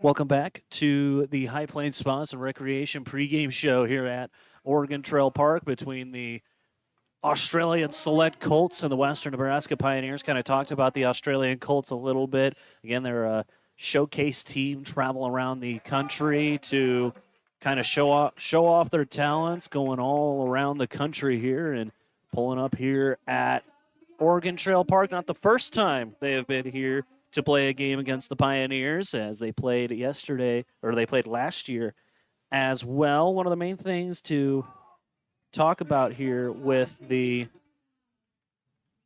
Welcome back to the High Plains Spas and Recreation pregame show here at Oregon Trail Park between the Australian Select Colts and the Western Nebraska Pioneers. Kind of talked about the Australian Colts a little bit. Again, they're a showcase team, travel around the country to kind of show off their talents, going all around the country here and pulling up here at Oregon Trail Park. Not the first time they have been here to play a game against the Pioneers, as they played yesterday, or they played last year as well. One of the main things to talk about here with the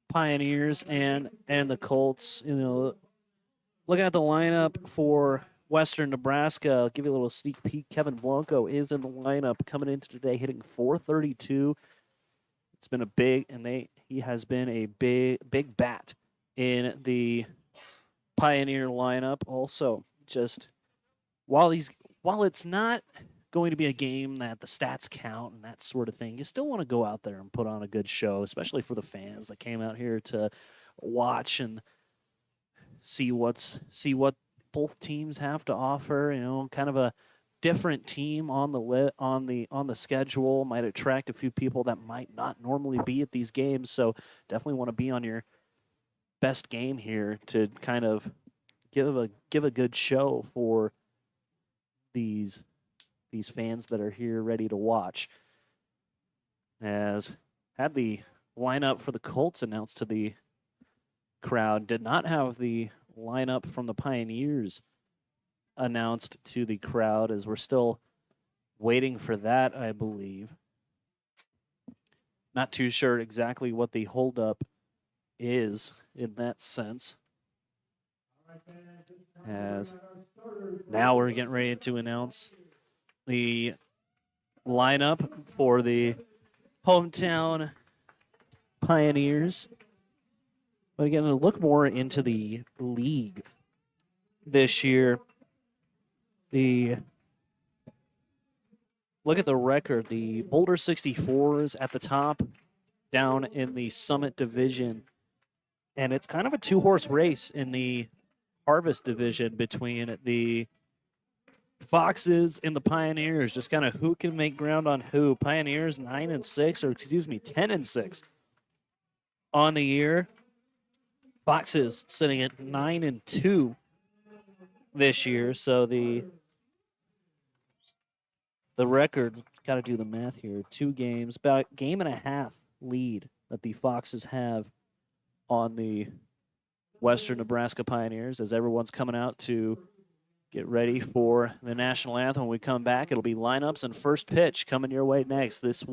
Pioneers and the Colts, looking at the lineup for Western Nebraska, I'll give you a little sneak peek. Kevin Blanco is in the lineup coming into today, hitting .432. It's been a big, and he has been a big bat in the Pioneer lineup. Also, just while it's not going to be a game that the stats count and that sort of thing, you still want to go out there and put on a good show, especially for the fans that came out here to watch and see what both teams have to offer. Kind of a different team on the schedule might attract a few people that might not normally be at these games. So definitely want to be on your best game here to kind of give a good show for these fans that are here ready to watch. As had the lineup for the Colts announced to the crowd, did not have the lineup from the Pioneers announced to the crowd, as we're still waiting for that, I believe. Not too sure exactly what the holdup is in that sense. As now we're getting ready to announce the lineup for the hometown Pioneers. But again, to look more into the league this year, look at the record. The Boulder 64s at the top down in the Summit Division. And it's kind of a two-horse race in the Harvest Division between the Foxes and the Pioneers. Just kind of who can make ground on who. Pioneers 10-6 on the year. Foxes sitting at 9-2 this year. So the record, got to do the math here, 2 games, about a game and a half lead that the Foxes have on the Western Nebraska Pioneers, as everyone's coming out to get ready for the national anthem. When we come back, it'll be lineups and first pitch coming your way next. This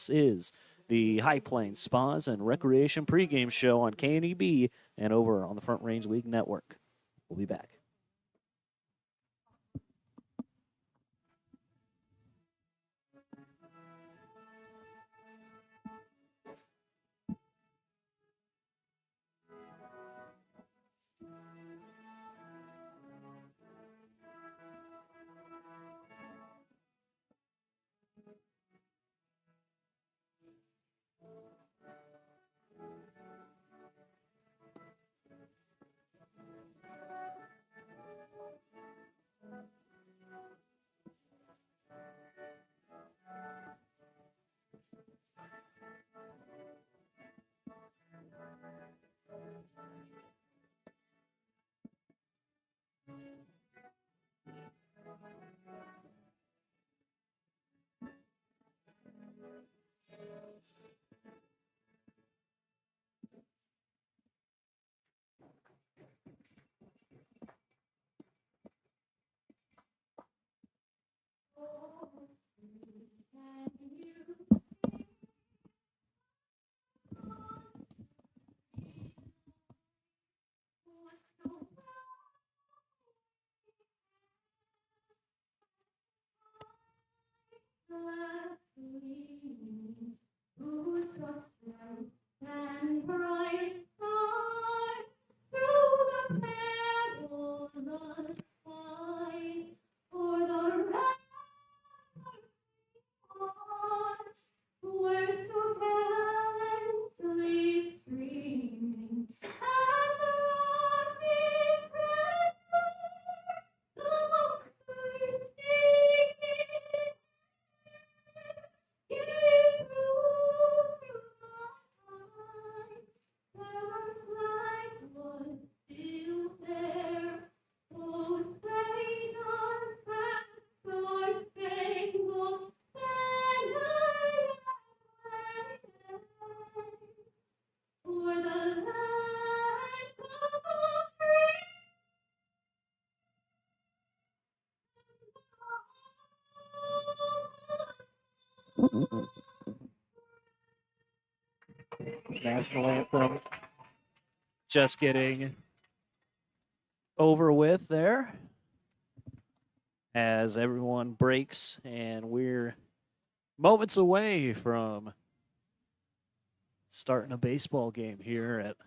is the High Plains Spas and Recreation pregame show on KNEB and over on the Front Range League Network. We'll be back. national anthem just getting over with there as everyone breaks, and we're moments away from starting a baseball game here at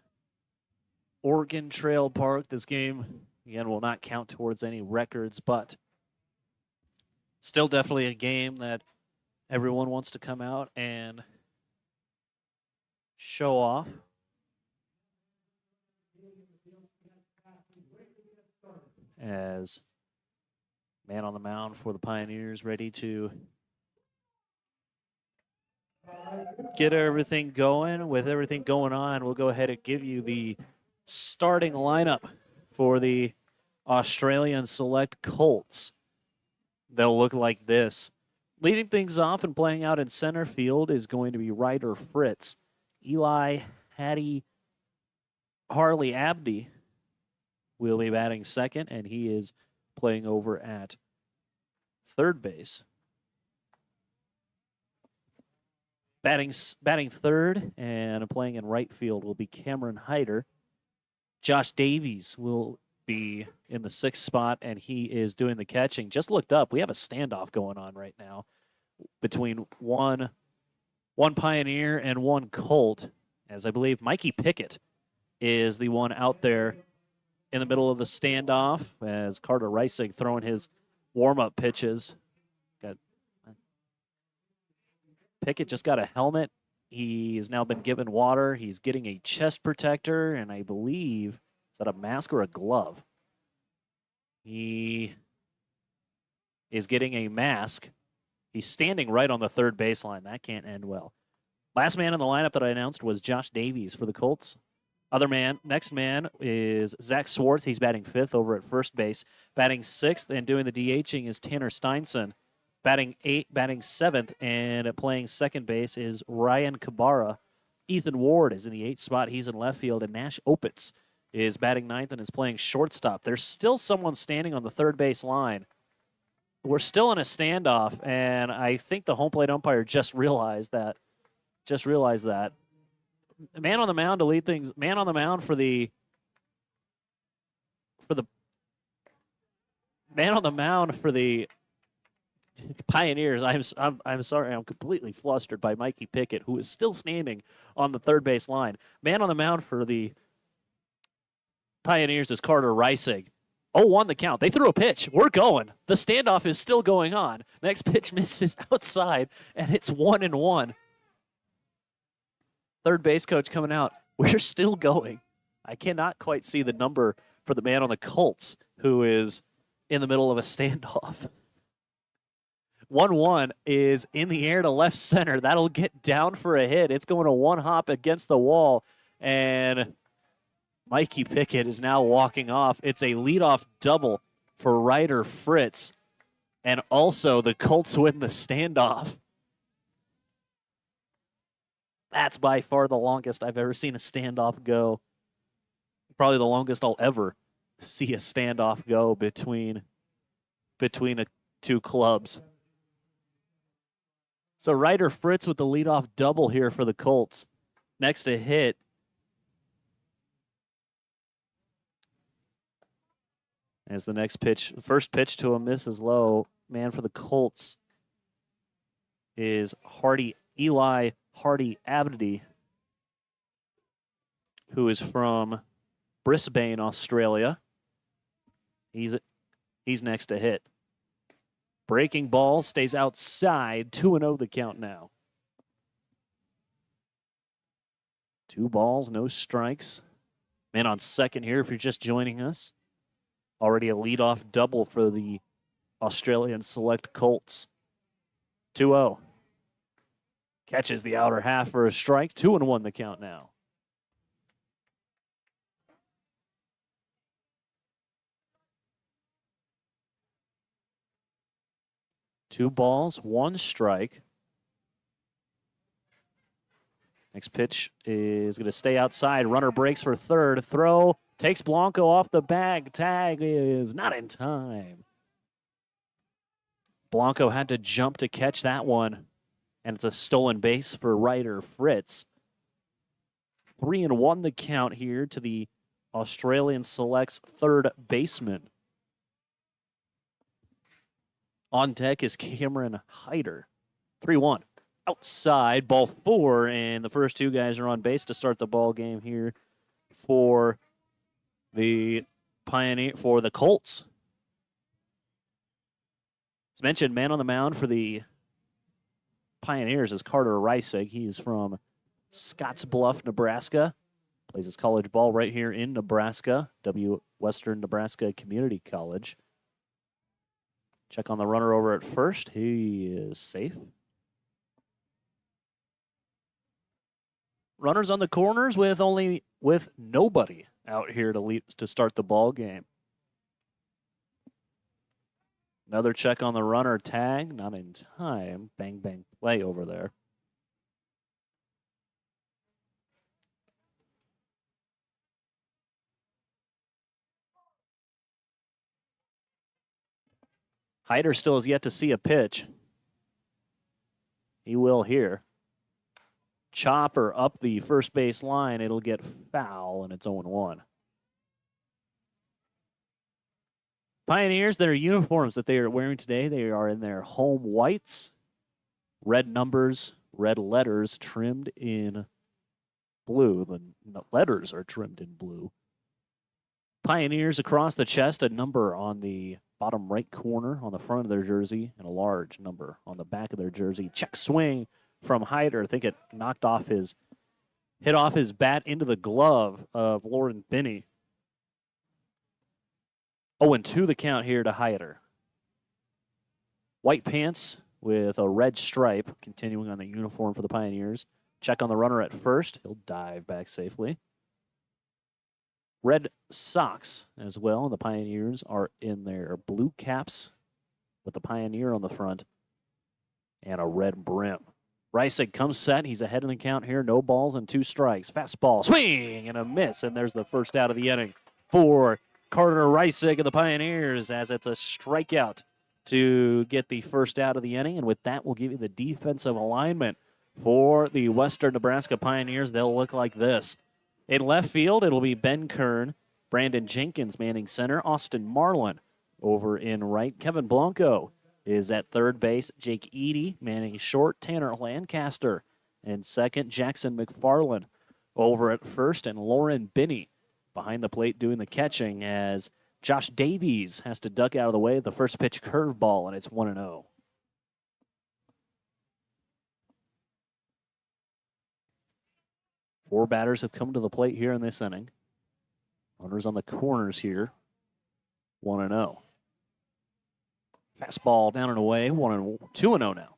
Oregon Trail Park. This game, again, will not count towards any records, but still definitely a game that everyone wants to come out and show off. As man on the mound for the Pioneers, ready to get everything going. With everything going on, we'll go ahead and give you the starting lineup for the Australian Select Colts. They'll look like this. Leading things off and playing out in center field is going to be Ryder Fritz. Eli Hattie Harley Abdi will be batting second, and he is playing over at third base. Batting third and playing in right field will be Cameron Hyder. Josh Davies will be in the sixth spot, and he is doing the catching. Just looked up. We have a standoff going on right now between one Pioneer and one Colt, as I believe Mikey Pickett is the one out there in the middle of the standoff as Carter Reisig throwing his warm-up pitches. Pickett just got a helmet. He has now been given water. He's getting a chest protector, and I believe, is that a mask or a glove? He is getting a mask. He's standing right on the third baseline. That can't end well. Last man in the lineup that I announced was Josh Davies for the Colts. Next man is Zach Swartz. He's batting fifth over at first base. Batting sixth and doing the DHing is Tanner Steinson. Batting seventh and playing second base is Ryan Kabara. Ethan Ward is in the eighth spot. He's in left field. And Nash Opitz is batting ninth and is playing shortstop. There's still someone standing on the third base line. We're still in a standoff, and I think the home plate umpire just realized that. Man on the mound to lead things. Man on the mound for the man on the mound for the Pioneers. I'm sorry. I'm completely flustered by Mikey Pickett, who is still standing on the third base line. Man on the mound for the Pioneers is Carter Reisig. 0-1 the count. They threw a pitch. We're going. The standoff is still going on. Next pitch misses outside, and it's 1-1. Third base coach coming out. We're still going. I cannot quite see the number for the man on the Colts who is in the middle of a standoff. 1-1 is in the air to left center. That'll get down for a hit. It's going to one hop against the wall, and Mikey Pickett is now walking off. It's a leadoff double for Ryder Fritz, and also the Colts win the standoff. That's by far the longest I've ever seen a standoff go. Probably the longest I'll ever see a standoff go between two clubs. So Ryder Fritz with the leadoff double here for the Colts. Next to hit. As the first pitch to him misses low. Man for the Colts is Eli Hardy Abdi, who is from Brisbane, Australia. He's next to hit. Breaking ball stays outside. 2-0 the count now. 2 balls, no strikes. Man on second here if you're just joining us. Already a leadoff double for the Australian Select Colts. 2-0. Catches the outer half for a strike. 2-1 the count now. Two balls, one strike. Next pitch is going to stay outside. Runner breaks for third. Throw takes Blanco off the bag. Tag is not in time. Blanco had to jump to catch that one. And it's a stolen base for Ryder Fritz. 3-1 the count here to the Australian Selects third baseman. On deck is Cameron Hyder. 3-1. Outside, ball 4, and the first two guys are on base to start the ball game here for the Colts. As mentioned, man on the mound for the Pioneers is Carter Reisig. He is from Scottsbluff, Nebraska. Plays his college ball right here in Nebraska, Western Nebraska Community College. Check on the runner over at first. He is safe. Runners on the corners with nobody out here to start the ball game. Another check on the runner tag, not in time. Bang, bang, play over there. Hyder still has yet to see a pitch. He will here. Chopper up the first base line. It'll get foul, and it's 0-1. Pioneers, their uniforms that they are wearing today, they are in their home whites, red numbers, red letters trimmed in blue. The letters are trimmed in blue. Pioneers across the chest, a number on the bottom right corner on the front of their jersey, and a large number on the back of their jersey. Check swing from Hyder. I think it hit off his bat into the glove of Lauren Binney. 0-2 the count here to Hyder. White pants with a red stripe continuing on the uniform for the Pioneers. Check on the runner at first. He'll dive back safely. Red socks as well. The Pioneers are in their blue caps with the Pioneer on the front and a red brim. Reisig comes set. He's ahead in the count here. No balls and 2 strikes. Fastball, swing, and a miss. And there's the first out of the inning for Carter Reisig of the Pioneers, as it's a strikeout to get the first out of the inning. And with that, we'll give you the defensive alignment for the Western Nebraska Pioneers. They'll look like this. In left field, it'll be Ben Kern, Brandon Jenkins manning center, Austin Marlin over in right. Kevin Blanco is at third base. Jake Eady manning short. Tanner Lancaster in second. Jackson McFarland over at first. And Lauren Binney behind the plate doing the catching, as Josh Davies has to duck out of the way of the first pitch curveball, and it's 1-0. Four batters have come to the plate here in this inning. Runners on the corners here. 1-0. Fastball down and away. 2-0 now.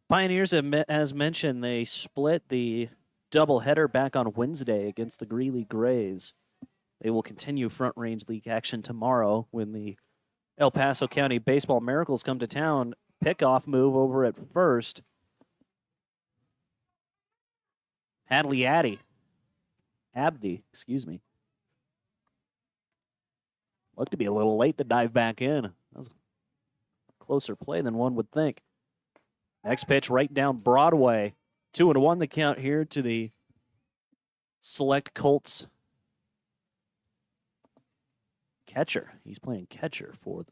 Pioneers, as mentioned, they split the doubleheader back on Wednesday against the Greeley Grays. They will continue Front Range League action tomorrow when the El Paso County Baseball Miracles come to town. Pickoff move over at first. Hadley Abdi, excuse me. Looked to be a little late to dive back in. That was a closer play than one would think. Next pitch right down Broadway. 2-1 the count here to the Select Colts catcher. He's playing catcher for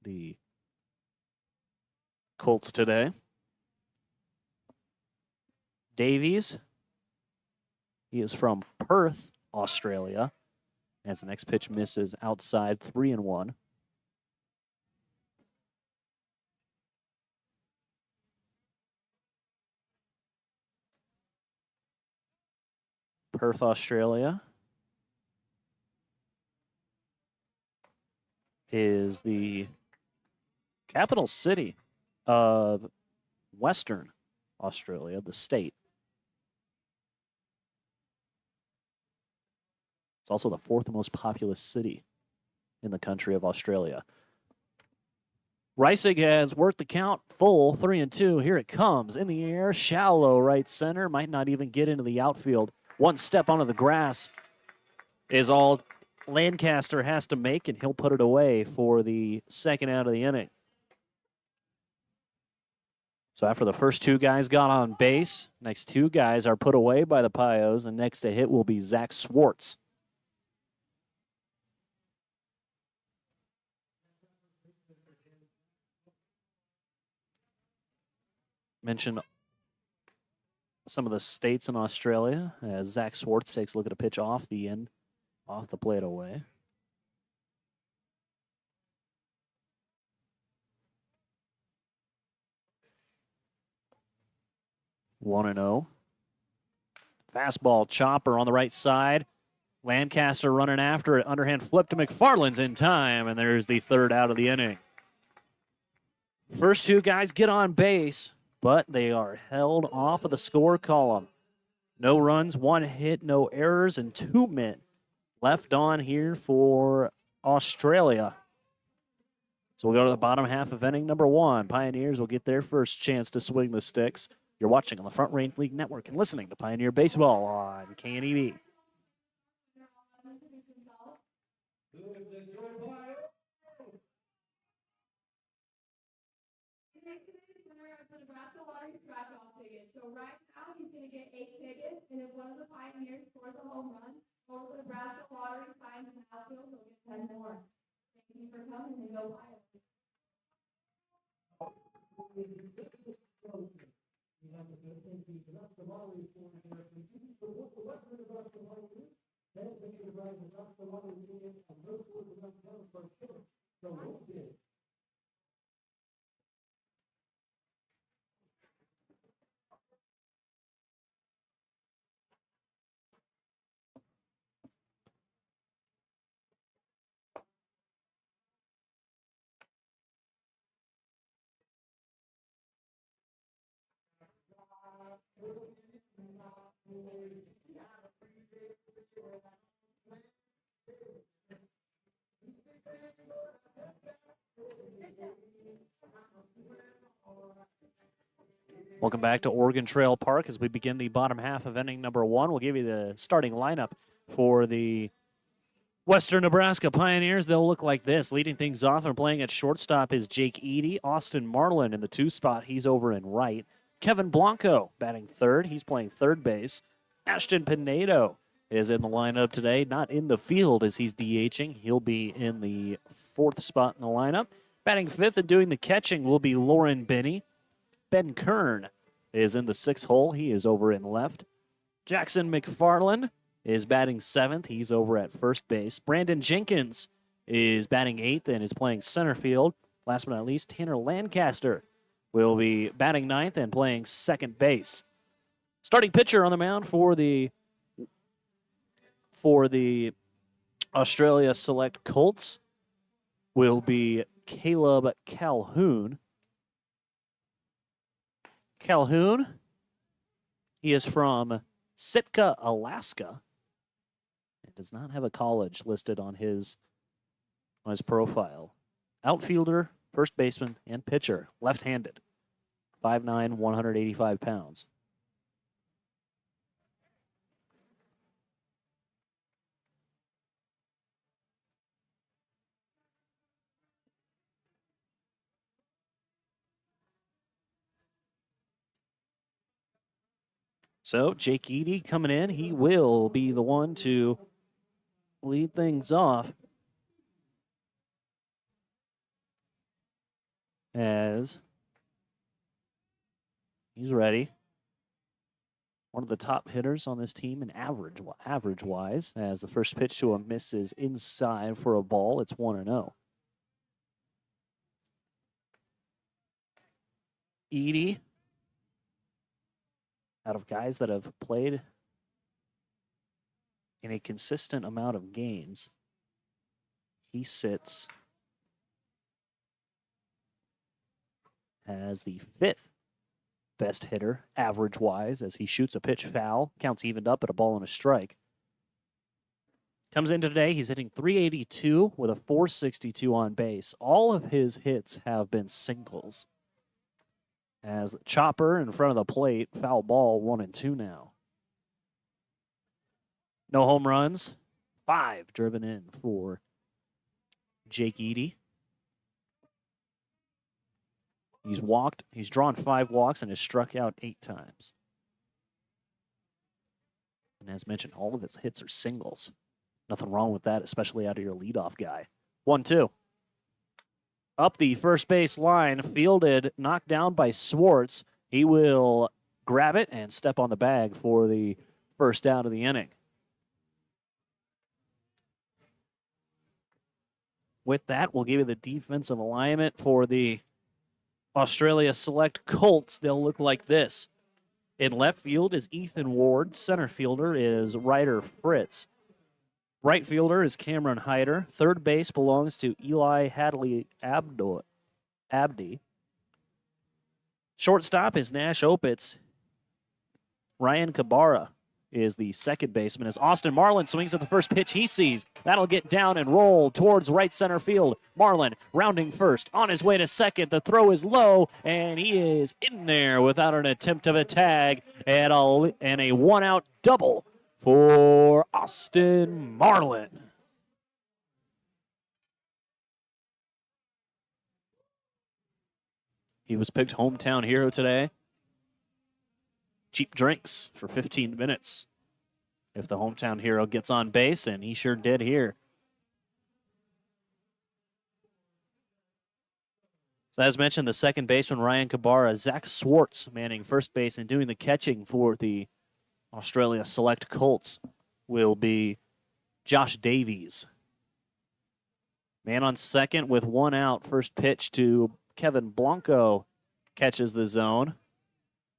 the Colts today. Davies. He is from Perth, Australia. As the next pitch misses outside, 3-1. Perth, Australia is the capital city of Western Australia, the state. It's also the 4th most populous city in the country of Australia. Reisig has worked the count full, 3-2. Here it comes in the air, shallow right center. Might not even get into the outfield. One step onto the grass is all Lancaster has to make, and he'll put it away for the second out of the inning. So after the first two guys got on base, next two guys are put away by the Pios, and next to hit will be Zach Swartz. Mention some of the states in Australia as Zach Swartz takes a look at a pitch off the plate away. One and 0. Fastball chopper on the right side. Lancaster running after it. Underhand flip to McFarland's in time, and there's the third out of the inning. First two guys get on base, but they are held off of the score column. No runs, one hit, no errors, and 2 men left on here for Australia. So we'll go to the bottom half of inning number 1. Pioneers will get their first chance to swing the sticks. You're watching on the Front Range League Network and listening to Pioneer Baseball on KNEB. So right now he's going to get 8 tickets, and if one of the Pioneers scores a home run, or the Nebraska lottery finds an outfield, he'll get 10 more. Thank you for coming, and go Pioneers. Welcome back to Oregon Trail Park as we begin the bottom half of inning number 1. We'll give you the starting lineup for the Western Nebraska Pioneers. They'll look like this. Leading things off and playing at shortstop is Jake Eady. Austin Marlin in the 2 spot. He's over in right. Kevin Blanco batting third. He's playing third base. Ashton Pinedo is in the lineup today. Not in the field as he's DHing. He'll be in the 4th spot in the lineup. Batting 5th and doing the catching will be Lauren Benny. Ben Kern is in the 6th hole. He is over in left. Jackson McFarland is batting 7th. He's over at first base. Brandon Jenkins is batting 8th and is playing center field. Last but not least, Tanner Lancaster will be batting 9th and playing second base. Starting pitcher on the mound for the Australia Select Colts will be Caleb Calhoun. Calhoun, he is from Sitka, Alaska, and does not have a college listed on his profile. Outfielder, first baseman, and pitcher, left-handed, 5'9", 185 pounds. So Jake Eady coming in. He will be the one to lead things off as he's ready. One of the top hitters on this team in average-wise, as the first pitch to him misses inside for a ball. It's 1-0. Eady, out of guys that have played in a consistent amount of games, he sits as the 5th best hitter, average-wise, as he shoots a pitch foul, counts evened up at a ball and a strike. Comes in today, he's hitting .382 with a .462 on base. All of his hits have been singles. As chopper in front of the plate, foul ball, 1-2 now. No home runs, 5 driven in for Jake Eady. He's drawn 5 walks and has struck out 8 times. And as mentioned, all of his hits are singles. Nothing wrong with that, especially out of your leadoff guy. 1-2. Up the first base line, fielded, knocked down by Swartz. He will grab it and step on the bag for the first out of the inning. With that, we'll give you the defensive alignment for the Australia Select Colts. They'll look like this. In left field is Ethan Ward. Center fielder is Ryder Fritz. Right fielder is Cameron Hyder. Third base belongs to Eli Hadley Abdi. Shortstop is Nash Opitz. Ryan Cabarra is the second baseman as Austin Marlin swings at the first pitch he sees. That'll get down and roll towards right center field. Marlin rounding first, on his way to second. The throw is low, and he is in there without an attempt of a tag, and a one-out double for Austin Marlin. He was picked hometown hero today. Cheap drinks for 15 minutes if the hometown hero gets on base, and he sure did here. So as mentioned, the second baseman, Ryan Cabarra, Zach Swartz manning first base and doing the catching for the Australia Select Colts will be Josh Davies. Man on second with 1 out. First pitch to Kevin Blanco catches the zone.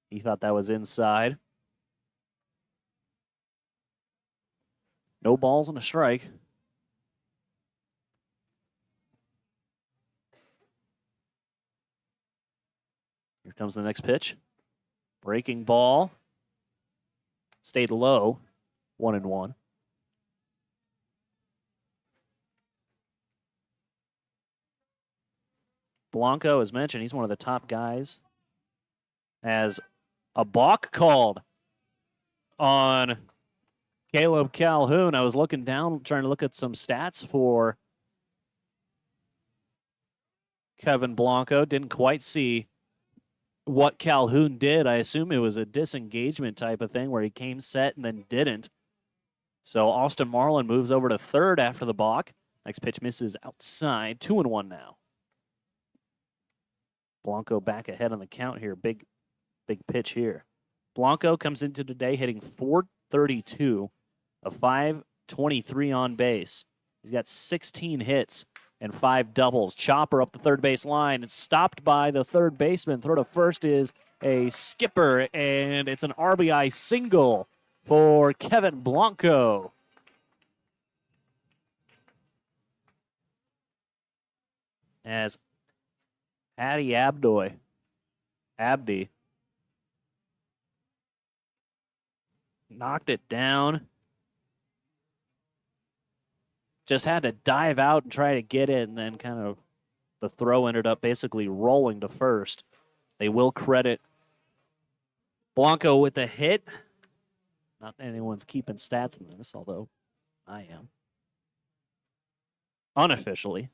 He thought that was inside. No balls and a strike. Here comes the next pitch. Breaking ball. Stayed low. 1-1. Blanco, as mentioned, he's one of the top guys. As a balk called on Caleb Calhoun. I was looking down, trying to look at some stats for Kevin Blanco. Didn't quite see what Calhoun did. I assume it was a disengagement type of thing where he came set and then didn't. So Austin Marlin moves over to third after the balk. Next pitch misses outside. 2-1 now. Blanco back ahead on the count here. Big pitch here. Blanco comes into today hitting .432, a .523 on base. He's got 16 hits and 5 doubles. Chopper up the third base line. It's stopped by the third baseman. Throw to first is a skipper, and it's an RBI single for Kevin Blanco. As Abdi knocked it down. Just had to dive out and try to get it, and then kind of the throw ended up basically rolling to first. They will credit Blanco with the hit. Not that anyone's keeping stats in this, although I am. Unofficially.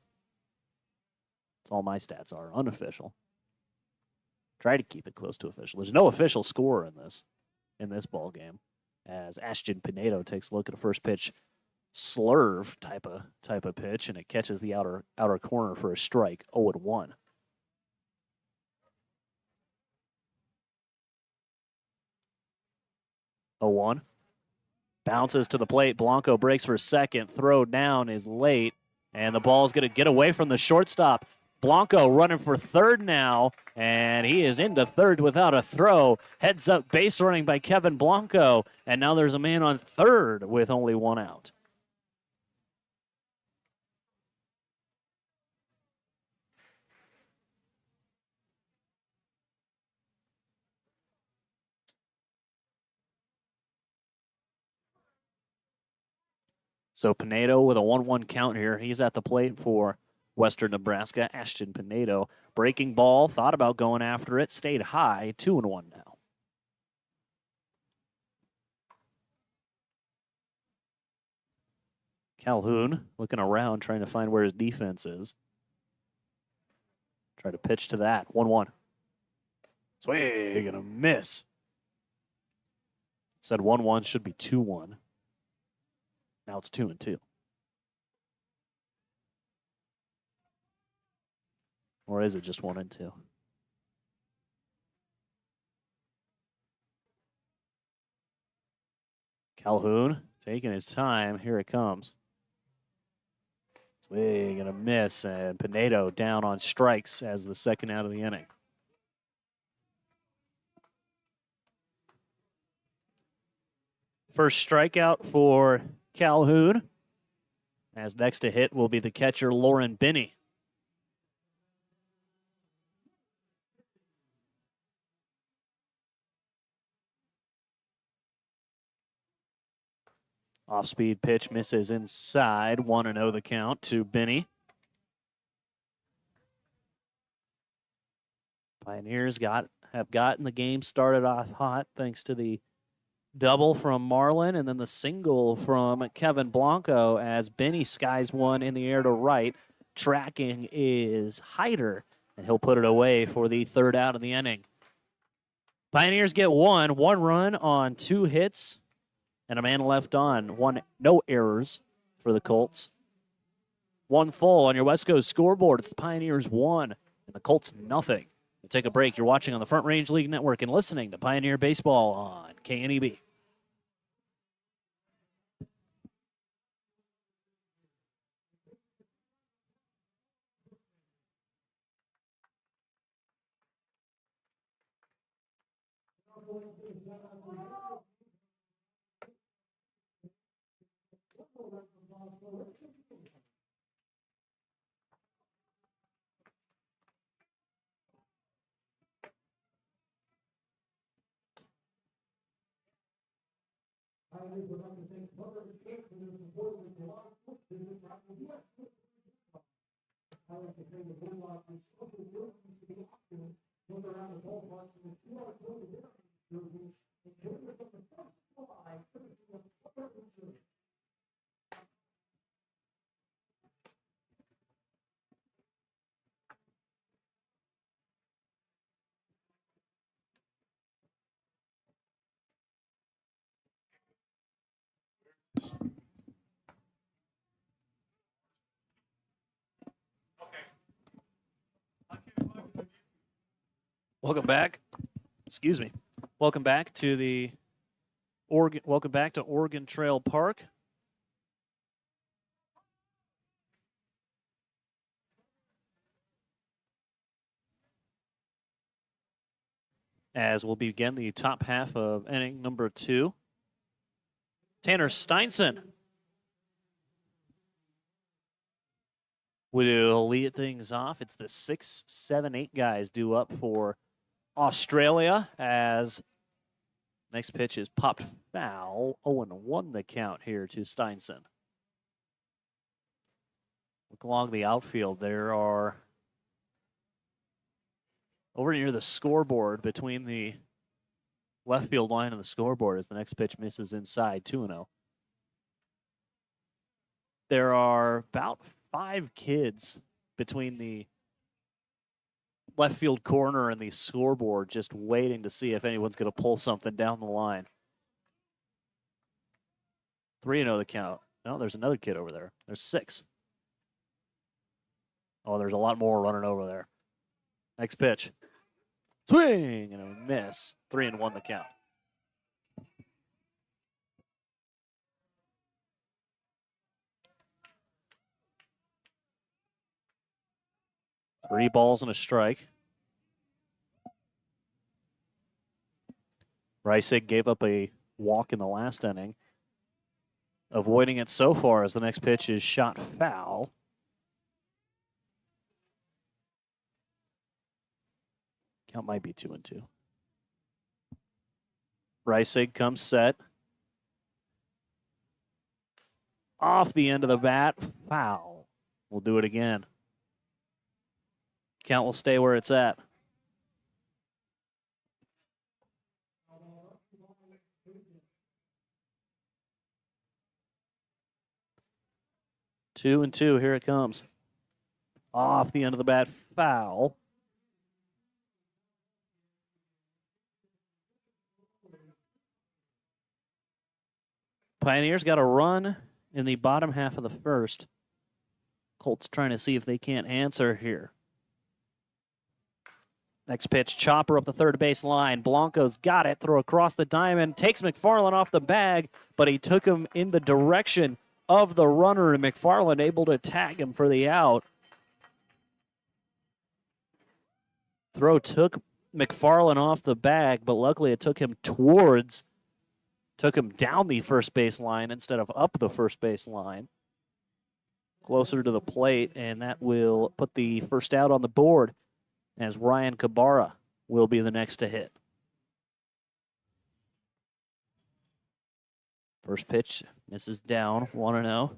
That's all my stats are, unofficial. Try to keep it close to official. There's no official score in this ball game. As Ashton Pinedo takes a look at a first pitch slurve type of pitch, and it catches the outer corner for a strike. 0-1. Bounces to the plate. Blanco breaks for second. Throw down is late, and the ball's going to get away from the shortstop. Blanco running for third now, and he is into third without a throw. Heads up base running by Kevin Blanco, and now there's a man on third with only 1 out. So Pinedo with a 1-1 count here. He's at the plate for Western Nebraska. Ashton Pinedo. Breaking ball, thought about going after it, stayed high. 2-1 now. Calhoun looking around, trying to find where his defense is. Try to pitch to that. 1-1. Swing and a miss. Said 1-1, should be 2-1. Now it's 2-2. Or is it just 1-2? Calhoun taking his time. Here it comes. Swing and a miss, and Pinedo down on strikes as the second out of the inning. First strikeout for Calhoun. As next to hit will be the catcher, Lauren Binney. Off-speed pitch misses inside. 1-0 the count to Binney. Pioneers have gotten the game started off hot thanks to the double from Marlin and then the single from Kevin Blanco as Binney skies one in the air to right. Tracking is Hyder, and he'll put it away for the third out of the inning. Pioneers get one run on 2 hits, and a man left on. No errors for the Colts. 1 full on your West Coast scoreboard. It's the Pioneers 1 and the Colts nothing. We'll take a break. You're watching on the Front Range League Network and listening to Pioneer Baseball on KNEB. Welcome back. Excuse me. Welcome back to Oregon Trail Park. As we'll begin the top half of inning number 2. Tanner Steinson will lead things off. It's the 6, 7, 8 guys due up for Australia as next pitch is popped foul. 0-1 the count here to Steinson. Look along the outfield. There are over near the scoreboard between the left field line and the scoreboard as the next pitch misses inside. 2-0. There are about 5 kids between the left field corner and the scoreboard just waiting to see if anyone's going to pull something down the line. 3-0 the count. No, there's another kid over there. There's 6. Oh, there's a lot more running over there. Next pitch. Swing and a miss. 3-1 the count. Three balls and a strike. Reisig gave up a walk in the last inning. Avoiding it so far as the next pitch is shot foul. Count might be 2-2. Reisig comes set. Off the end of the bat, foul. We'll do it again. Count will stay where it's at. Two and two, here it comes. Off the end of the bat, foul. Pioneers got a run in the bottom half of the first. Colts trying to see if they can't answer here. Next pitch, chopper up the third base line. Blanco's got it, throw across the diamond, takes McFarland off the bag, but he took him in the direction of the runner, and McFarland able to tag him for the out. Throw took McFarland off the bag, but luckily it took him down the first base line instead of up the first base line. Closer to the plate, and that will put the first out on the board as Ryan Cabara will be the next to hit. First pitch misses down, 1-0.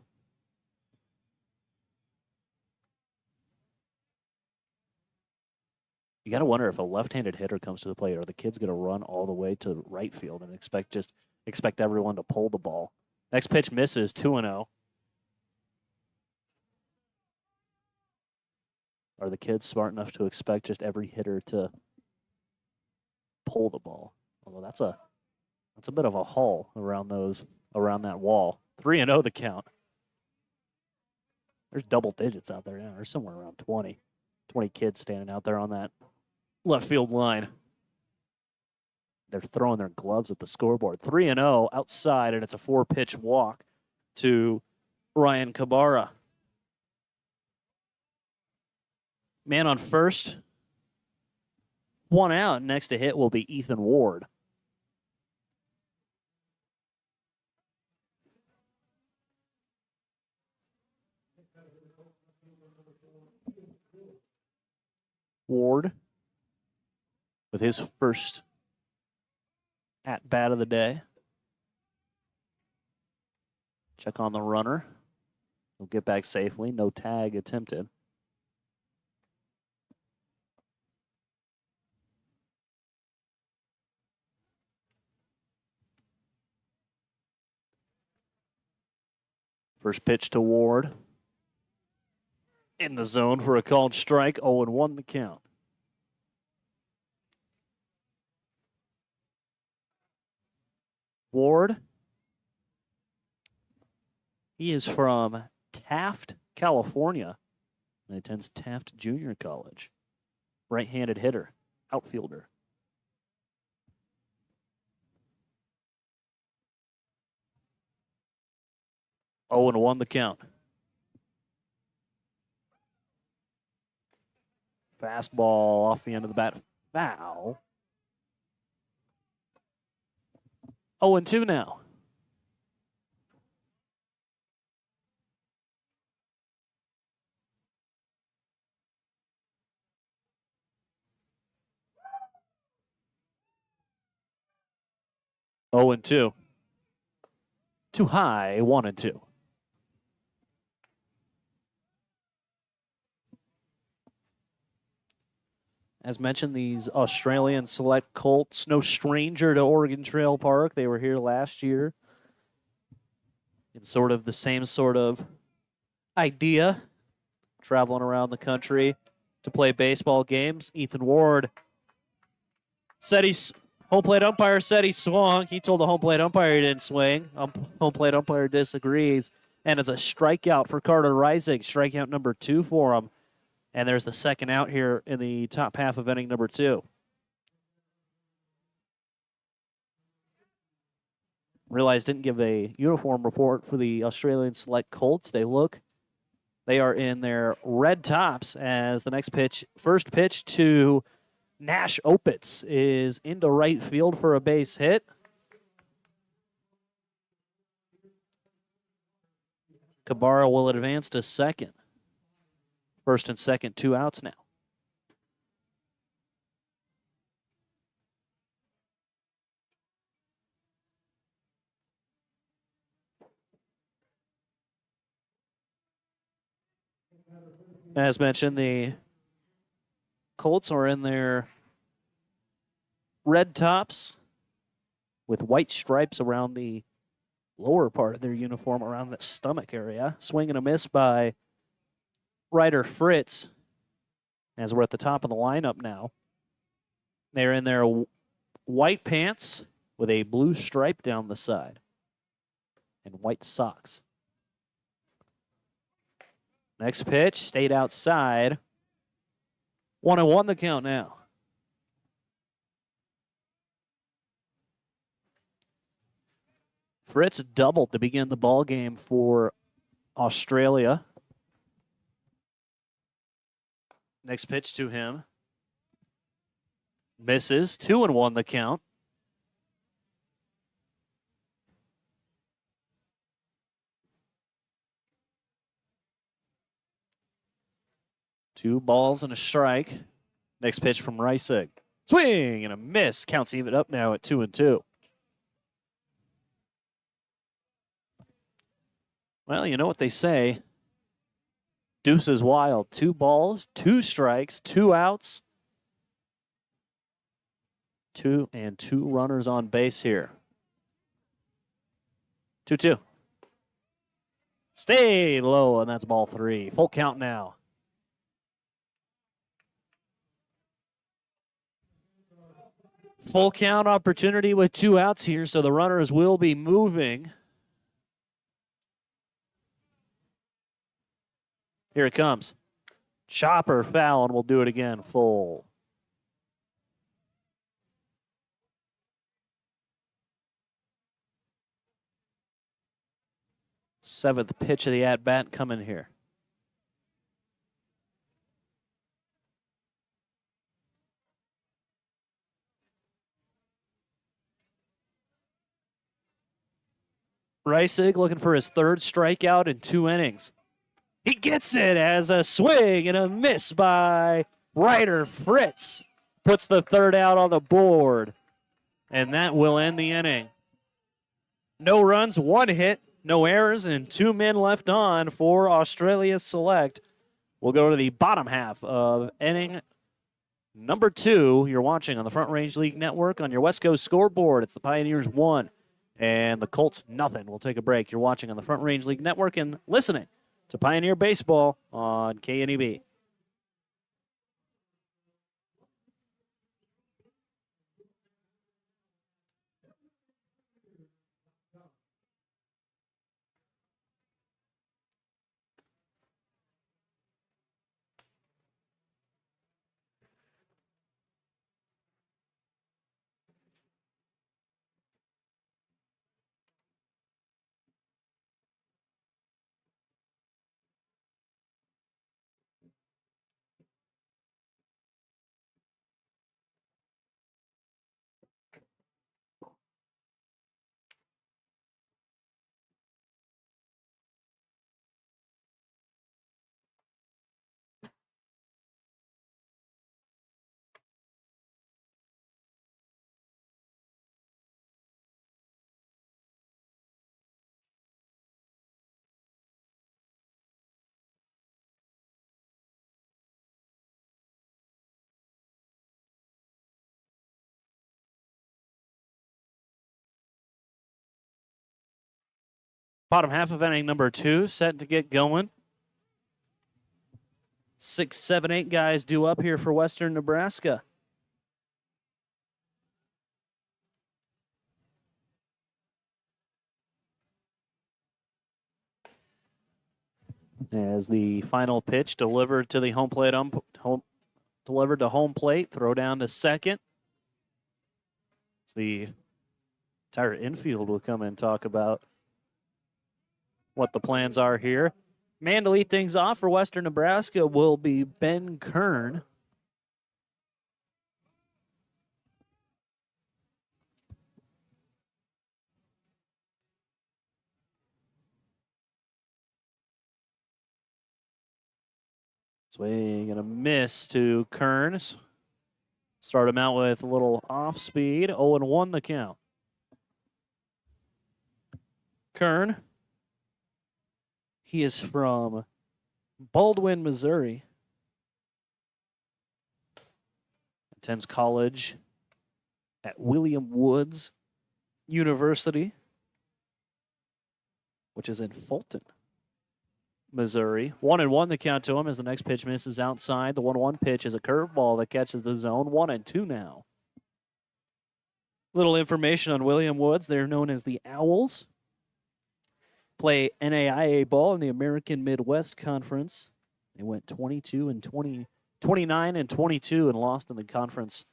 You got to wonder if a left-handed hitter comes to the plate, are the kids going to run all the way to right field and expect everyone to pull the ball? Next pitch misses, 2-0. Are the kids smart enough to expect just every hitter to pull the ball? Although that's a bit of a haul around that wall. 3-0 the count. There's double digits out there now. There's somewhere around 20 kids standing out there on that left field line. They're throwing their gloves at the scoreboard. 3-0 outside, and it's a 4-pitch walk to Ryan Cabara. Man on first. 1 out. Next to hit will be Ethan Ward. Ward with his first at bat of the day. Check on the runner. He'll get back safely. No tag attempted. First pitch to Ward. In the zone for a called strike. 0-1 the count. Ward. He is from Taft, California, and attends Taft Junior College. Right-handed hitter, outfielder. Oh, and 1 the count. Fastball off the end of the bat. Foul. 0-2 now. Oh, and 2. Too high, 1-2. As mentioned, these Australian select Colts, no stranger to Oregon Trail Park. They were here last year. In sort of the same sort of idea, traveling around the country to play baseball games. Ethan Ward said home plate umpire said he swung. He told the home plate umpire he didn't swing. Home plate umpire disagrees. And it's a strikeout for Carter Rising. Strikeout number 2 for him. And there's the second out here in the top half of inning number 2. Realized didn't give a uniform report for the Australian Select Colts. They are in their red tops as the next pitch, first pitch to Nash Opitz is into right field for a base hit. Cabara will advance to second. First and second, 2 outs now. As mentioned, the Colts are in their red tops with white stripes around the lower part of their uniform, around the stomach area. Swing and a miss by Ryder Fritz as we're at the top of the lineup now. They're in their white pants with a blue stripe down the side. and white socks. Next pitch, stayed outside. 1-1 the count now. Fritz doubled to begin the ball game for Australia. Next pitch to him. Misses. 2-1 the count. Two balls and a strike. Next pitch from Reisig. Swing and a miss. Counts even up now at 2-2. Well, you know what they say. Deuce is wild. 2 balls, 2 strikes, 2 outs. 2 runners on base here. 2-2. Stay low, and that's ball 3. Full count now. Full count opportunity with 2 outs here, so the runners will be moving. Here it comes. Chopper foul, and we'll do it again. Full. Seventh pitch of the at-bat coming here. Reisig looking for his 3rd strikeout in 2 innings. He gets it as a swing and a miss by Ryder Fritz. Puts the 3rd out on the board. And that will end the inning. No runs, 1 hit, no errors, and 2 men left on for Australia Select. We'll go to the bottom half of inning number 2. You're watching on the Front Range League Network on your West Coast scoreboard. It's the Pioneers 1 and the Colts nothing. We'll take a break. You're watching on the Front Range League Network and listening to Pioneer Baseball on KNEB. Bottom half of inning number 2 set to get going. 6, 7, 8 guys due up here for Western Nebraska. As the final pitch delivered to the home plate, delivered to home plate, throw down to second. As the entire infield will come and talk about what the plans are here. Man to lead things off for Western Nebraska will be Ben Kern. Swing and a miss to Kearns. Start him out with a little off speed. 0-1 the count. Kern. He is from Baldwin, Missouri. Attends college at William Woods University, which is in Fulton, Missouri. 1-1 the count to him as the next pitch misses outside. The 1-1 pitch is a curveball that catches the zone. 1-2 now. Little information on William Woods. They're known as the Owls. play NAIA ball in the American Midwest Conference. They went 29 and 22 and lost in the conference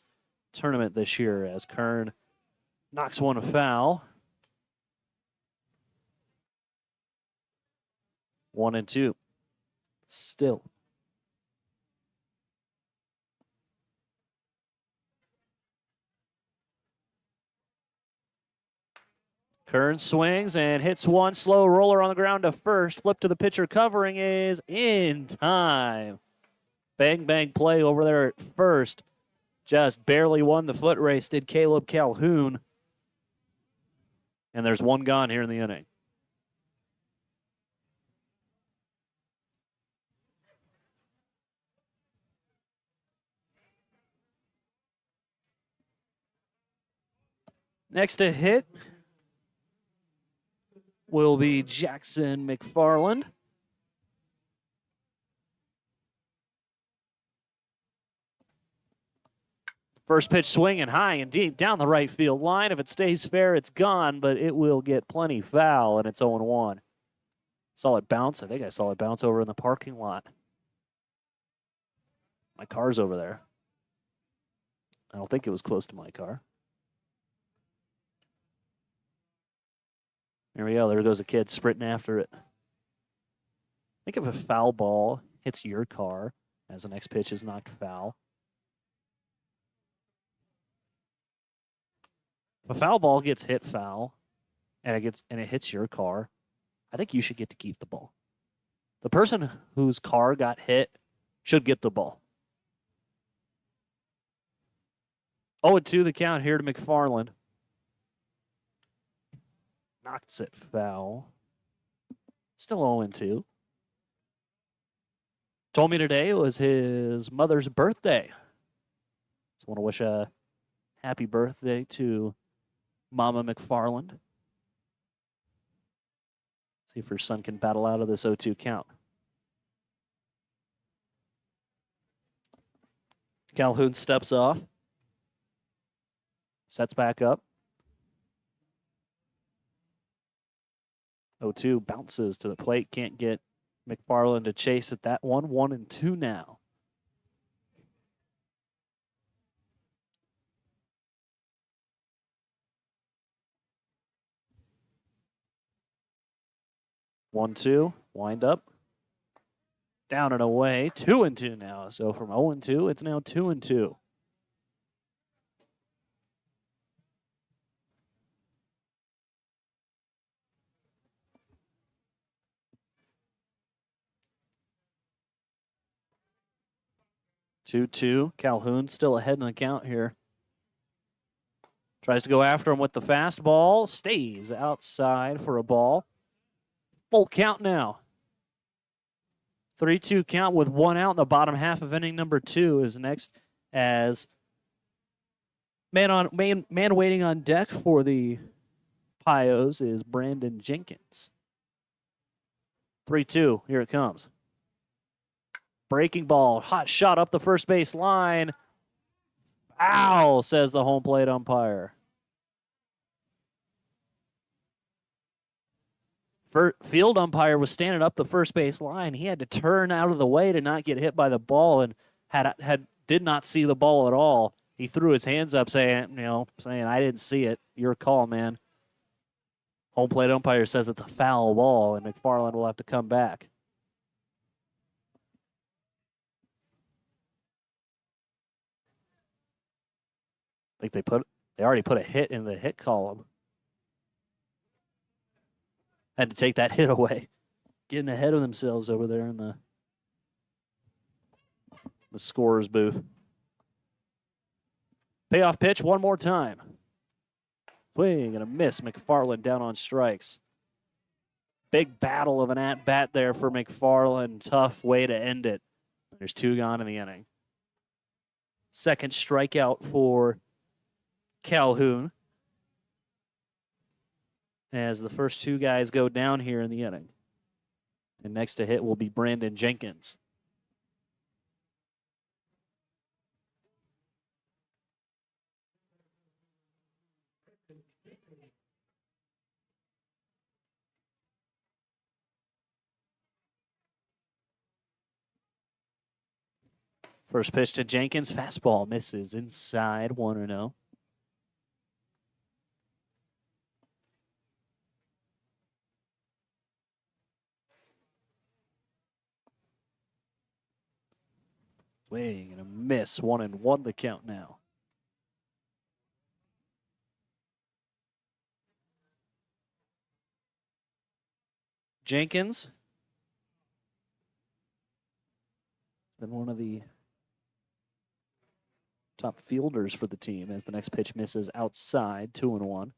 tournament this year as Kern knocks one foul. 1-2. Still. Kern swings and hits one. Slow roller on the ground to first. Flip to the pitcher. Covering is in time. Bang, bang play over there at first. Just barely won the foot race, did Caleb Calhoun. And there's one gone here in the inning. Next to hit will be Jackson McFarland. First pitch swinging high and deep down the right field line. If it stays fair, it's gone, but it will get plenty foul, and it's 0-1. Saw it bounce. I think I saw it bounce over in the parking lot. My car's over there. I don't think it was close to my car. There we go. There goes a kid sprinting after it. Think if a foul ball hits your car as the next pitch is knocked foul. If a foul ball gets hit foul and it hits your car, I think you should get to keep the ball. The person whose car got hit should get the ball. 0-2 the count here to McFarland. Knocks it foul. Still 0-2. Told me today it was his mother's birthday. So I want to wish a happy birthday to Mama McFarland. See if her son can battle out of this 0-2 count. Calhoun steps off. Sets back up. 0-2 bounces to the plate. Can't get McFarland to chase at that one. 1-2 now. One, two, wind up. Down and away. 2-2 now. So from 0-2, it's now 2-2. Calhoun still ahead in the count here. Tries to go after him with the fastball. Stays outside for a ball. Full count now. 3-2 count with one out in the bottom half of inning number 2 is next as man waiting on deck for the Pios is Brandon Jenkins. 3-2, here it comes. Breaking ball, hot shot up the first base line. Foul, says the home plate umpire. Field umpire was standing up the first base line. He had to turn out of the way to not get hit by the ball and did not see the ball at all. He threw his hands up saying, I didn't see it. Your call, man. Home plate umpire says it's a foul ball and McFarland will have to come back. I think they already put a hit in the hit column. Had to take that hit away. Getting ahead of themselves over there in the scorer's booth. Payoff pitch one more time. Swing and a miss. McFarland down on strikes. Big battle of an at-bat there for McFarland. Tough way to end it. There's 2 gone in the inning. Second strikeout for Calhoun. As the first 2 guys go down here in the inning. And next to hit will be Brandon Jenkins. First pitch to Jenkins. Fastball misses inside 1-0. Swing and a miss. 1-1 the count now. Jenkins. Been one of the top fielders for the team as the next pitch misses outside 2-1.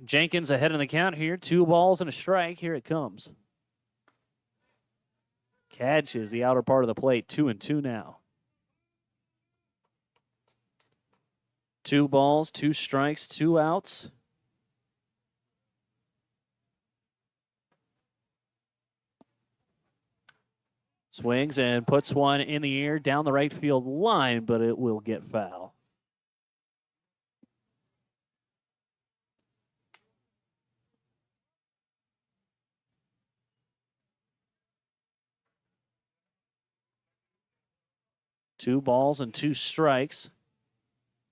Jenkins ahead in the count here. 2 balls and a strike. Here it comes. Catches the outer part of the plate. 2-2 now. 2 balls, 2 strikes, 2 outs. Swings and puts one in the air down the right field line, but it will get foul. Two balls and 2 strikes.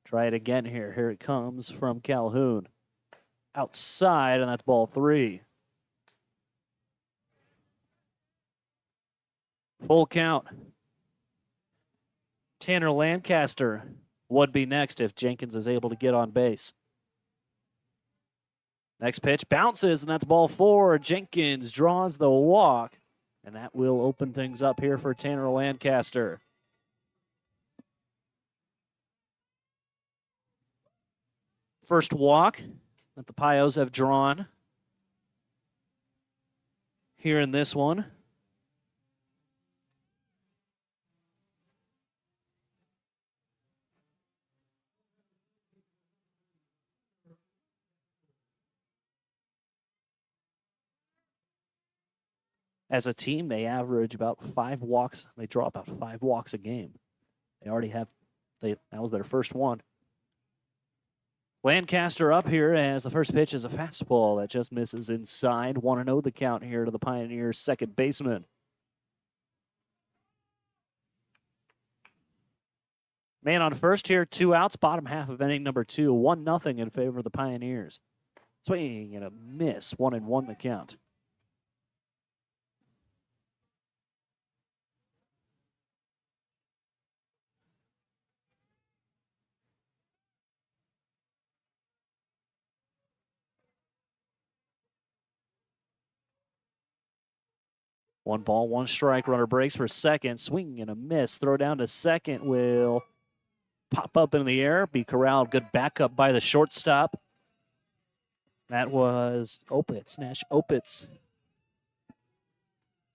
Try it again here. Here it comes from Calhoun. Outside, and that's ball 3. Full count. Tanner Lancaster would be next if Jenkins is able to get on base. Next pitch bounces, and that's ball 4. Jenkins draws the walk, and that will open things up here for Tanner Lancaster. First walk that the Pios have drawn here in this one. As a team, they average about 5 walks. They draw about 5 walks a game. They already have, that was their first one. Lancaster up here as the first pitch is a fastball that just misses inside. 1-0 the count here to the Pioneers' second baseman. Man on first here, 2 outs, bottom half of inning number 2. 1-0 in favor of the Pioneers. Swing and a miss. 1-1 the count. One ball, 1 strike. Runner breaks for second. Swing and a miss. Throw down to second will pop up in the air. Be corralled. Good backup by the shortstop. That was Opitz. Nash Opitz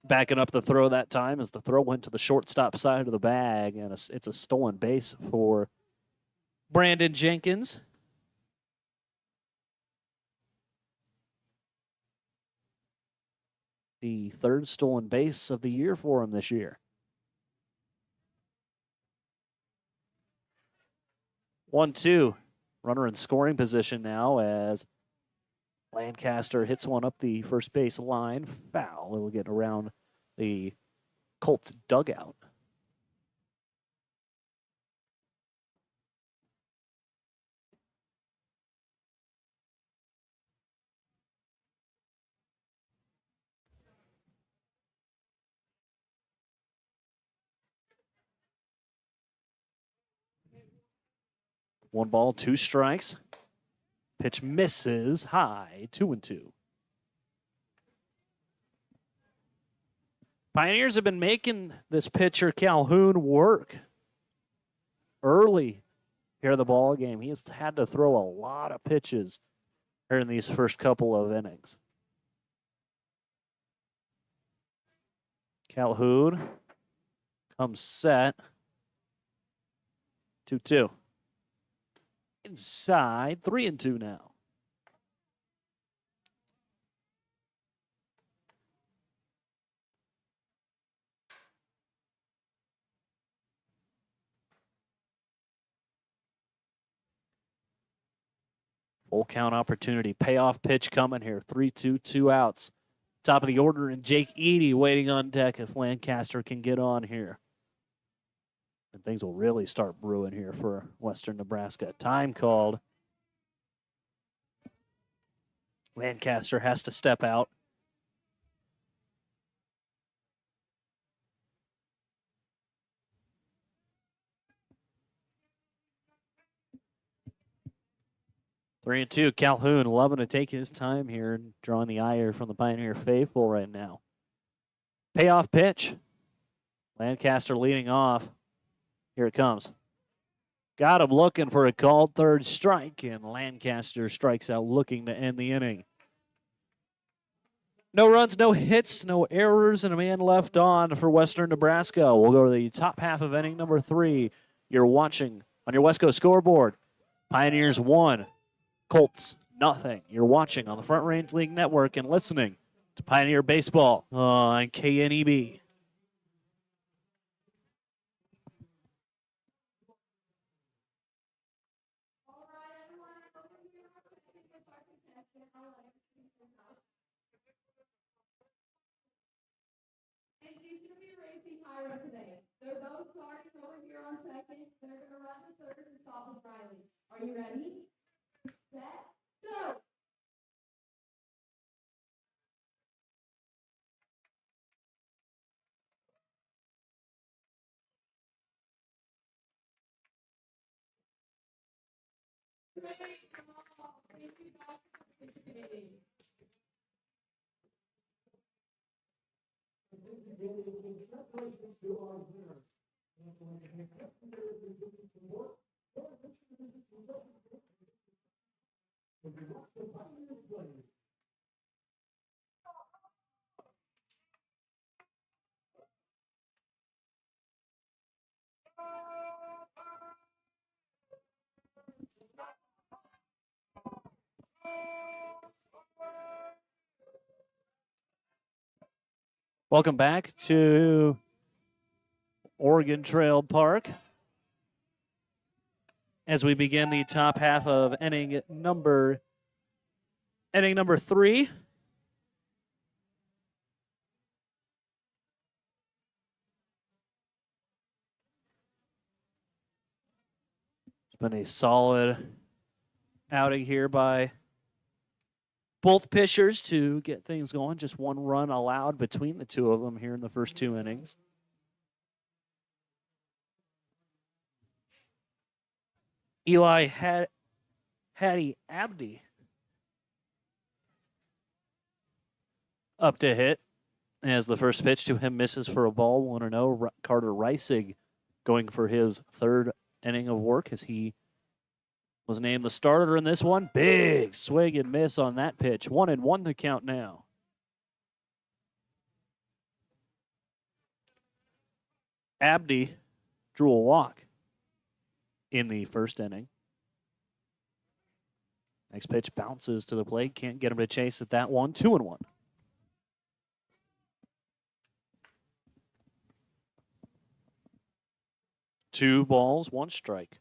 backing up the throw that time as the throw went to the shortstop side of the bag. And it's a stolen base for Brandon Jenkins. The 3rd stolen base of the year for him this year. 1-2. Runner in scoring position now as Lancaster hits one up the first base line. Foul. It will get around the Colts dugout. One ball, 2 strikes. Pitch misses high, 2-2. Pioneers have been making this pitcher Calhoun work early here in the ball game. He has had to throw a lot of pitches here in these first couple of innings. Calhoun comes set. 2-2. Inside, 3-2 now. Full count opportunity. Payoff pitch coming here. 3-2, 2 outs. Top of the order, and Jake Eady waiting on deck if Lancaster can get on here. And things will really start brewing here for Western Nebraska. Time called. Lancaster has to step out. Three and two. Calhoun loving to take his time here and drawing the ire from the Pioneer faithful right now. Payoff pitch. Lancaster leading off. Here it comes. Got him looking for a called third strike, and Lancaster strikes out looking to end the inning. No runs, no hits, no errors, and a man left on for Western Nebraska. We'll go to the top half of inning number 3. You're watching on your West Coast scoreboard. Pioneers 1, Colts nothing. You're watching on the Front Range League Network and listening to Pioneer Baseball on KNEB. Today. They're both starting over here on second. They're going to run the third and stop with Riley. Are you ready? Set, go! Great call. Thank you guys for participating. Welcome back to Oregon Trail Park as we begin the top half of inning number 3. It's been a solid outing here by both pitchers to get things going. Just one run allowed between the two of them here in the first 2 innings. Eli Hattie Abdi up to hit as the first pitch to him misses for a ball. 1-0. Carter Reisig going for his 3rd inning of work as he was named the starter in this one. Big swing and miss on that pitch. 1-1 the count now. Abdi drew a walk in the first inning. Next pitch bounces to the plate. Can't get him to chase at that one. 2-1. Two balls, 1 strike.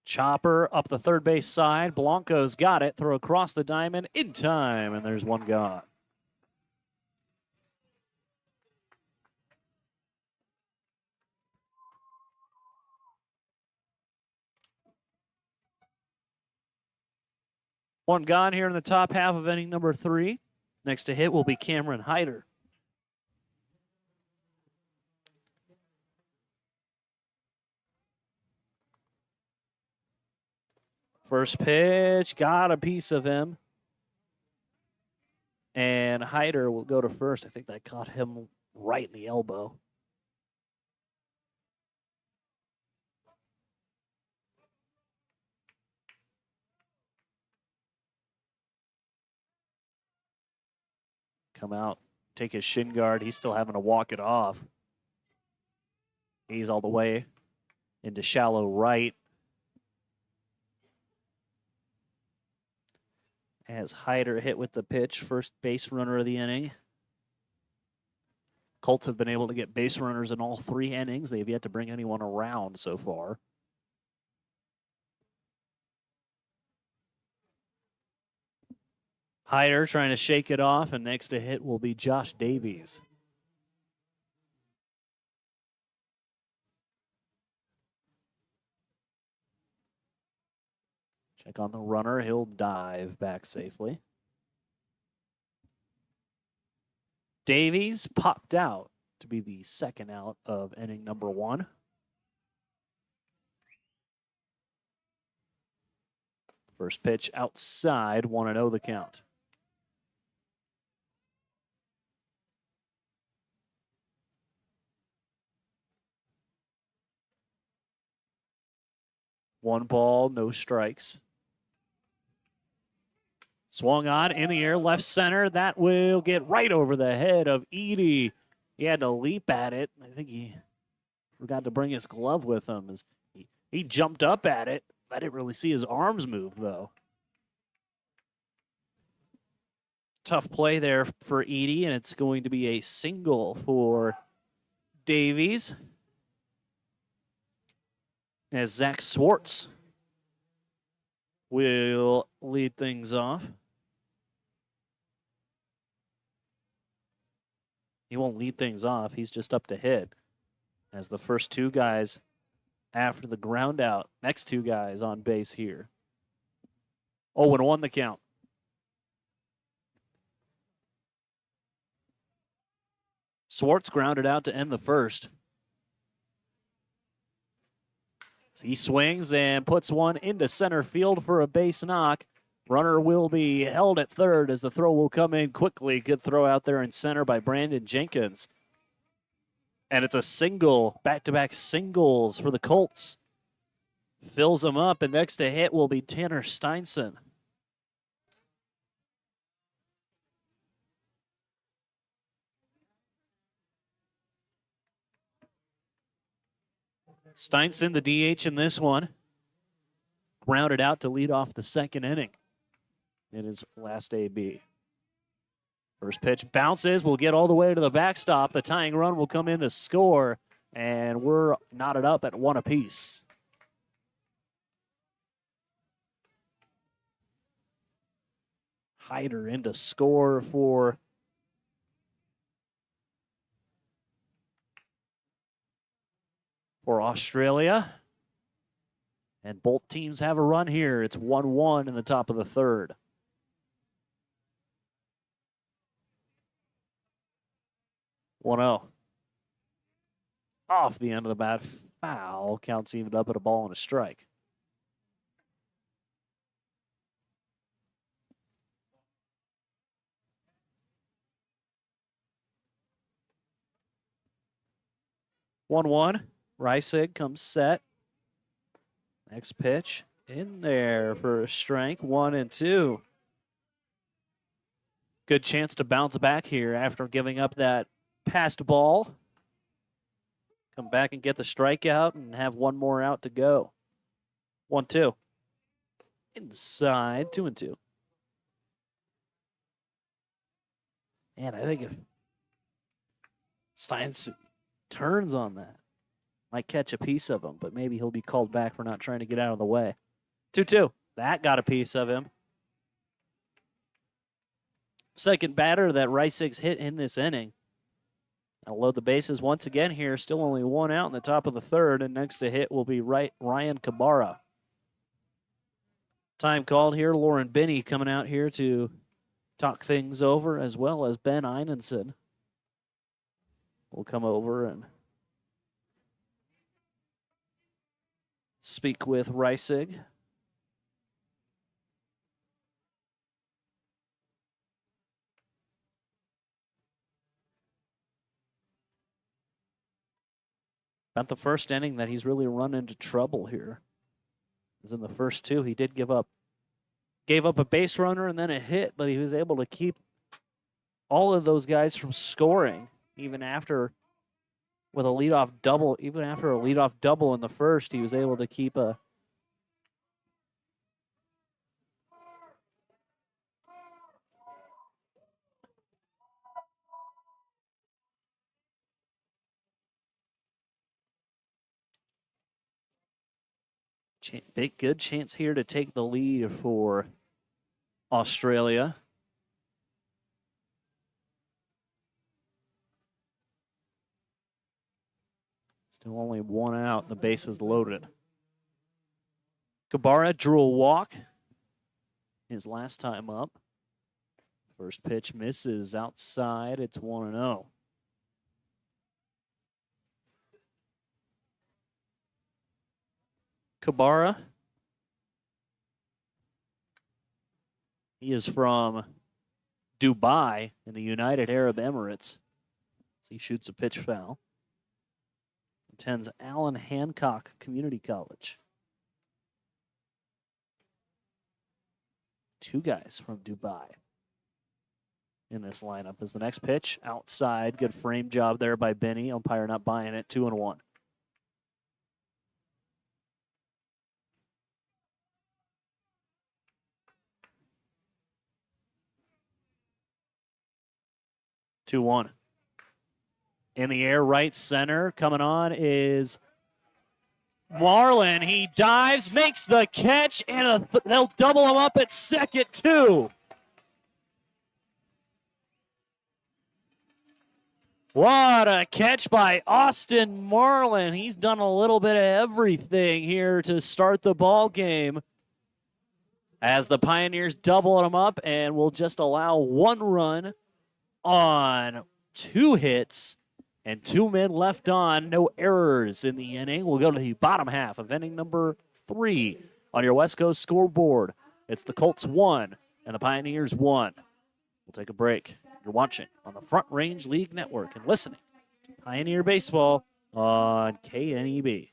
Chopper up the third base side. Blanco's got it. Throw across the diamond in time, and there's one gone. One gone here in the top half of inning number 3. Next to hit will be Cameron Hyder. First pitch, got a piece of him. And Hyder will go to first. I think that caught him right in the elbow. Come out, take his shin guard. He's still having to walk it off. He's all the way into shallow right. As Hyder hit with the pitch, first base runner of the inning. Colts have been able to get base runners in all 3 innings. They've yet to bring anyone around so far. Hyder trying to shake it off, and next to hit will be Josh Davies. Check on the runner. He'll dive back safely. Davies popped out to be the second out of inning number 1. First pitch outside, 1-0 the count. One ball, no strikes. Swung on in the air, left center. That will get right over the head of Edie. He had to leap at it. I think he forgot to bring his glove with him. As he jumped up at it. I didn't really see his arms move, though. Tough play there for Edie, and it's going to be a single for Davies. As Zach Swartz will lead things off. He won't lead things off. He's just up to hit. As the first 2 guys after the ground out, next 2 guys on base here. 0-1 the count. Swartz grounded out to end the first. So he swings and puts one into center field for a base knock. Runner will be held at third as the throw will come in quickly. Good throw out there in center by Brandon Jenkins. And it's a single, back-to-back singles for the Colts. Fills them up, and next to hit will be Tanner Steinson. Steinson, the DH in this one, grounded out to lead off the second inning in his last AB. First pitch bounces, will get all the way to the backstop. The tying run will come in to score, and we're knotted up at 1 apiece. Hyder in to score for Australia. And both teams have a run here. It's 1-1 in the top of the third. Off the end of the bat, foul. Counts even up at a ball and a strike. One. Reisig comes set. Next pitch in there for a strike. 1-2. Good chance to bounce back here after giving up that passed ball. Come back and get the strikeout and have one more out to go. 1-2. Inside, 2-2. And I think if Steins turns on that, might catch a piece of him, but maybe he'll be called back for not trying to get out of the way. 2-2. That got a piece of him. Second batter that Reisig's hit in this inning. I'll load the bases once again here. Still only 1 out in the top of the third, and next to hit will be Ryan Kabara. Time called here. Lauren Binney coming out here to talk things over, as well as Ben Einenson will come over and speak with Reisig. About the first inning that he's really run into trouble here. As in the first 2, he did gave up a base runner and then a hit, but he was able to keep all of those guys from scoring, even after a leadoff double in the first, he was able to keep a Big good chance here to take the lead for Australia. Still only one out. The bases loaded. Kabara drew a walk his last time up. First pitch misses outside. It's 1-0. Kabara. He is from Dubai in the United Arab Emirates. So he shoots a pitch foul. Attends Allen Hancock Community College. Two guys from Dubai in this lineup. Is the next pitch outside. Good frame job there by Benny. Umpire not buying it. 2-1. In the air, right center. Coming on is Marlin. He dives, makes the catch, and they'll double him up at second, too. What a catch by Austin Marlin. He's done a little bit of everything here to start the ball game as the Pioneers double him up and will just allow one run on 2 hits and 2 men left on. No errors in the inning. We'll go to the bottom half of inning number 3 on your West Coast scoreboard. It's the Colts 1 and the Pioneers 1. We'll take a break. You're watching on the Front Range League Network and listening to Pioneer Baseball on KNEB.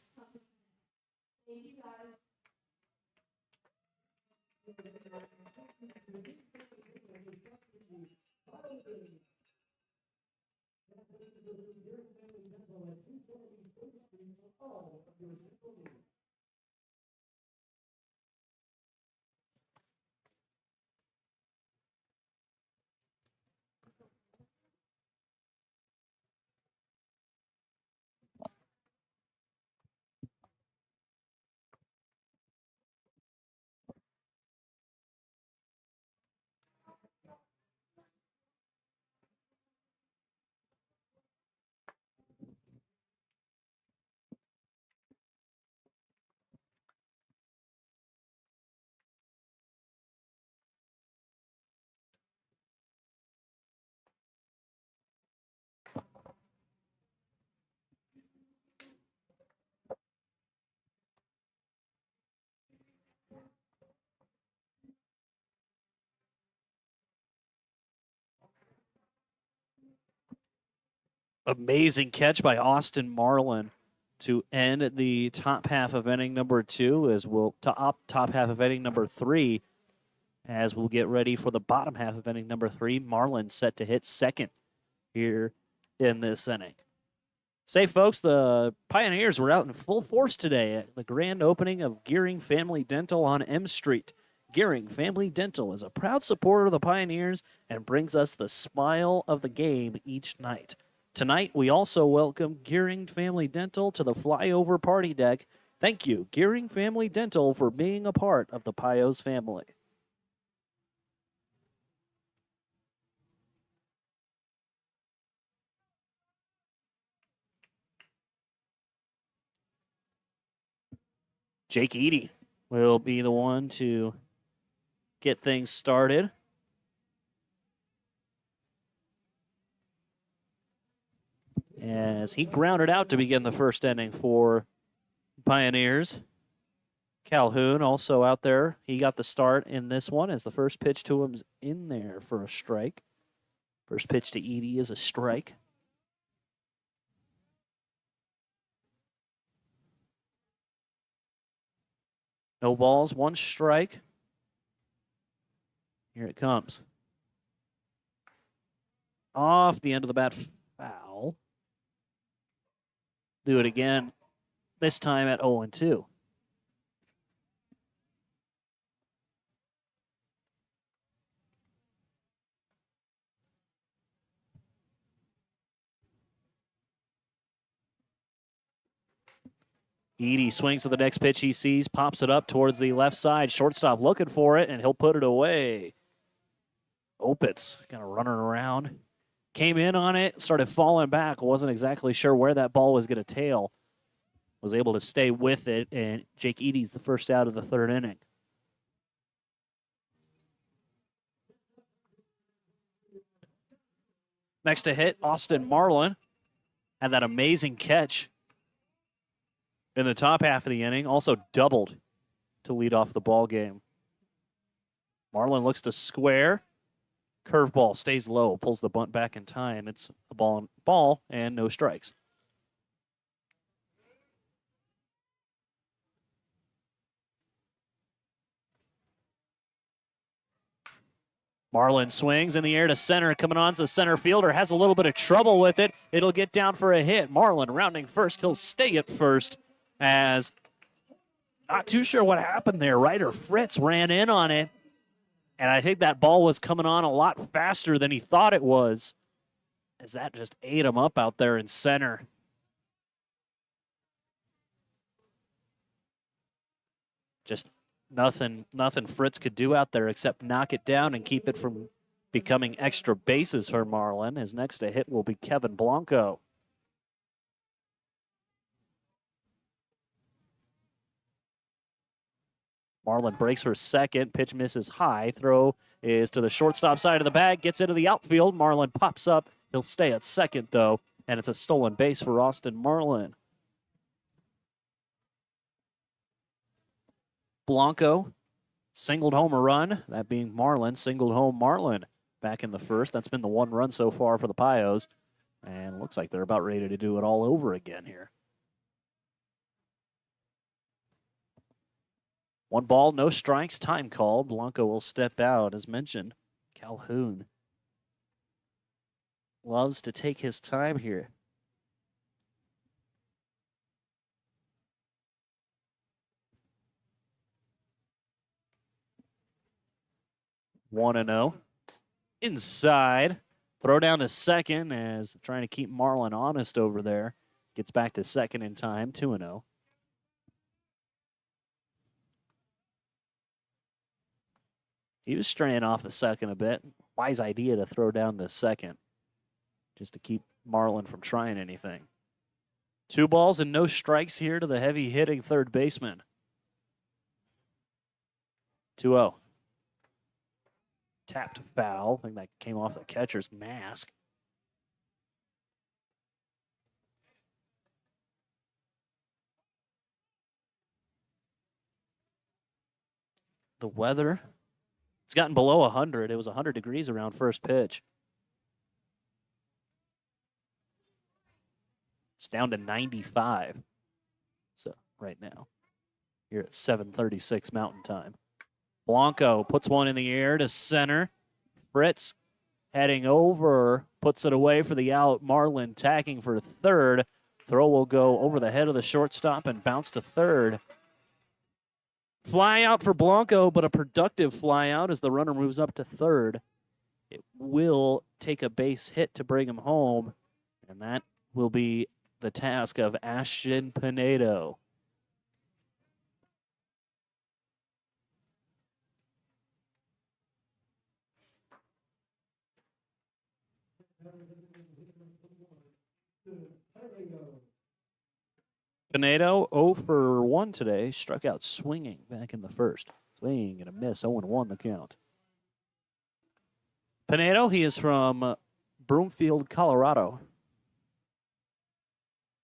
Amazing catch by Austin Marlin to end the top half of inning number 2 as we'll top half of inning number 3 as we'll get ready for the bottom half of inning number 3. Marlin set to hit second here in this inning. Say, folks, the Pioneers were out in full force today at the grand opening of Gering Family Dental on M Street. Gering Family Dental is a proud supporter of the Pioneers and brings us the smile of the game each night. Tonight, we also welcome Gering Family Dental to the flyover party deck. Thank you, Gering Family Dental, for being a part of the Pios family. Jake Eady will be the one to get things started. As he grounded out to begin the first inning for Pioneers. Calhoun also out there. He got the start in this one as the first pitch to him's in there for a strike. First pitch to Eady is a strike. No balls, 1 strike. Here it comes. Off the end of the bat, foul. Do it again, this time at 0-2. Edie swings to the next pitch he sees, pops it up towards the left side. Shortstop looking for it, and he'll put it away. Opitz kind of running around. Came in on it, started falling back. Wasn't exactly sure where that ball was going to tail. Was able to stay with it, and Jake Edie's the first out of the third inning. Next to hit, Austin Marlin had that amazing catch in the top half of the inning. Also doubled to lead off the ball game. Marlin looks to square. Curveball stays low, pulls the bunt back in time. It's a ball and no strikes. Marlin swings in the air to center, coming on to the center fielder, has a little bit of trouble with it. It'll get down for a hit. Marlin rounding first. He'll stay at first as not too sure what happened there. Ryder Fritz ran in on it, and I think that ball was coming on a lot faster than he thought it was, as that just ate him up out there in center. Just nothing Fritz could do out there except knock it down and keep it from becoming extra bases for Marlin. His next to hit will be Kevin Blanco. Marlin breaks for second. Pitch misses high. Throw is to the shortstop side of the bag. Gets into the outfield. Marlin pops up. He'll stay at second, though, and it's a stolen base for Austin Marlin. Blanco singled home a run, that being Marlin, singled home Marlin back in the first. That's been the one run so far for the Pios, and looks like they're about ready to do it all over again here. 1 ball, no strikes, time called. Blanco will step out, as mentioned. Calhoun loves to take his time here. One and 0. Inside. Throw down to second as trying to keep Marlin honest over there. Gets back to second in time, 2 and 0. He was straying off a second a bit. Wise idea to throw down to second just to keep Marlin from trying anything. 2 balls and no strikes here to the heavy hitting third baseman. 2-0. Tapped foul. I think that came off the catcher's mask. The weather, it's gotten below 100. It was 100 degrees around first pitch. It's down to 95. So right now, here at 7:36 Mountain Time. Blanco puts one in the air to center. Fritz heading over, puts it away for the out. Marlin tacking for third. Throw will go over the head of the shortstop and bounce to third. Fly out for Blanco, but a productive fly out as the runner moves up to third. It will take a base hit to bring him home, and that will be the task of Ashton Pinedo. Pinedo 0 for 1 today. Struck out swinging back in the first. Swing and a miss. 0-1 the count. Pinedo, he is from Broomfield, Colorado,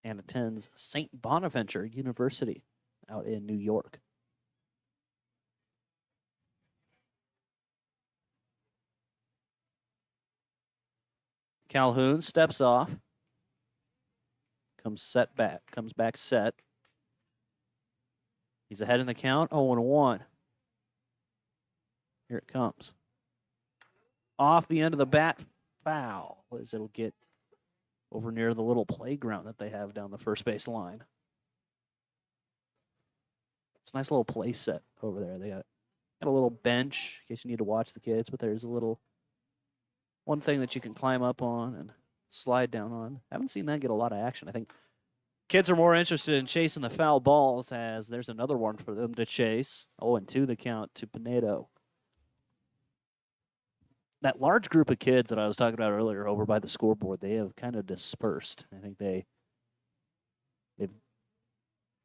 and attends St. Bonaventure University out in New York. Calhoun steps off. Comes back set. He's ahead in the count, 0-1. Here it comes. Off the end of the bat, foul, as it'll get over near the little playground that they have down the first base line. It's a nice little play set over there. They got a little bench in case you need to watch the kids, but there's a little one thing that you can climb up on and slide down on. Haven't seen that get a lot of action. I think Kids are more interested in chasing the foul balls, as there's another one for them to chase. 0-2 the count to Pinedo. That large group of kids that I was talking about earlier over by the scoreboard, they have kind of dispersed. I think they've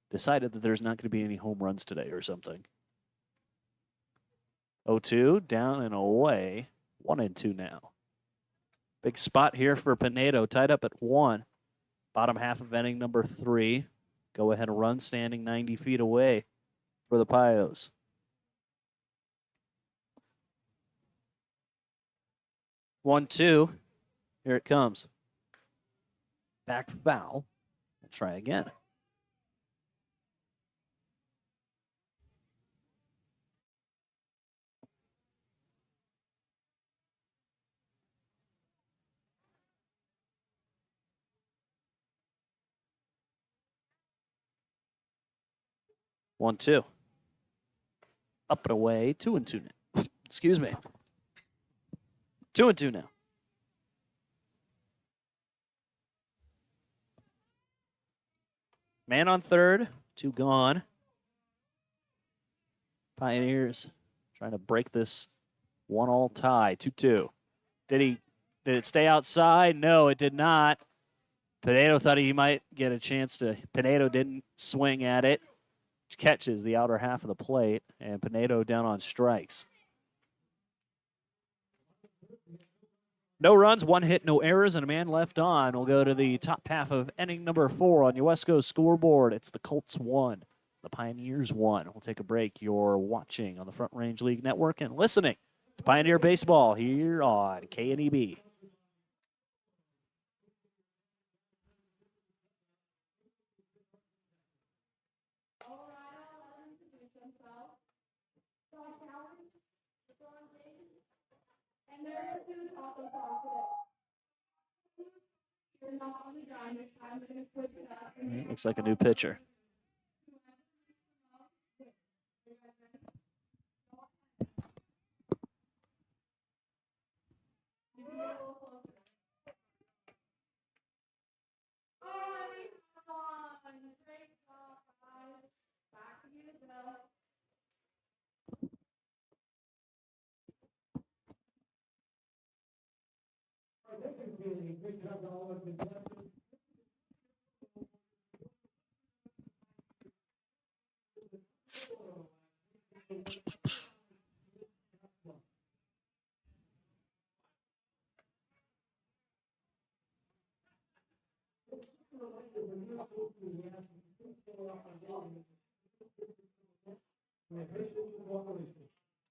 decided that there's not going to be any home runs today or something. 0-2, down and away. 1-2 now. Big spot here for Pinedo, tied up at 1. Bottom half of inning number 3. Go ahead run standing 90 feet away for the Pios. One, two. Here it comes. Back foul. We'll try again. One, two. Up and away. 2-2 now. Excuse me. 2-2 now. Man on third. 2 gone. Pioneers trying to break this 1-all tie. 2-2. Did it stay outside? No, it did not. Pinedo thought he might get a chance to. Pinedo didn't swing at it. Catches the outer half of the plate, and Pinedo down on strikes. No runs, 1 hit, no errors, and a man left on. We'll go to the top half of inning number 4 on USCO's scoreboard. It's the Colts 1, the Pioneers 1. We'll take a break. You're watching on the Front Range League Network and listening to Pioneer Baseball here on KNEB. And there are 2 taco sauce today. You're not on the ground this time. We're going to switch it up. Looks like a new pitcher. Back to you, Bill.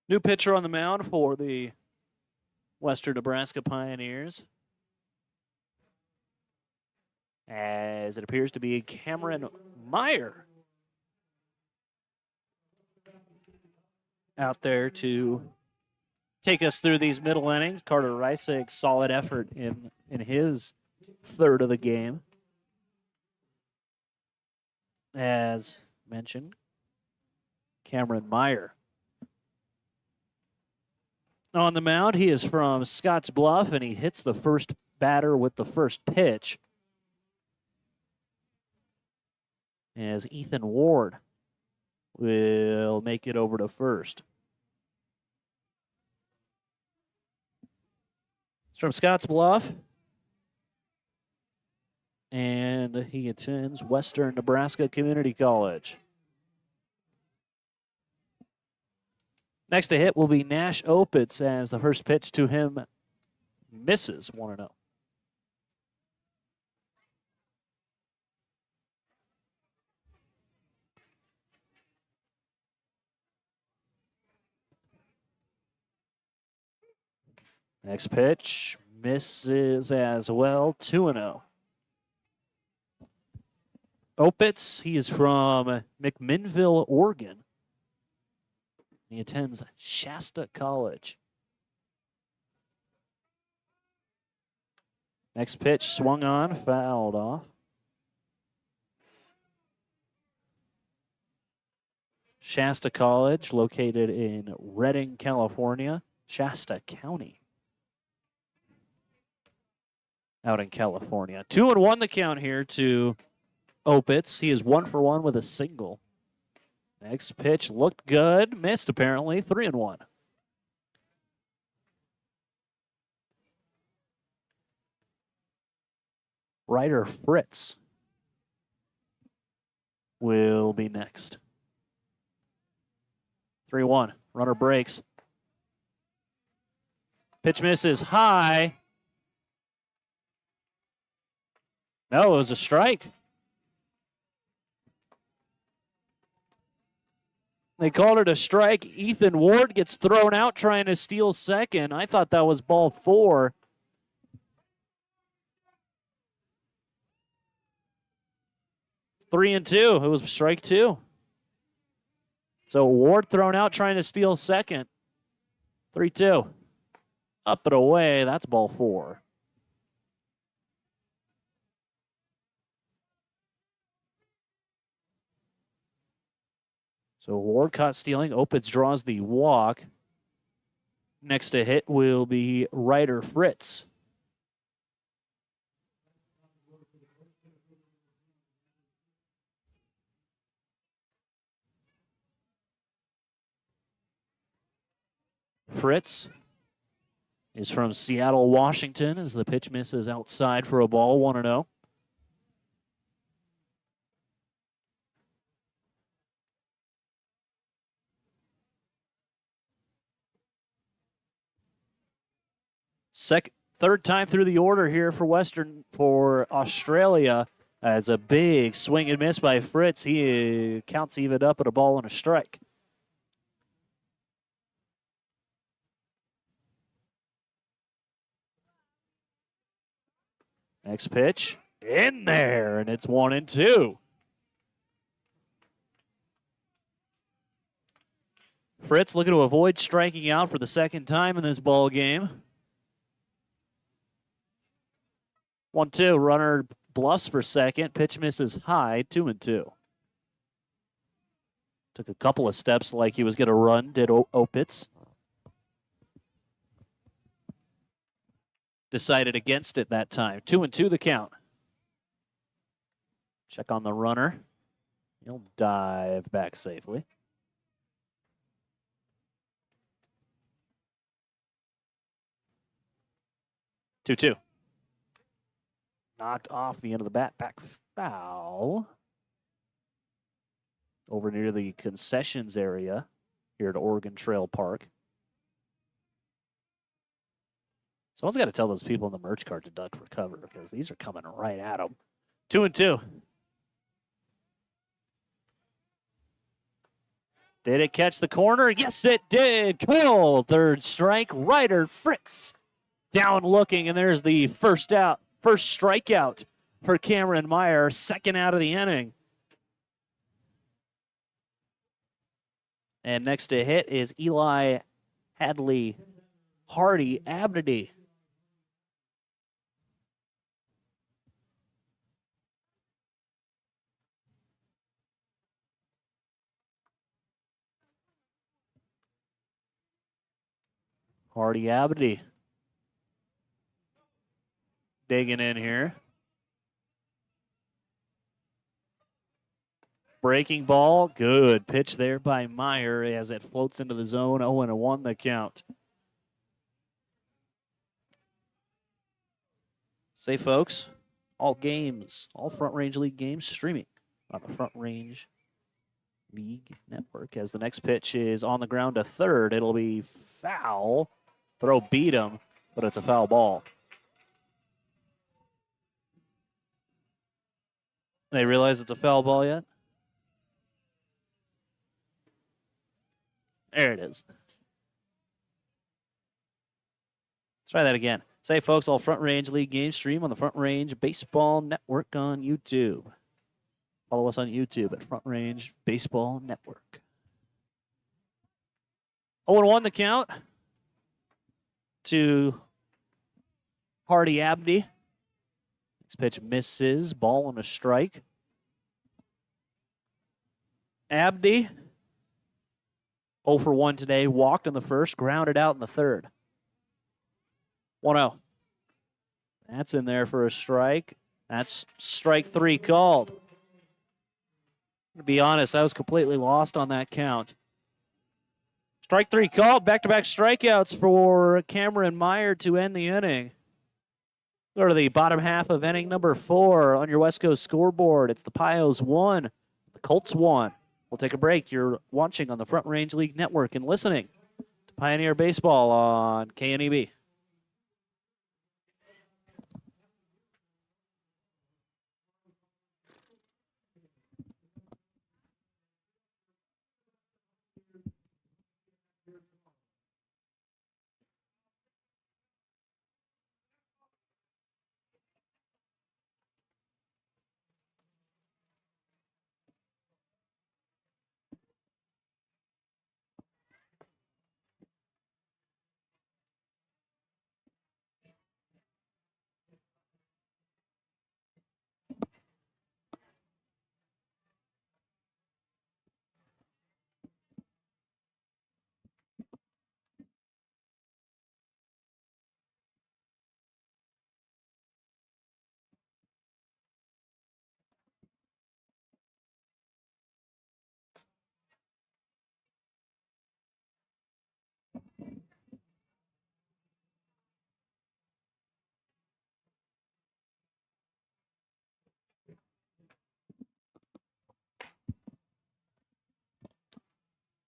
New pitcher on the mound for the Western Nebraska Pioneers, as it appears to be Cameron Meyer out there to take us through these middle innings. Carter Reisig, solid effort in his third of the game. As mentioned, Cameron Meyer on the mound. He is from Scotts Bluff, and he hits the first batter with the first pitch, as Ethan Ward will make it over to first. He's from Scotts Bluff, and he attends Western Nebraska Community College. Next to hit will be Nash Opitz, as the first pitch to him misses 1-0. Next pitch misses as well, 2-0. Opitz, he is from McMinnville, Oregon. He attends Shasta College. Next pitch swung on, fouled off. Shasta College, located in Redding, California, Shasta County, out in California. 2-1 the count here to Opitz. He is 1 for 1 with a single. Next pitch looked good. Missed, apparently. 3-1. Ryder Fritz will be next. 3-1. Runner breaks. Pitch misses high. No, it was a strike. They called it a strike. Ethan Ward gets thrown out trying to steal second. I thought that was ball 4. 3-2. It was strike 2. So Ward thrown out trying to steal second. 3-2. Up and away. That's ball 4. So Ward caught stealing. Opitz draws the walk. Next to hit will be Ryder Fritz. Fritz is from Seattle, Washington, as the pitch misses outside for a ball, 1-0. Third time through the order here for Australia, as a big swing and miss by Fritz. He counts even up at a ball and a strike. Next pitch, in there, and it's 1-2. Fritz looking to avoid striking out for the second time in this ball game. 1-2, runner bluffs for second. Pitch misses high, 2-2. Took a couple of steps like he was going to run, did Opitz. Decided against it that time. 2-2 the count. Check on the runner. He'll dive back safely. 2-2. Knocked off the end of the bat. Back foul. Over near the concessions area here at Oregon Trail Park. Someone's got to tell those people in the merch cart to duck for cover because these are coming right at them. 2-2. Did it catch the corner? Yes, it did. Kill. Third strike. Ryder Fritz down looking, and there's the first strikeout for Cameron Meyer. Second out of the inning. And next to hit is Eli Hadley Hardy Abney. Hardy Abney digging in here. Breaking ball, good pitch there by Meyer as it floats into the zone. 0-1 the count. Say, folks, all Front Range League games streaming on the Front Range League Network. As the next pitch is on the ground to third, it'll be foul. Throw beat him, but it's a foul ball. They realize it's a foul ball yet? There it is. Let's try that again. Say, folks, all Front Range League games stream on the Front Range Baseball Network on YouTube. Follow us on YouTube at Front Range Baseball Network. 0-1 the count to Hardy Abney. Next pitch misses. Ball and a strike. Abney, 0 for 1 today. Walked in the first, grounded out in the third. 1-0. That's in there for a strike. That's strike 3 called. To be honest, I was completely lost on that count. Strike 3 called. Back-to-back strikeouts for Cameron Meyer to end the inning. Go to the bottom half of inning number 4 on your West Coast scoreboard. It's the Pios 1, the Colts 1. We'll take a break. You're watching on the Front Range League Network and listening to Pioneer Baseball on KNEB.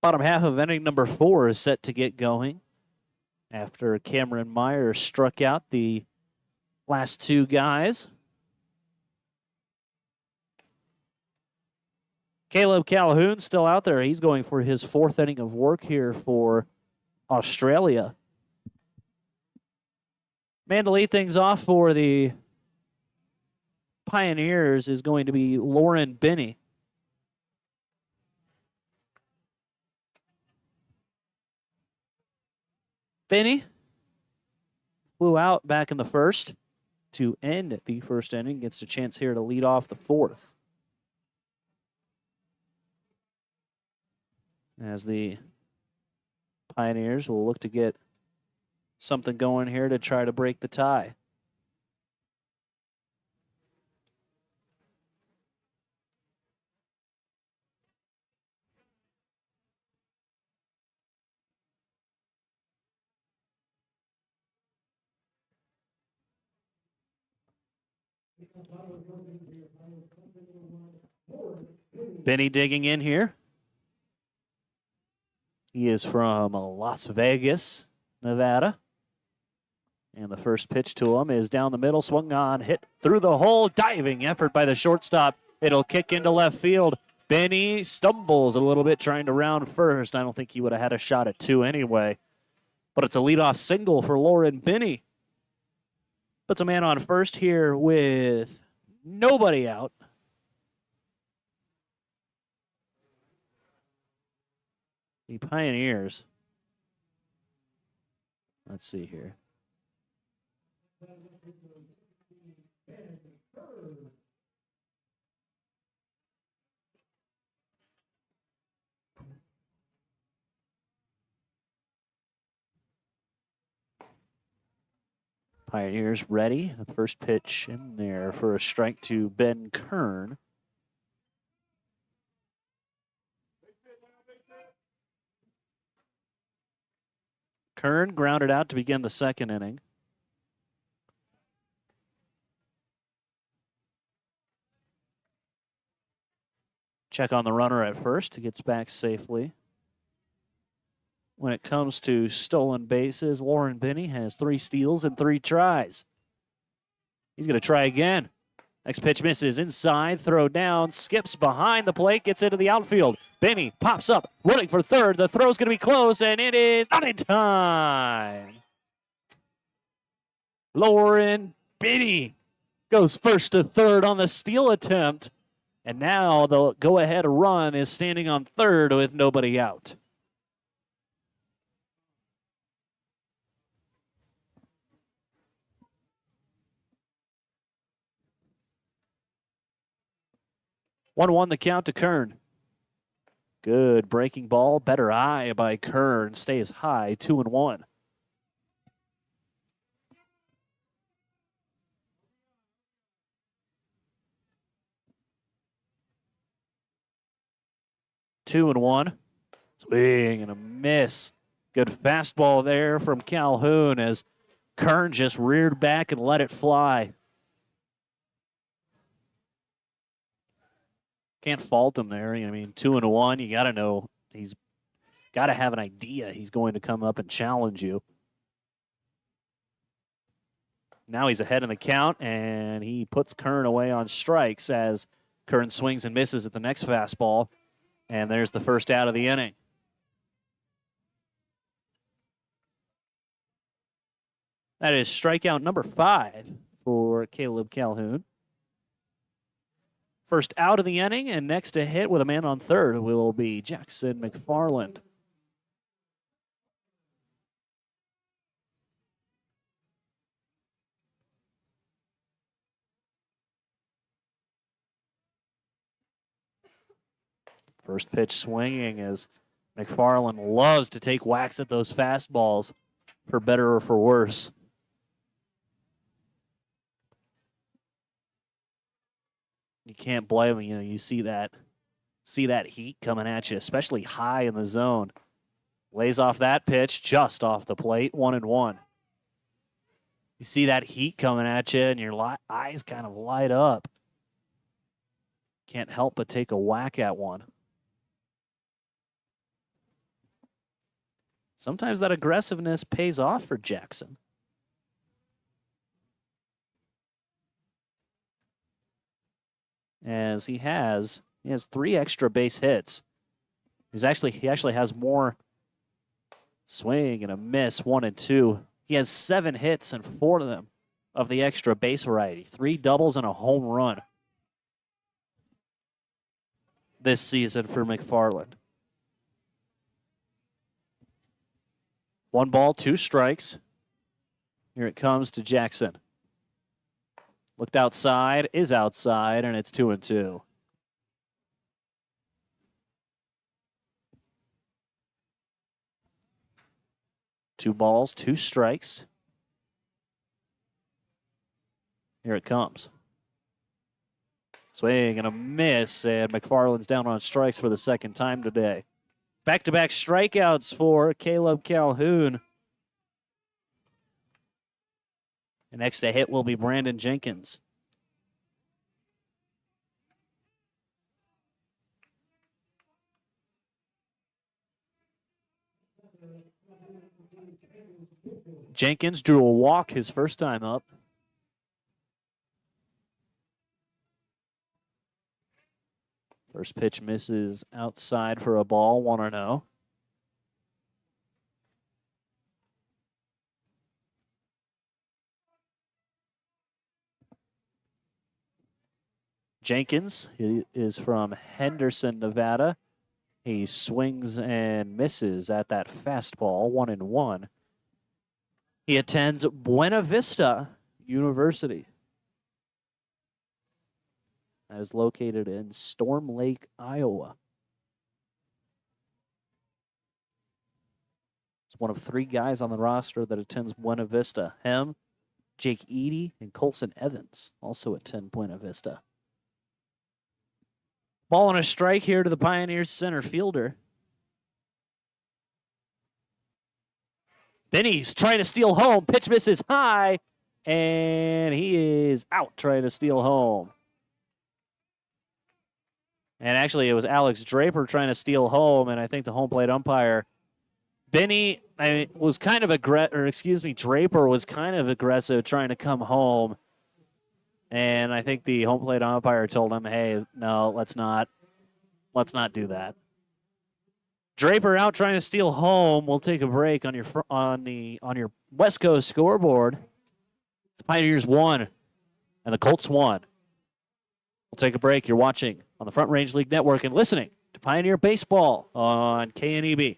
Bottom half of inning number 4 is set to get going after Cameron Meyer struck out the last 2 guys. Caleb Calhoun still out there. He's going for his 4th inning of work here for Australia. Man to lead things off for the Pioneers is going to be Lauren Binney. Binney flew out back in the first to end the first inning. Gets a chance here to lead off the 4th. As the Pioneers will look to get something going here to try to break the tie. Benny digging in here. He is from Las Vegas, Nevada. And the first pitch to him is down the middle, swung on, hit through the hole, diving effort by the shortstop. It'll kick into left field. Benny stumbles a little bit trying to round first. I don't think he would have had a shot at 2 anyway. But it's a leadoff single for Lauren Benny. Puts a man on first here with nobody out. The Pioneers. Let's see here. Pioneers ready. The first pitch in there for a strike to Ben Kern. Kern grounded out to begin the second inning. Check on the runner at first. He gets back safely. When it comes to stolen bases, Lauren Benny has 3 steals and 3 tries. He's going to try again. Next pitch misses inside, throw down, skips behind the plate, gets into the outfield. Benny pops up, running for third. The throw's going to be close, and it is not in time. Lauren Benny goes first to third on the steal attempt, and now the go-ahead run is standing on third with nobody out. One the count to Kern. Good breaking ball. Better eye by Kern. Stays high, 2-1. 2-1. Swing and a miss. Good fastball there from Calhoun as Kern just reared back and let it fly. Can't fault him there. I mean, 2-1, you got to know he's got to have an idea he's going to come up and challenge you. Now he's ahead in the count, and he puts Kern away on strikes as Kern swings and misses at the next fastball. And there's the first out of the inning. That is strikeout number 5 for Caleb Calhoun. First out of the inning, and next to hit with a man on third will be Jackson McFarland. First pitch swinging as McFarland loves to take whacks at those fastballs, for better or for worse. You can't blame him. You know, you see that heat coming at you, especially high in the zone. Lays off that pitch just off the plate, 1-1. You see that heat coming at you, and your eyes kind of light up. Can't help but take a whack at one. Sometimes that aggressiveness pays off for Jackson. As he has 3 extra base hits. He actually has more. Swing and a miss, 1 and 2. He has 7 hits and 4 of them of the extra base variety. 3 doubles and a home run this season for McFarland. 1 ball, 2 strikes. Here it comes to Jackson. Looked outside, is outside, and it's 2-2. Two balls, 2 strikes. Here it comes. Swing and a miss, and McFarland's down on strikes for the second time today. Back-to-back strikeouts for Caleb Calhoun. And next to hit will be Brandon Jenkins. Jenkins drew a walk his first time up. First pitch misses outside for a ball, 1-0. Jenkins, he is from Henderson, Nevada. He swings and misses at that fastball, 1-1. He attends Buena Vista University. That is located in Storm Lake, Iowa. He's one of 3 guys on the roster that attends Buena Vista. Him, Jake Eady, and Colson Evans also attend Buena Vista. Ball on a strike here to the Pioneers center fielder. Benny's trying to steal home. Pitch misses high, and he is out trying to steal home. And actually, it was Alex Draper trying to steal home, and I think the home plate umpire, was kind of Draper was kind of aggressive trying to come home. And I think the home plate umpire told him, hey, no, let's not do that. Draper out trying to steal home. We'll take a break on your West Coast scoreboard. The Pioneers won, and the Colts won. We'll take a break. You're watching on the Front Range League Network and listening to Pioneer Baseball on KNEB.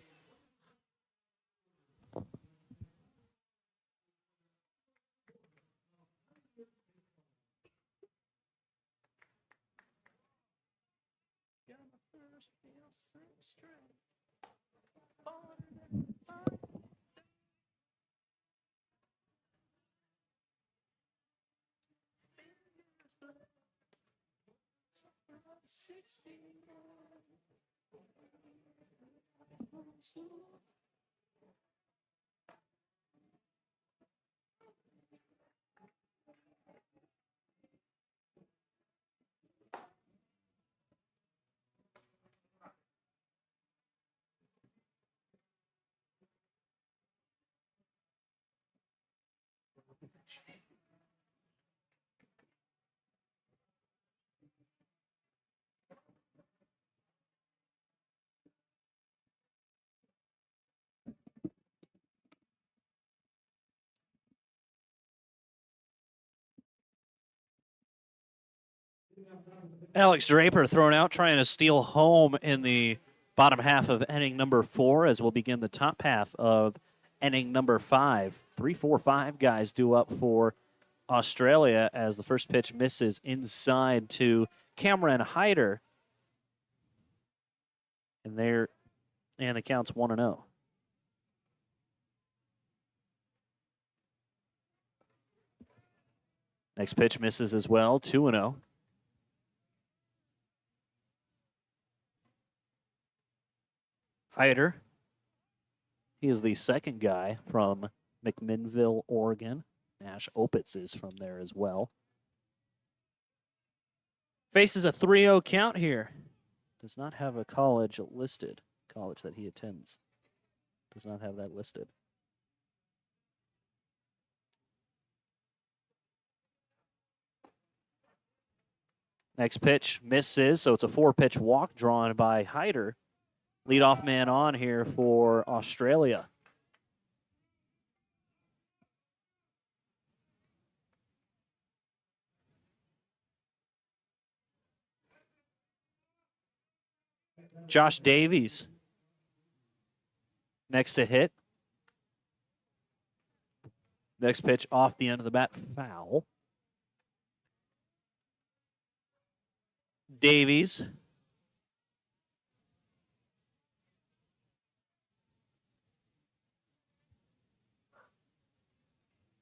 Alex Draper thrown out, trying to steal home in the bottom half of inning number 4 as we'll begin the top half of inning number 5. 3, 4, 5 guys due up for Australia as the first pitch misses inside to Cameron Hyder. And the count's 1-0. Next pitch misses as well, 2-0. Hyder, he is the second guy from McMinnville, Oregon. Nash Opitz is from there as well. Faces a 3-0 count here. Does not have a college listed. College that he attends. Does not have that listed. Next pitch misses, so it's a 4-pitch walk drawn by Hyder. Leadoff man on here for Australia. Josh Davies next to hit. Next pitch off the end of the bat, foul. Davies.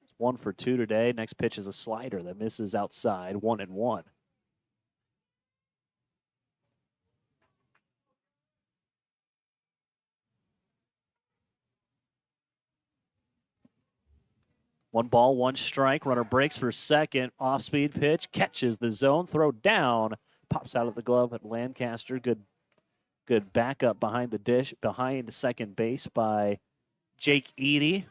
It's 1 for 2 today. Next pitch is a slider that misses outside, 1-1. One ball, one strike. Runner breaks for second. Off-speed pitch. Catches the zone. Throw down. Pops out of the glove at Lancaster. Good backup behind the dish. Behind second base by Jake Eady.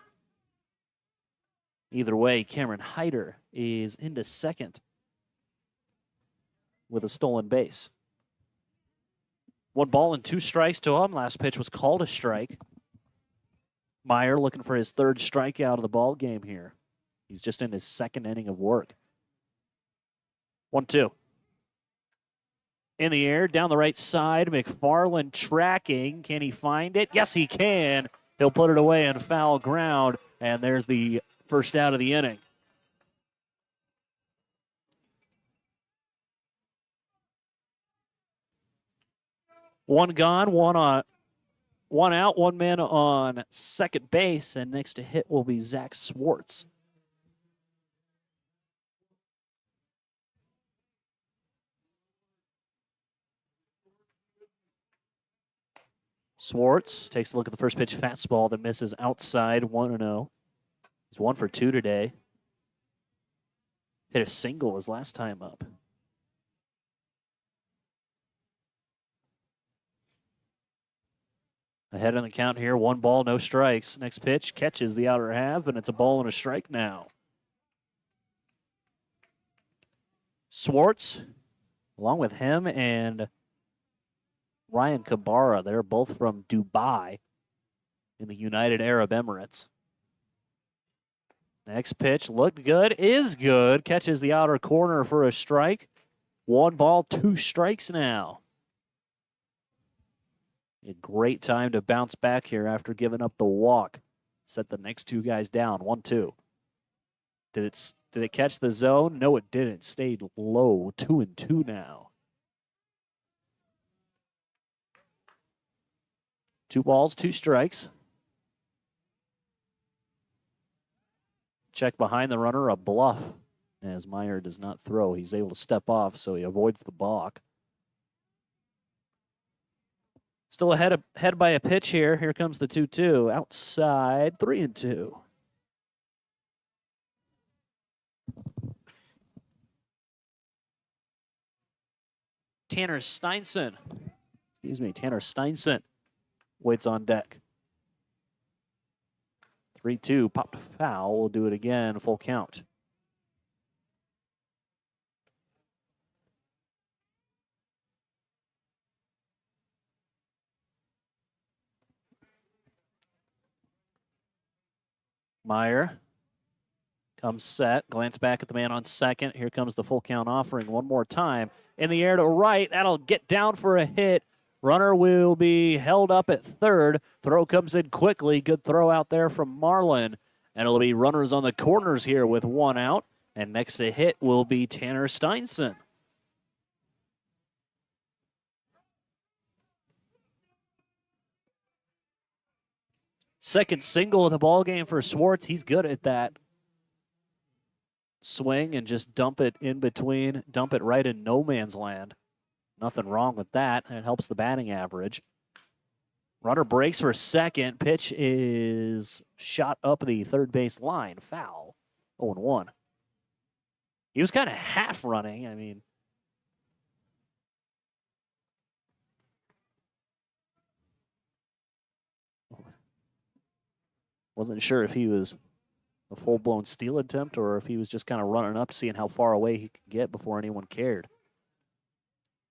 Either way, Cameron Hyder is into second with a stolen base. 1 ball and 2 strikes to him. Last pitch was called a strike. Meyer looking for his 3rd strikeout of the ball game here. He's just in his 2nd inning of work. 1-2. In the air, down the right side. McFarland tracking. Can he find it? Yes, he can. He'll put it away on foul ground, and there's the first out of the inning. One gone, one out, 1 man on second base, and next to hit will be Zach Swartz. Swartz takes a look at the first pitch fastball that misses outside, 1-0. He's 1 for 2 today. Hit a single his last time up. Ahead on the count here, 1 ball, no strikes. Next pitch catches the outer half, and it's a ball and a strike now. Swartz, along with him and Ryan Kabara, they're both from Dubai in the United Arab Emirates. Next pitch looked good, is good. Catches the outer corner for a strike. 1 ball, 2 strikes now. A great time to bounce back here after giving up the walk. Set the next 2 guys down, 1-2. Did it catch the zone? No, it didn't. Stayed low, 2-2 now. 2 balls, 2 strikes. Check behind the runner, a bluff. As Meyer does not throw, he's able to step off, so he avoids the balk. Still ahead by a pitch here. Here comes the 2-2. Outside, 3-2. Tanner Steinson waits on deck. 3-2, popped foul. We'll do it again, full count. Meyer comes set, glance back at the man on second. Here comes the full count offering one more time. In the air to right, that'll get down for a hit. Runner will be held up at third. Throw comes in quickly. Good throw out there from Marlin. And it'll be runners on the corners here with one out. And next to hit will be Tanner Steinson. Second single of the ball game for Swartz. He's good at that. Swing and just dump it in between, dump it right in no man's land. Nothing wrong with that. It helps the batting average. Runner breaks for second. Pitch is shot up the third base line. Foul. 0-1. He was kind of half running. I mean, wasn't sure if he was a full-blown steal attempt or if he was just kind of running up, seeing how far away he could get before anyone cared.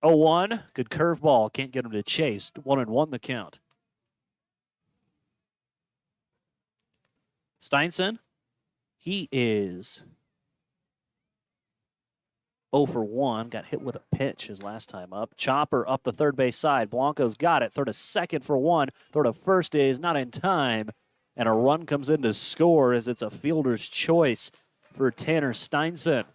0-1. Good curveball. Can't get him to chase. 1-1 the count. Steinson, he is 0 for 1. Got hit with a pitch his last time up. Chopper up the third base side. Blanco's got it. Throw to second for 1. Throw to first is not in time. And a run comes in to score as it's a fielder's choice for Tanner Steinson.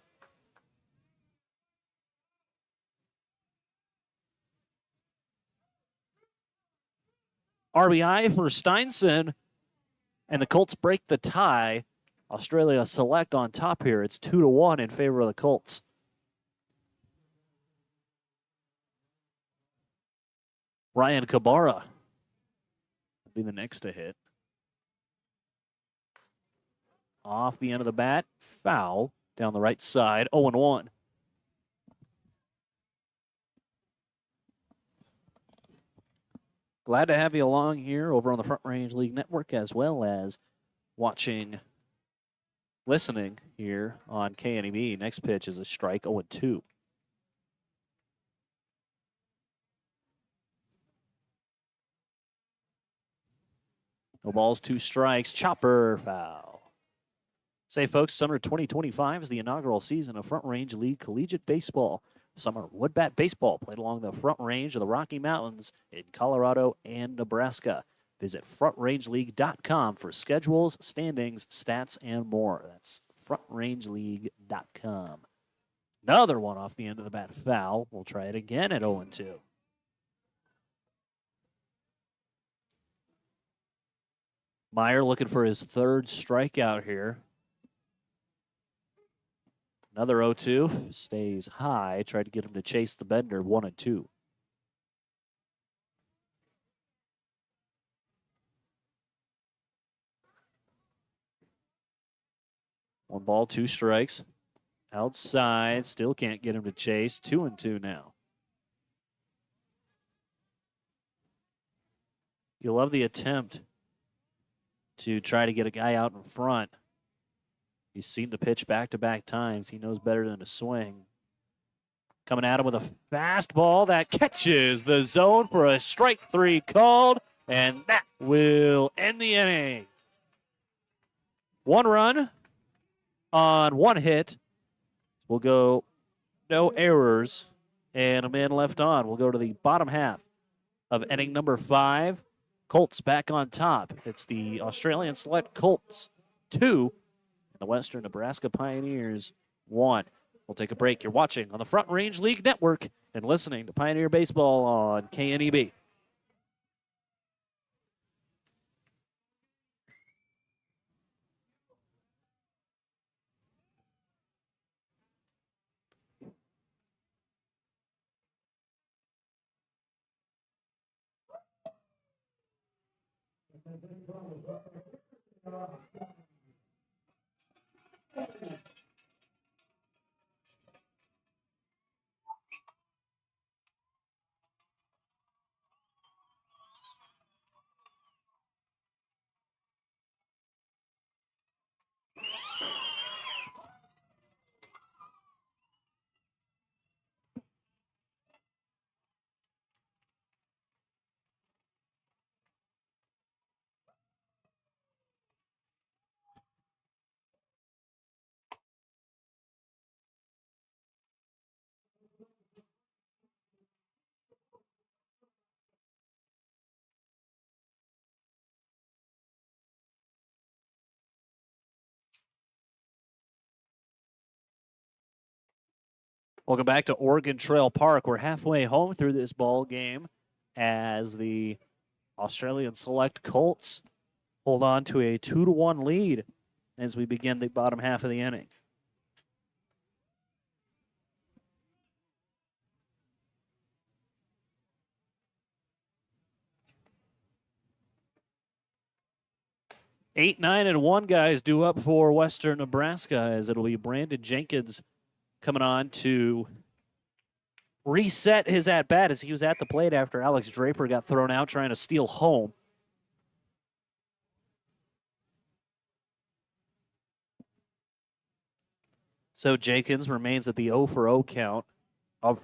RBI for Steinson, and the Colts break the tie. Australia select on top here. It's 2-1 in favor of the Colts. Ryan Cabarra will be the next to hit. Off the end of the bat, foul down the right side, 0-1. Glad to have you along here over on the Front Range League Network, as well as listening here on KNEB. Next pitch is a strike, 0-2. No balls, 2 strikes. Chopper, foul. Say, folks, summer 2025 is the inaugural season of Front Range League Collegiate Baseball. Summer woodbat baseball played along the Front Range of the Rocky Mountains in Colorado and Nebraska. Visit frontrange.league.com for schedules, standings, stats, and more. That's frontrange.league.com. Another one off the end of the bat, foul. We'll try it again at 0-2. Meyer looking for his third strikeout here. Another 0-2. Stays high. Tried to get him to chase the bender. 1-2. One ball, 2 strikes. Outside. Still can't get him to chase. 2-2 now. You love the attempt to try to get a guy out in front. He's seen the pitch back-to-back times. He knows better than to swing. Coming at him with a fastball that catches the zone for a strike 3 called, and that will end the inning. 1 run on 1 hit. We'll go no errors and a man left on. We'll go to the bottom half of inning number 5. Colts back on top. It's the Australian Select Colts 2. The Western Nebraska Pioneers 1. We'll take a break. You're watching on the Front Range League Network and listening to Pioneer Baseball on KNEB. Welcome back to Oregon Trail Park. We're halfway home through this ball game as the Australian select Colts hold on to a 2-1 lead as we begin the bottom half of the inning. Eight, 9, and 1 guys due up for Western Nebraska as it'll be Brandon Jenkins coming on to reset his at-bat as he was at the plate after Alex Draper got thrown out trying to steal home. So Jenkins remains at the 0 for 0 count.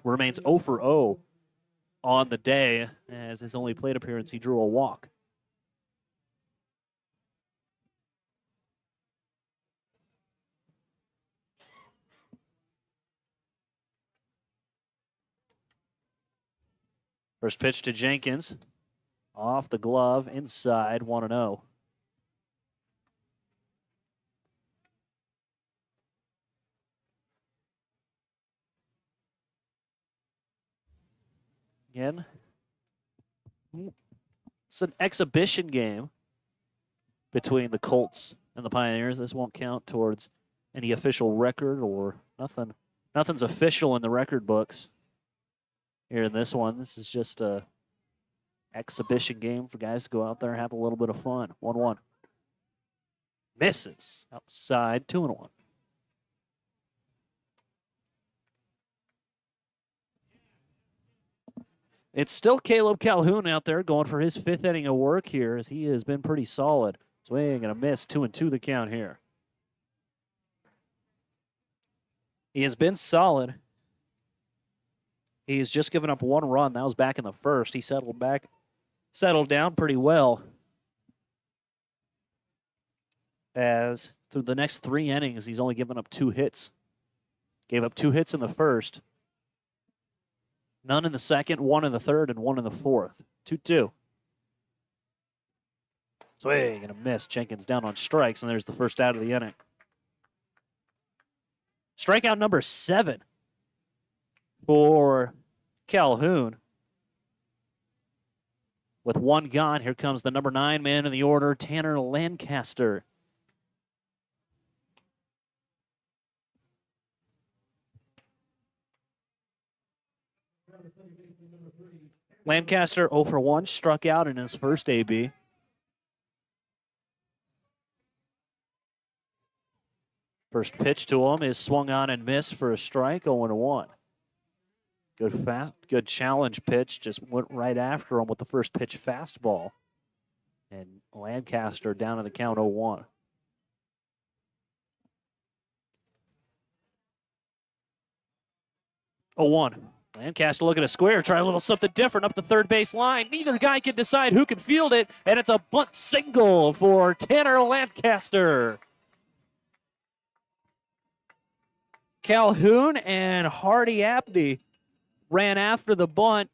Remains 0 for 0 on the day as his only plate appearance, he drew a walk. First pitch to Jenkins. Off the glove, inside, 1-0. Again, it's an exhibition game between the Colts and the Pioneers. This won't count towards any official record or nothing. Nothing's official in the record books here in this one. This is just a exhibition game for guys to go out there and have a little bit of fun. 1-1. Misses. Outside, 2-1. It's still Caleb Calhoun out there going for his 5th inning of work here as he has been pretty solid. Swing and a miss, 2-2 the count here. He has been solid. He has just given up 1 run. That was back in the first. He settled down pretty well. As through the next 3 innings, he's only given up 2 hits. Gave up 2 hits in the first. None in the second, 1 in the third, and 1 in the fourth. 2-2. Swing and a miss. Jenkins down on strikes, and there's the first out of the inning. Strikeout number 7 for Calhoun. With 1 gone, here comes the number 9 man in the order, Tanner Lancaster. Lancaster 0 for 1, struck out in his first AB. First pitch to him is swung on and missed for a strike, 0-1. Good challenge pitch, just went right after him with the first pitch fastball. And Lancaster down in the count, 0-1. Lancaster looking to square, try a little something different up the third base line. Neither guy can decide who can field it, and it's a bunt single for Tanner Lancaster. Calhoun and Hardy Abney ran after the bunt,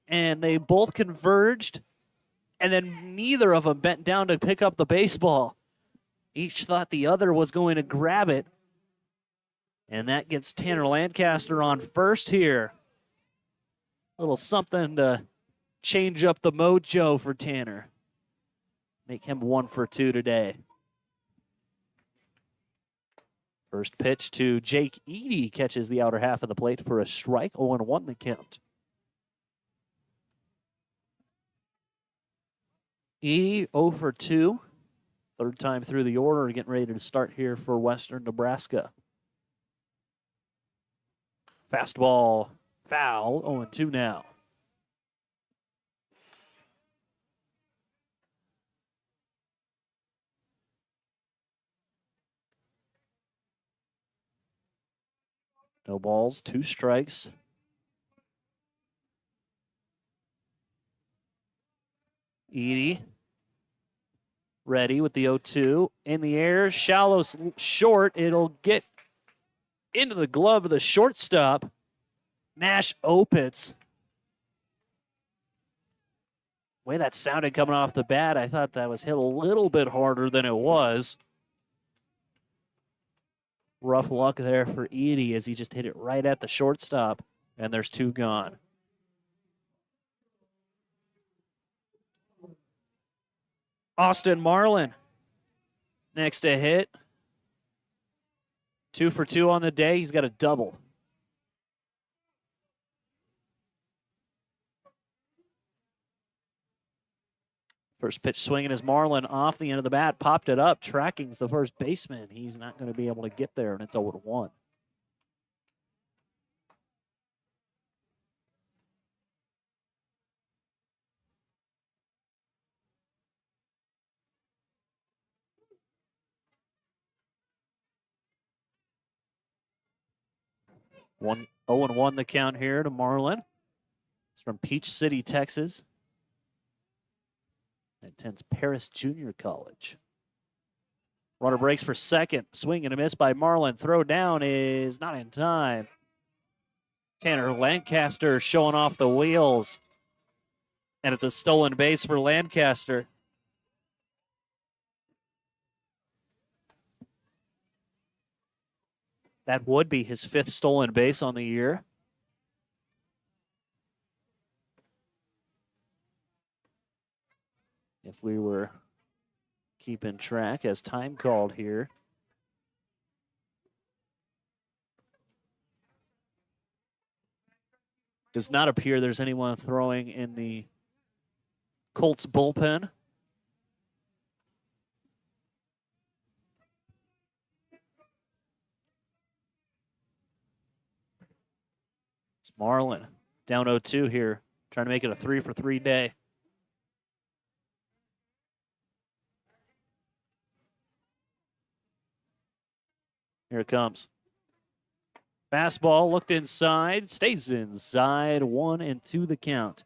and they both converged, and then neither of them bent down to pick up the baseball. Each thought the other was going to grab it, and that gets Tanner Lancaster on first here. Little something to change up the mojo for Tanner. Make him 1 for 2 today. First pitch to Jake Eady catches the outer half of the plate for a strike. 0-1 the count. Edie 0 for 2. Third time through the order, getting ready to start here for Western Nebraska. Fastball, foul, 0-2 now. No balls, 2 strikes. Edie ready with the 0-2. In the air, shallow, short. It'll get into the glove of the shortstop. Nash Opitz. The way that sounded coming off the bat, I thought that was hit a little bit harder than it was. Rough luck there for Edie as he just hit it right at the shortstop, and there's 2 gone. Austin Marlin next to hit. 2 for 2 on the day. He's got a double. First pitch swinging is Marlin off the end of the bat, popped it up. Tracking's the first baseman. He's not going to be able to get there, and it's 0-1. One 0-1 the count here to Marlin. He's from Peach City, Texas. Attends Paris Junior College. Runner breaks for second. Swing and a miss by Marlin. Throw down is not in time. Tanner Lancaster showing off the wheels. And it's a stolen base for Lancaster. That would be his 5th stolen base on the year. If we were keeping track as time called here. Does not appear there's anyone throwing in the Colts bullpen. It's Marlin down 0-2 here, trying to make it a 3 for 3 day. Here it comes. Fastball looked inside, stays inside, 1-2 the count.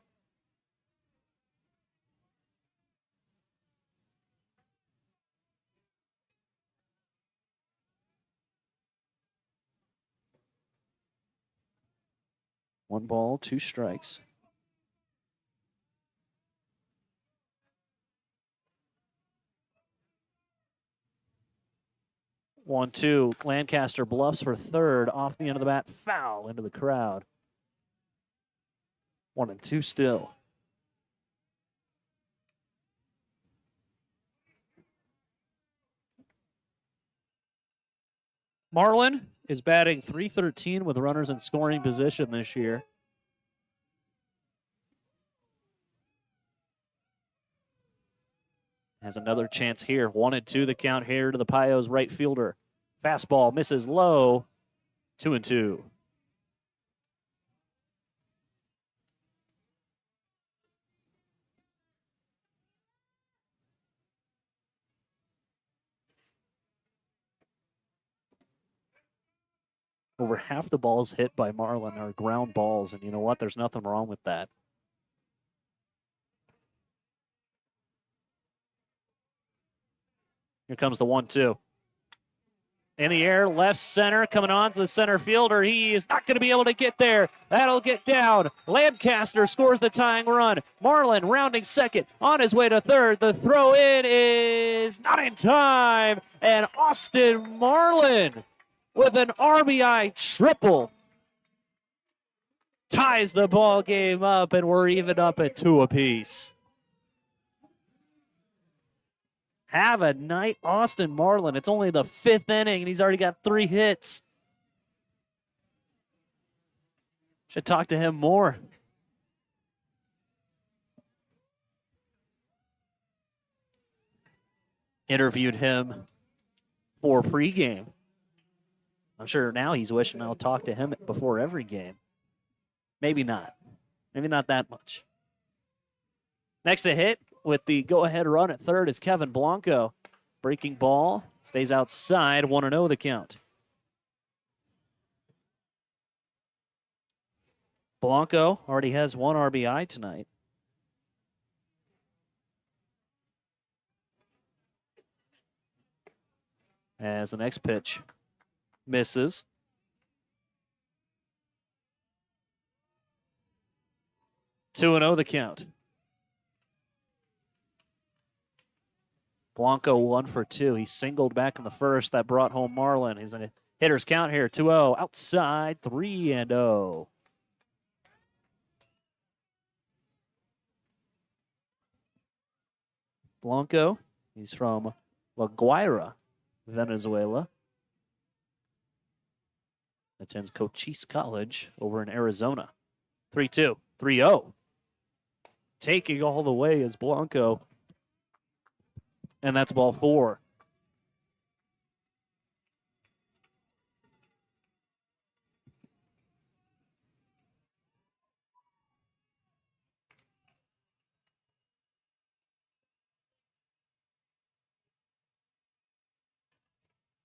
One ball, 2 strikes. One, 2. Lancaster bluffs for third. Off the end of the bat. Foul into the crowd. 1-2 still. Marlin is batting .313 with runners in scoring position this year. Has another chance here. 1-2 the count here to the Pios right fielder. Fastball misses low. 2-2. Over half the balls hit by Marlin are ground balls, and you know what? There's nothing wrong with that. Here comes the 1-2. In the air, left center, coming on to the center fielder. He is not going to be able to get there. That'll get down. Lancaster scores the tying run. Marlin rounding second, on his way to third. The throw in is not in time. And Austin Marlin with an RBI triple ties the ball game up, and we're even up at 2 apiece. Have a night, Austin Marlin. It's only the 5th inning, and he's already got 3 hits. Should talk to him more. interviewed him for pregame. I'm sure now he's wishing I'll talk to him before every game. Maybe not. Maybe not that much. Next to hit with the go-ahead run at third is Kevin Blanco. Breaking ball. Stays outside. 1-0 the count. Blanco already has 1 RBI tonight. As the next pitch misses. Two and 0 the count. Blanco 1 for 2. He singled back in the first. That brought home Marlin. He's in a hitter's count here. 2-0. Outside. 3-0. Blanco, he's from La Guaira, Venezuela. Attends Cochise College over in Arizona. 3-2. 3-0. Taking all the way is Blanco. And that's ball 4.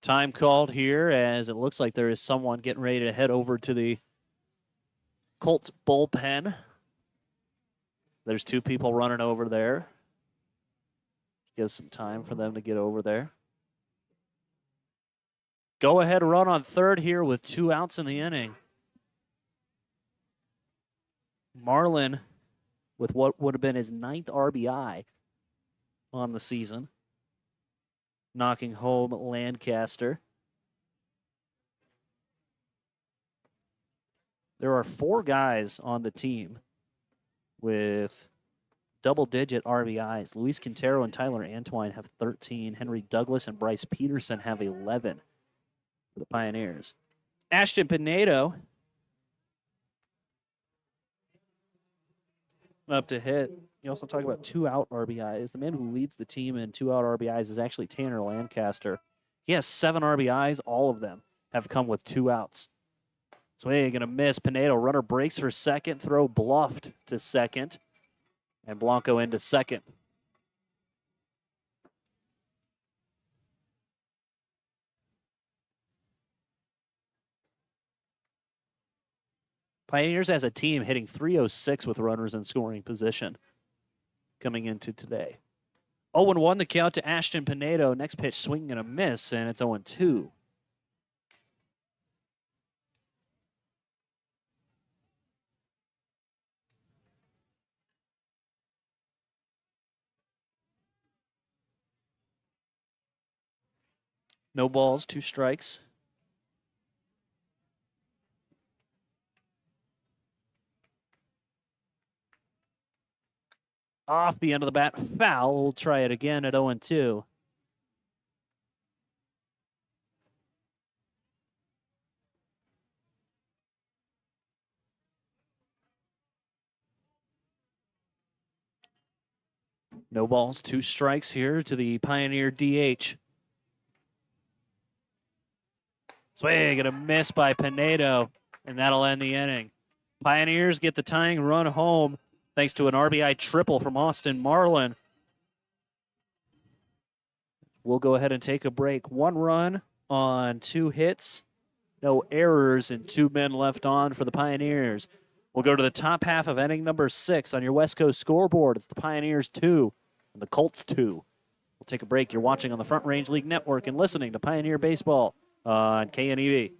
Time called here as it looks like there is someone getting ready to head over to the Colts bullpen. There's 2 people running over there. Gives some time for them to get over there. Go ahead run on third here with 2 outs in the inning. Marlin with what would have been his 9th RBI on the season. Knocking home Lancaster. There are 4 guys on the team with double-digit RBIs. Luis Quintero and Tyler Antwine have 13. Henry Douglas and Bryce Peterson have 11 for the Pioneers. Ashton Pinedo up to hit. You also talk about 2-out RBIs. The man who leads the team in 2-out RBIs is actually Tanner Lancaster. He has 7 RBIs. All of them have come with 2 outs. So hey, going to miss. Pinedo, runner breaks for second. Throw bluffed to second. And Blanco into second. Pioneers as a team hitting .306 with runners in scoring position coming into today. 0-1 the count to Ashton Pinedo. Next pitch, swing and a miss, and it's 0-2. No balls, 2 strikes. Off the end of the bat, foul. We'll try it again at 0-2. No balls, 2 strikes here to the Pioneer DH. Swing and a miss by Pinedo, and that'll end the inning. Pioneers get the tying run home thanks to an RBI triple from Austin Marlin. We'll go ahead and take a break. 1 run on 2 hits, no errors, and 2 men left on for the Pioneers. We'll go to the top half of inning number 6 on your West Coast scoreboard. It's the Pioneers 2 and the Colts 2. We'll take a break. You're watching on the Front Range League Network and listening to Pioneer Baseball on KNEB.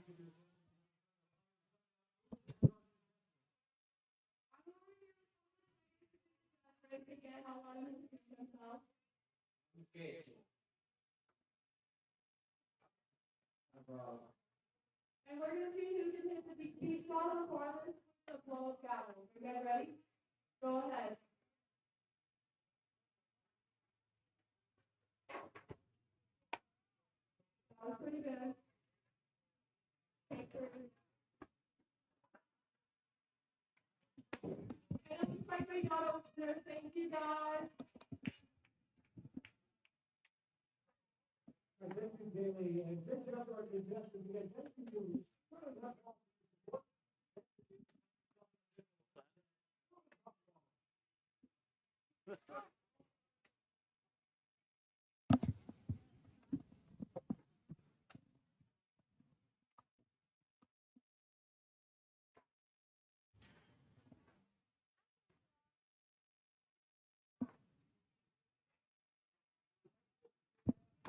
And we're going to see who can hit the beach ball the farthest the flow of gavel. You guys ready? Go ahead. That was pretty good. Take care. And it looks like we got openers. Thank you, guys.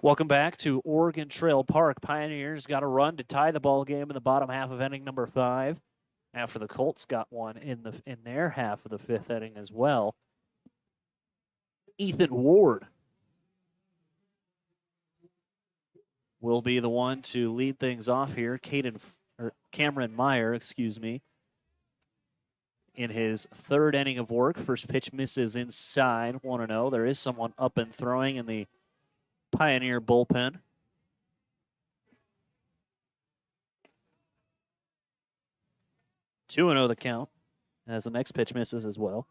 Welcome back to Oregon Trail Park. Pioneers got a run to tie the ball game in the bottom half of inning number 5. After the Colts got one in their half of the 5th inning as well. Ethan Ward will be the one to lead things off here. Cameron Meyer, in his 3rd inning of work. First pitch misses inside, 1-0. There is someone up and throwing in the Pioneer bullpen. Two 2-0 the count as the next pitch misses as well.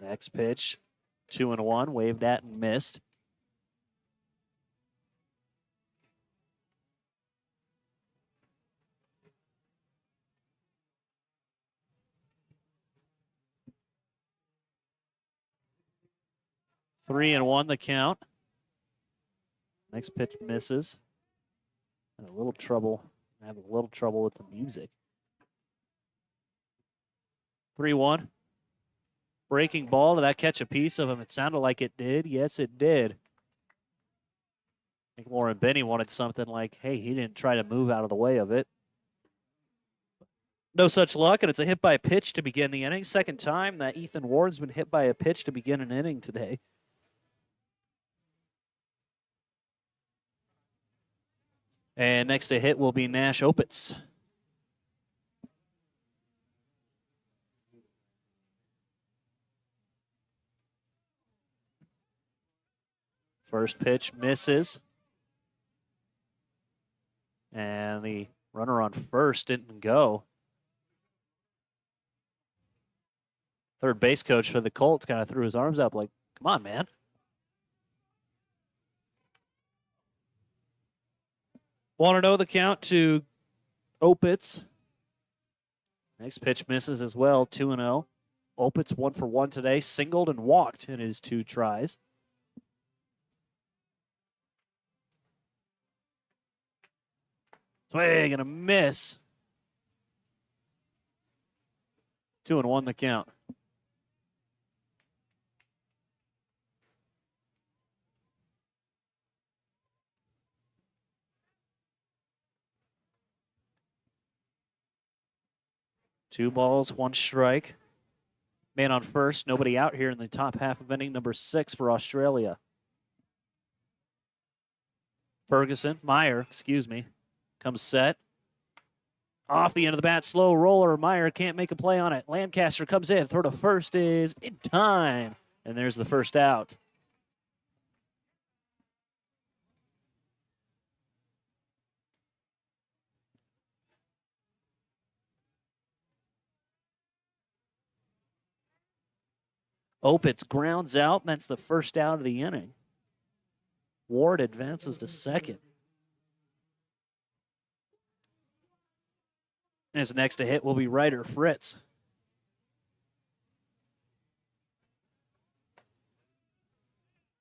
Next pitch, 2-1, waved at and missed. Three and 1 the count. Next pitch misses. And a little trouble. I have a little trouble with the music. 3-1. Breaking ball. Did that catch a piece of him? It sounded like it did. Yes, it did. I think Lauren Benny wanted something like, hey, he didn't try to move out of the way of it. No such luck, and it's a hit by pitch to begin the inning. Second time that Ethan Ward's been hit by a pitch to begin an inning today. And next to hit will be Nash Opitz. First pitch misses. And the runner on first didn't go. Third base coach for the Colts kind of threw his arms up like, come on, man. Want to know the count to Opitz. Next pitch misses as well, 2-0. Opitz 1 for 1 today, singled and walked in his 2 tries. Swing and a miss. 2-1 the count. Two balls, 1 strike. Man on first, nobody out here in the top half of inning number 6 for Australia. Meyer, comes set. Off the end of the bat, slow roller. Meyer can't make a play on it. Lancaster comes in. Throw to first is in time. And there's the first out. Opitz grounds out. That's the first out of the inning. Ward advances to second. His next to hit will be Ryder Fritz.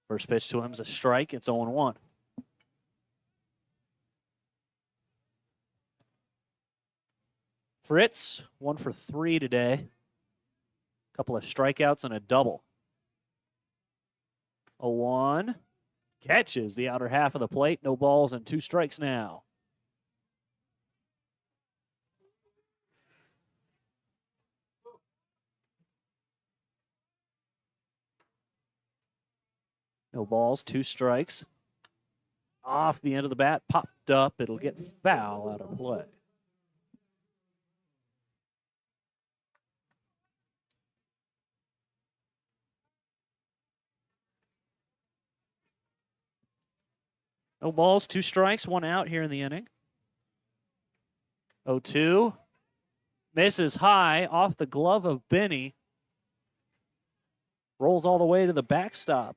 First pitch to him is a strike. It's 0-1. Fritz, 1 for 3 today. Couple of strikeouts and a double. 0-1. Catches the outer half of the plate. No balls and 2 strikes now. No balls, 2 strikes. Off the end of the bat, popped up. It'll get foul out of play. No balls, 2 strikes, 1 out here in the inning. 0-2. Misses high off the glove of Benny. Rolls all the way to the backstop.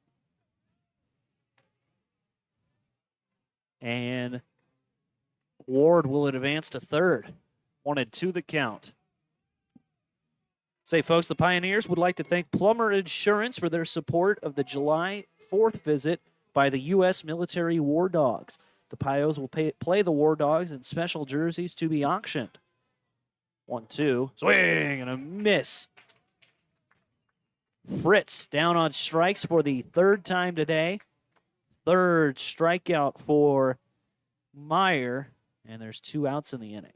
And Ward will advance to third. 1-2 the count. Say, folks, the Pioneers would like to thank Plummer Insurance for their support of the July 4th visit by the U.S. Military War Dogs. The Pios will play the War Dogs in special jerseys to be auctioned. 1-2. Swing and a miss. Fritz down on strikes for the third time today. Third strikeout for Meyer, and there's 2 outs in the inning.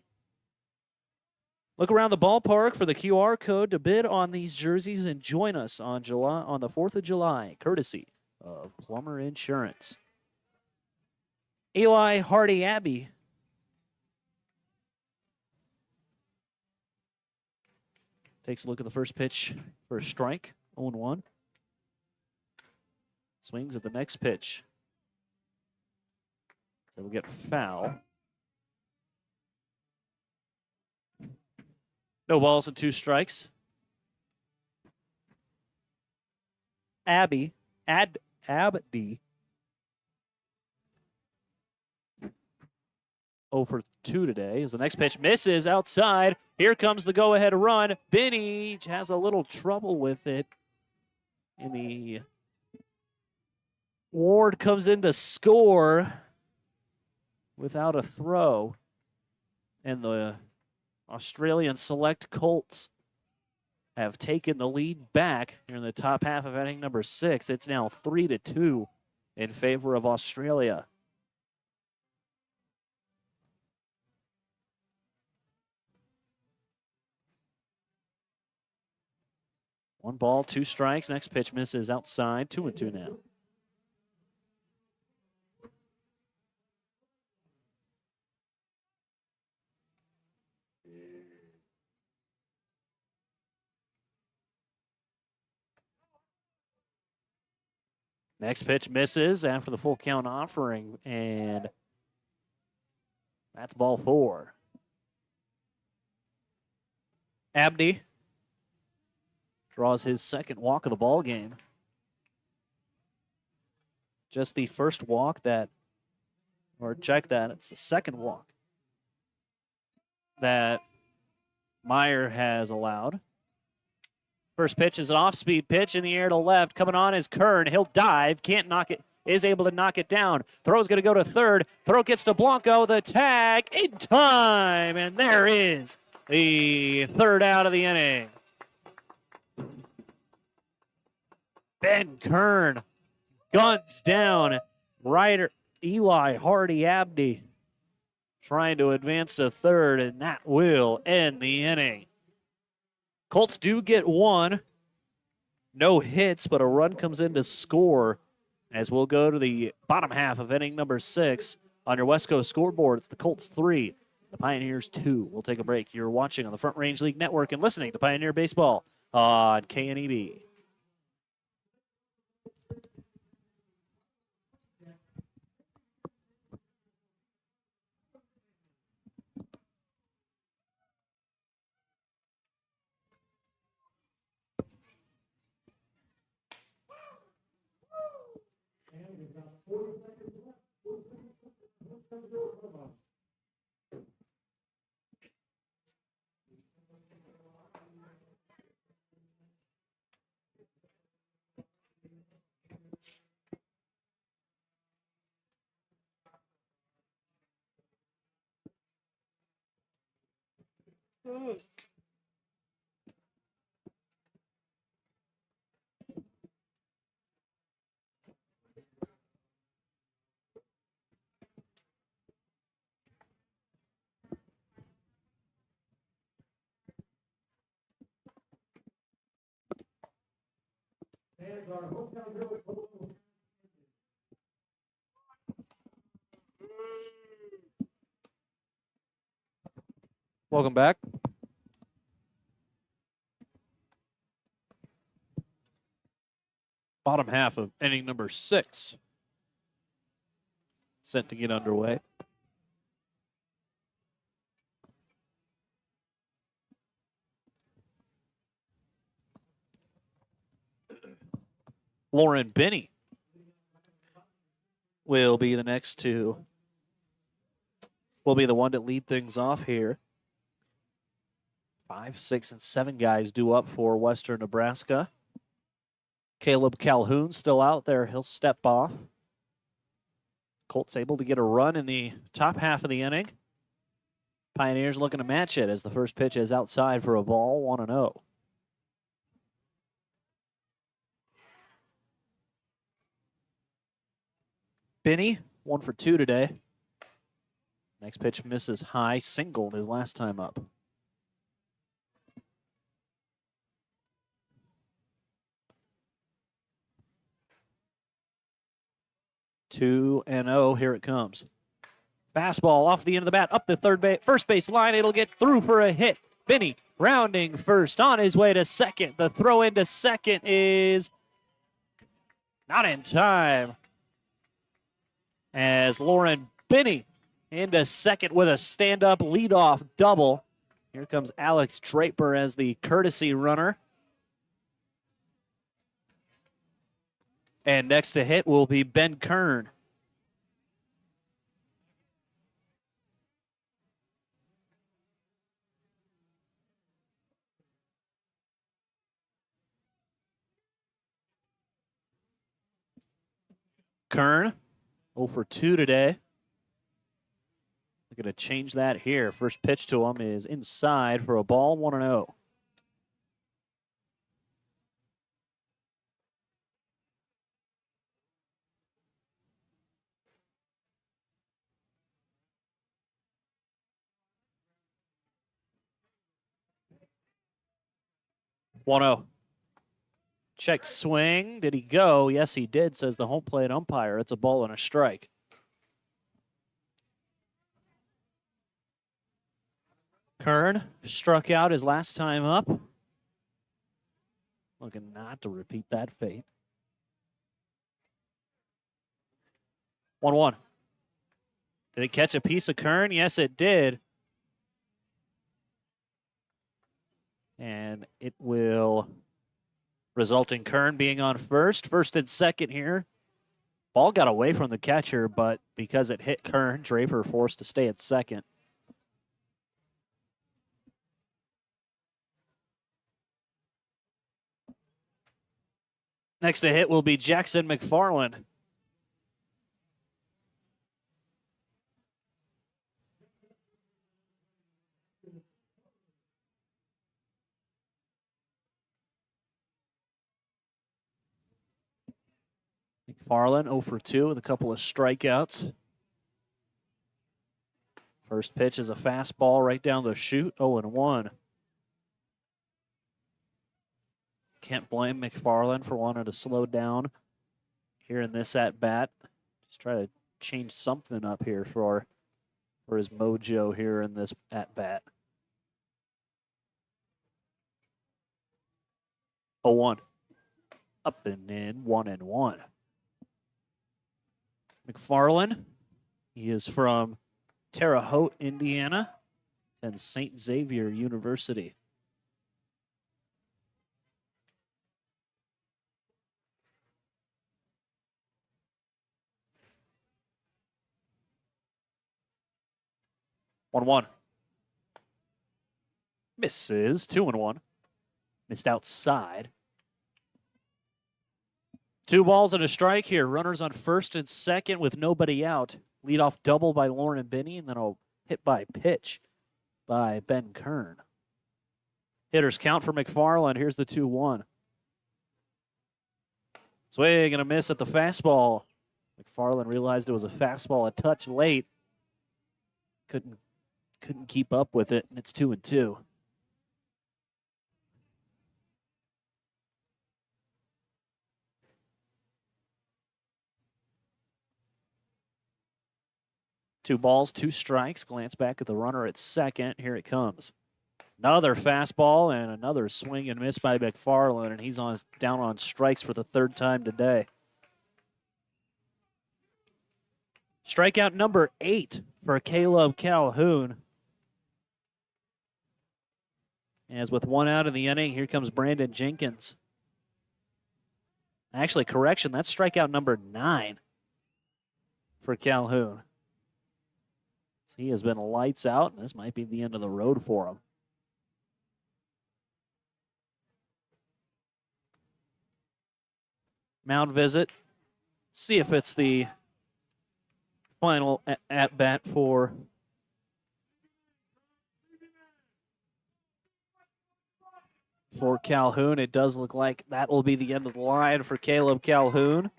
Look around the ballpark for the QR code to bid on these jerseys and join us on the 4th of July, courtesy of Plummer Insurance. Eli Hardy Abbey takes a look at the first pitch for a strike, 0-1. Swings at the next pitch. So we'll get foul. No balls and 2 strikes. Abdi. 0 for 2 today as the next pitch misses outside. Here comes the go-ahead run. Benny has a little trouble with it. And the Ward comes in to score without a throw. And the Australian select Colts have taken the lead back here in the top half of inning number 6. It's now 3-2 in favor of Australia. One ball, 2 strikes. Next pitch misses outside. 2-2 now. Next pitch misses after the full count offering, and that's ball 4. Abdi draws his second walk of the ball game. Just the first walk that, or check that, it's the second walk that Meyer has allowed. First pitch is an off-speed pitch in the air to left. Coming on is Kern. He'll dive. Can't knock it. Is able to knock it down. Throw's going to go to third. Throw gets to Blanco. The tag in time. And there is the third out of the inning. Ben Kern guns down rider Eli Hardy Abdi trying to advance to third, and that will end the inning. Colts do get 1. No hits, but a run comes in to score as we'll go to the bottom half of inning number 6 on your West Coast scoreboard. It's the Colts 3, the Pioneers 2. We'll take a break. You're watching on the Front Range League Network and listening to Pioneer Baseball on KNEB. Welcome back. Bottom half of inning number 6 set to get underway. Lauren Binney will be the next to, will be the one to lead things off here. 5, 6, and 7 guys due up for Western Nebraska. Caleb Calhoun still out there. He'll step off. Colts able to get a run in the top half of the inning. Pioneers looking to match it as the first pitch is outside for a ball, 1-0. Binney, 1 for 2 today. Next pitch misses high, singled his last time up. 2-0, here it comes. Fastball off the end of the bat, up the first base line. It'll get through for a hit. Binney rounding first, on his way to second. The throw into second is not in time, as Lauren Binney into second with a stand-up leadoff double. Here comes Alex Draper as the courtesy runner. And next to hit will be Ben Kern. Kern, 0 for 2 today. They're going to change that here. First pitch to him is inside for a ball, 1-0. Check swing. Did he go? Yes, he did, says the home plate umpire. It's a ball and a strike. Kern struck out his last time up. Looking not to repeat that fate. 1-1. Did it catch a piece of Kern? Yes, it did. And it will result in Kern being on first. First and second here. Ball got away from the catcher, but because it hit Kern, Draper forced to stay at second. Next to hit will be Jackson McFarland. McFarland 0 for 2 with a couple of strikeouts. First pitch is a fastball right down the chute, 0-1. Can't blame McFarland for wanting to slow down here in this at-bat. Just try to change something up here for his mojo here in this at-bat. 0-1. Up and in, 1-1. McFarland, he is from Terre Haute, Indiana, and St. Xavier University. One. Misses, 2-1. Missed outside. 2 balls and a strike here. Runners on first and second with nobody out. Leadoff double by Lauren Binney, and then a hit by pitch by Ben Kern. Hitters count for McFarland. Here's the 2-1. Swing and a miss at the fastball. McFarland realized it was a fastball a touch late. Couldn't keep up with it, and it's 2-2. Two balls, 2 strikes. Glance back at the runner at second. Here it comes. Another fastball and another swing and miss by McFarland, and he's down on strikes for the 3rd time today. Strikeout number 8 for Caleb Calhoun. As with 1 out in the inning, here comes Brandon Jenkins. Actually, correction, that's strikeout number 9 for Calhoun. He has been lights out, and this might be the end of the road for him. Mound visit. See if it's the final at-bat for Calhoun. It does look like that will be the end of the line for Caleb Calhoun.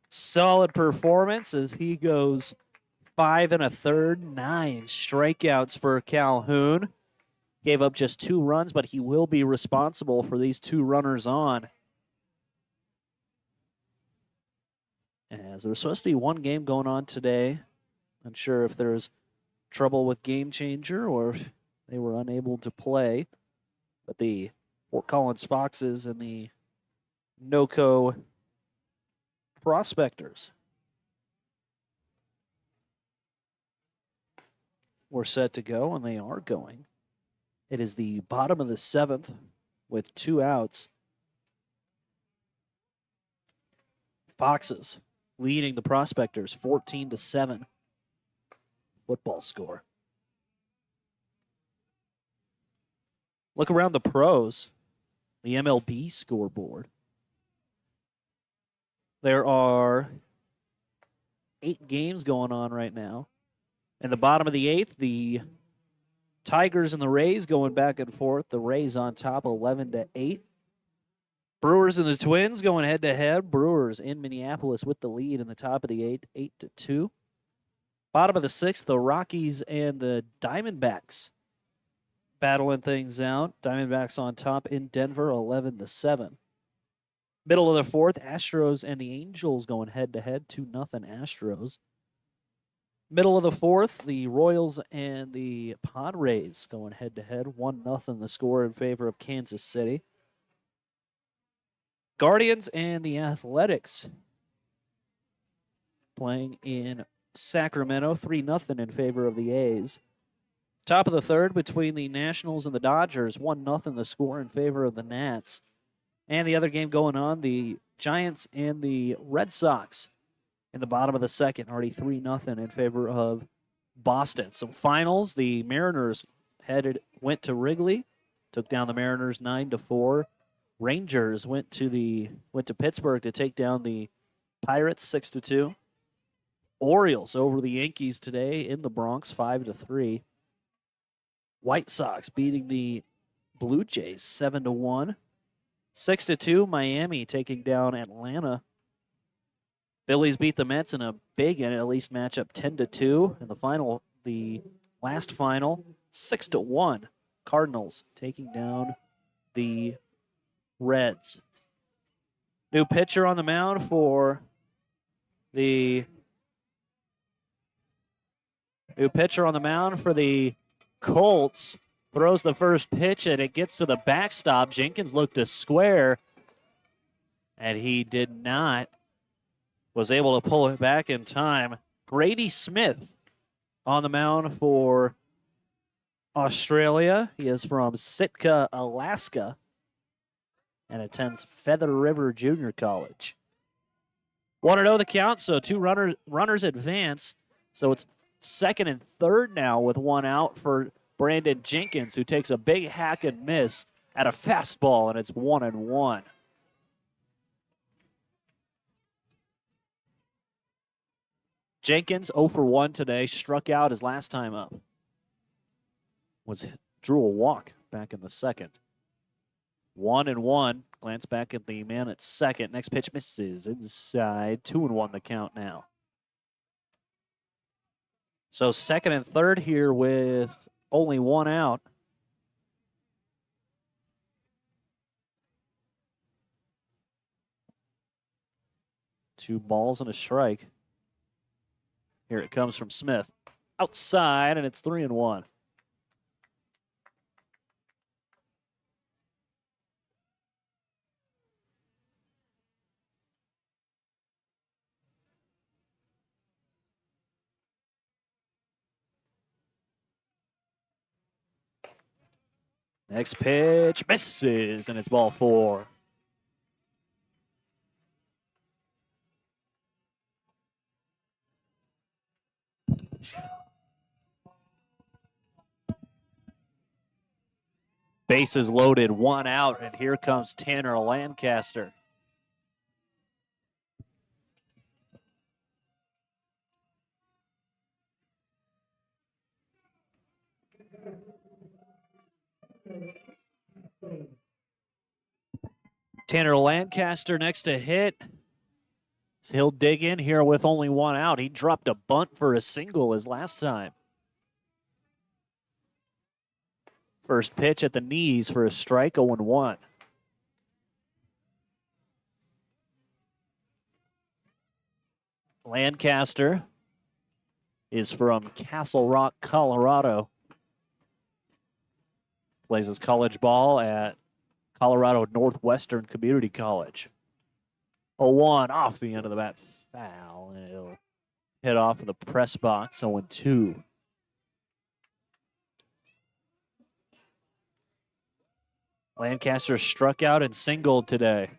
Solid performance as he goes 5 1/3, 9 strikeouts for Calhoun. Gave up just 2 runs, but he will be responsible for these 2 runners on. As there's supposed to be one game going on today. Unsure if there's trouble with Game Changer or if they were unable to play. But the Fort Collins Foxes and the NOCO Prospectors were set to go, and they are going. It is the bottom of the 7th with 2 outs. Foxes leading the Prospectors 14-7. Football score. Look around the pros, the MLB scoreboard. There are 8 games going on right now. In the bottom of the 8th, the Tigers and the Rays going back and forth. The Rays on top 11-8. Brewers and the Twins going head-to-head. Brewers in Minneapolis with the lead in the top of the 8th, 8-2. Bottom of the 6th, the Rockies and the Diamondbacks battling things out. Diamondbacks on top in Denver, 11-7. Middle of the 4th, Astros and the Angels going head-to-head, 2-0 Astros. Middle of the 4th, the Royals and the Padres going head-to-head, 1-0 the score in favor of Kansas City. Guardians and the Athletics playing in Sacramento, 3-0 in favor of the A's. Top of the 3rd between the Nationals and the Dodgers, 1-0 the score in favor of the Nats. And the other game going on, the Giants and the Red Sox in the bottom of the 2nd, already 3-0 in favor of Boston. Some finals, the Mariners went to Wrigley, took down the Mariners 9-4. Rangers went to Pittsburgh to take down the Pirates 6-2. Orioles over the Yankees today in the Bronx 5-3. White Sox beating the Blue Jays 7-1. 6-2, Miami taking down Atlanta. Phillies beat the Mets in a big and at least matchup 10-2. And the last final, 6-1. Cardinals taking down the Reds. New pitcher on the mound for the Colts. Throws the first pitch and it gets to the backstop. Jenkins looked to square and he did not. Was able to pull it back in time. Grady Smith on the mound for Australia. He is from Sitka, Alaska, and attends Feather River Junior College. 1-0 the count, so 2 runners advance. So it's 2nd and 3rd now with 1 out for Brandon Jenkins, who takes a big hack and miss at a fastball, and it's 1-1. Jenkins 0 for 1 today, struck out his last time up. Drew a walk back in the 2nd. 1-1. Glance back at the man at 2nd. Next pitch misses inside. 2-1 the count now. So 2nd and 3rd here with only 1 out. Two balls and a strike. Here it comes from Smith. Outside, and it's 3-1. Next pitch misses, and it's ball 4. Bases loaded, 1 out, and here comes Tanner Lancaster. Tanner Lancaster next to hit. He'll dig in here with only 1 out. He dropped a bunt for a single as last time. First pitch at the knees for a strike, 0-1. Lancaster is from Castle Rock, Colorado. Plays his college ball at Colorado Northwestern Community College. 0-1 off the end of the bat, foul, and it'll hit off of the press box, 0-2. Lancaster struck out and singled today.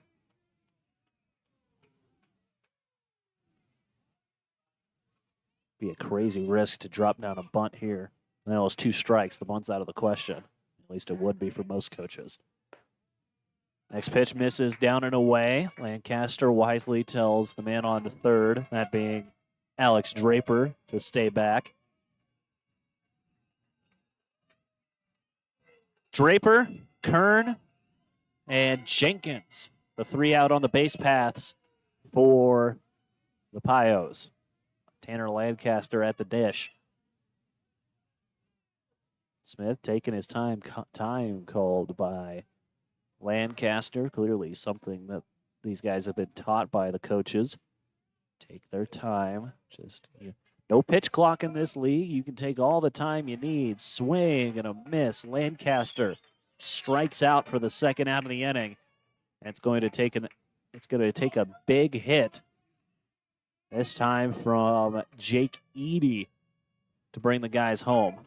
Be a crazy risk to drop down a bunt here. That was 2 strikes. The bunt's out of the question. At least it would be for most coaches. Next pitch misses down and away. Lancaster wisely tells the man on to third, that being Alex Draper, to stay back. Draper, Kern, and Jenkins, the 3 out on the base paths for the Pios. Tanner Lancaster at the dish. Smith taking his time called by Lancaster. Clearly something that these guys have been taught by the coaches. Take their time. No pitch clock in this league. You can take all the time you need. Swing and a miss. Lancaster strikes out for the 2nd out of the inning. And it's going to take a big hit. This time from Jake Eady to bring the guys home.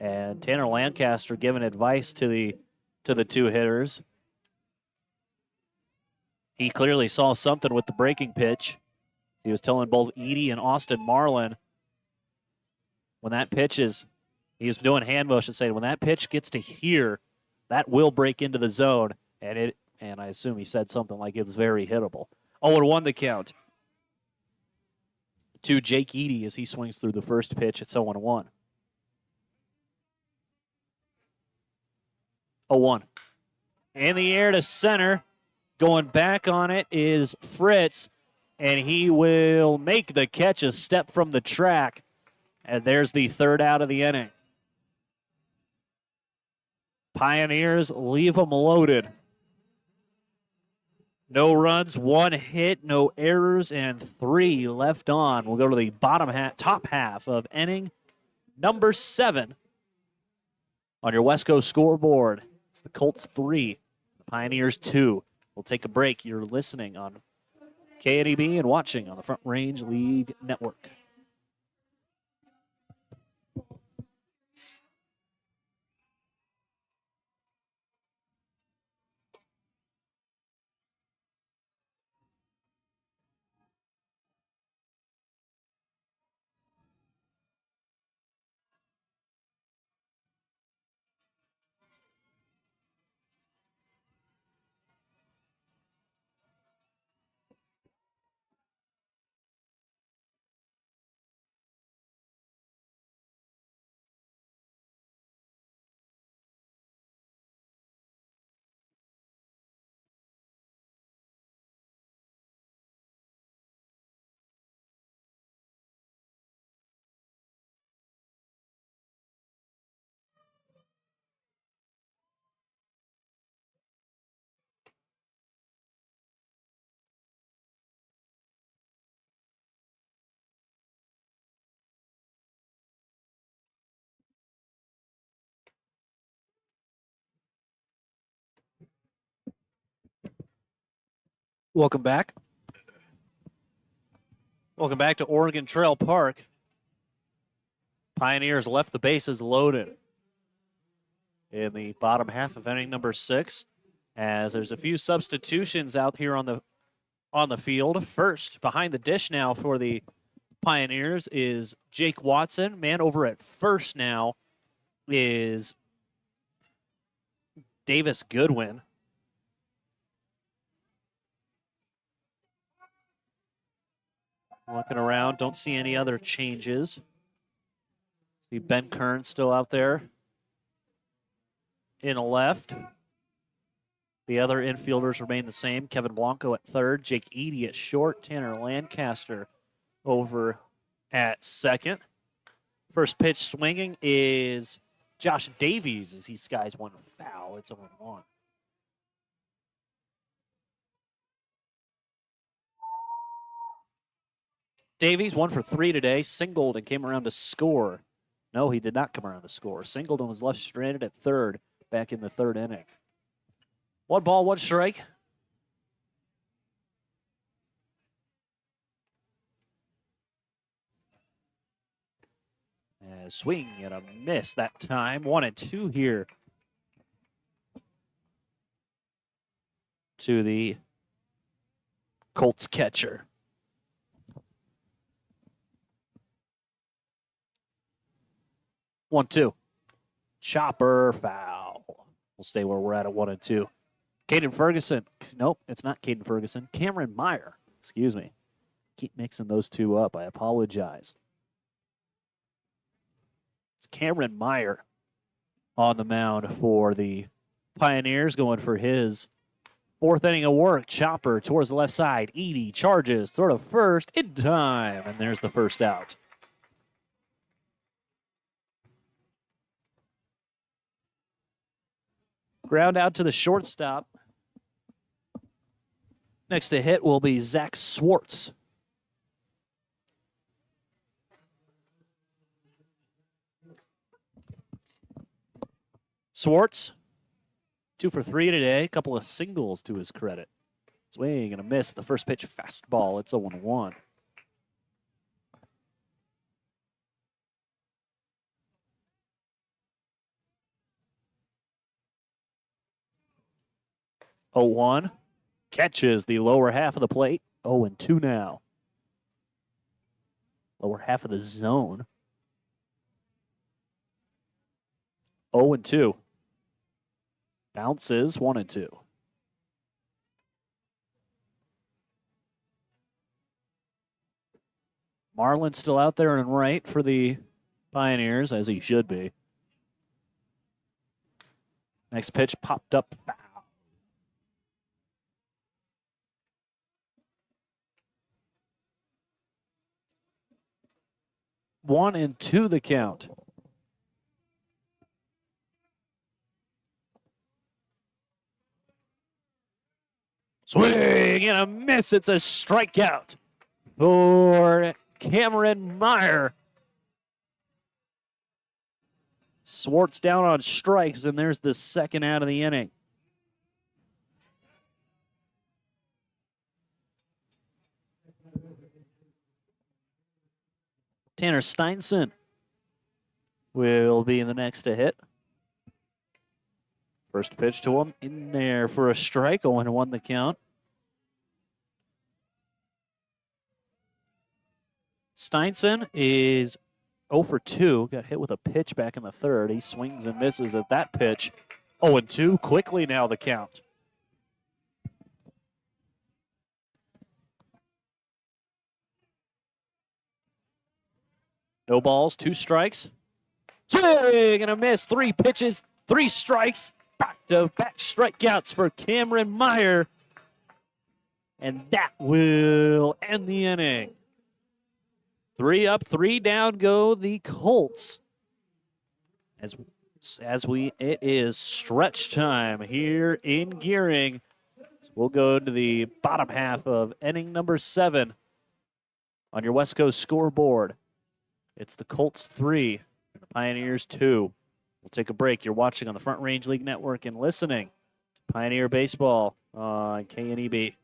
And Tanner Lancaster giving advice to the 2 hitters. He clearly saw something with the breaking pitch. He was telling both Eady and Austin Marlin when that pitch is, he was doing hand motion saying when that pitch gets to here, that will break into the zone. And I assume he said something like it's very hittable. 0-1 the count to Jake Eady as he swings through the first pitch. It's 0-1. 0-1. In the air to center. Going back on it is Fritz, and he will make the catch a step from the track. And there's the 3rd out of the inning. Pioneers leave them loaded. No runs, 1 hit, no errors, and 3 left on. We'll go to the top half of inning number 7 on your West Coast scoreboard. It's the Colts 3, the Pioneers 2. We'll take a break. You're listening on KNEB and watching on the Front Range League Network. Welcome back. Welcome back to Oregon Trail Park. Pioneers left the bases loaded in the bottom half of inning number 6, as there's a few substitutions out here on the field. First, behind the dish now for the Pioneers is Jake Watson. Man over at first now is Davis Goodwin. Looking around, don't see any other changes. See Ben Kern still out there in the left. The other infielders remain the same. Kevin Blanco at third, Jake Eady at short, Tanner Lancaster over at second. First pitch swinging is Josh Davies as he skies one foul. It's 0-1. Davies 1 for 3 today, singled and came around to score. No, he did not come around to score. Singled and was left stranded at third back in the third inning. 1 ball, 1 strike. Swing and a miss that time. 1-2 here to the Colts catcher. One, two. Chopper foul. We'll stay where we're at 1-2. Caden Ferguson. Nope, it's not Caden Ferguson. Cameron Meyer. Excuse me. Keep mixing those two up. I apologize. It's Cameron Meyer on the mound for the Pioneers, going for his 4th inning of work. Chopper towards the left side. Eady charges. Throw to first in time. And there's the first out. Ground out to the shortstop. Next to hit will be Zach Swartz. Swartz, 2 for 3 today. A couple of singles to his credit. Swing and a miss at the first pitch fastball. It's 0-1. Oh, 1. Catches the lower half of the plate. 0-2 now. Lower half of the zone. 0-2. Bounces 1-2. Marlin still out there and right for the Pioneers, as he should be. Next pitch popped up foul. 1-2 the count. Swing and a miss. It's a strikeout for Cameron Meyer. Swartz down on strikes, and there's the second out of the inning. Tanner Steinson will be the next to hit. First pitch to him in there for a strike. 0-1 the count. Steinson is 0 for 2. Got hit with a pitch back in the third. He swings and misses at that pitch. 0-2 quickly now the count. No balls, 2 strikes. Swing and a miss. 3 pitches, 3 strikes. Back-to-back strikeouts for Cameron Meyer. And that will end the inning. 3 up, 3 down go the Colts. It is stretch time here in Gering. So we'll go to the bottom half of inning number 7 on your West Coast scoreboard. It's the Colts 3 and the Pioneers 2. We'll take a break. You're watching on the Front Range League Network and listening to Pioneer Baseball on KNEB.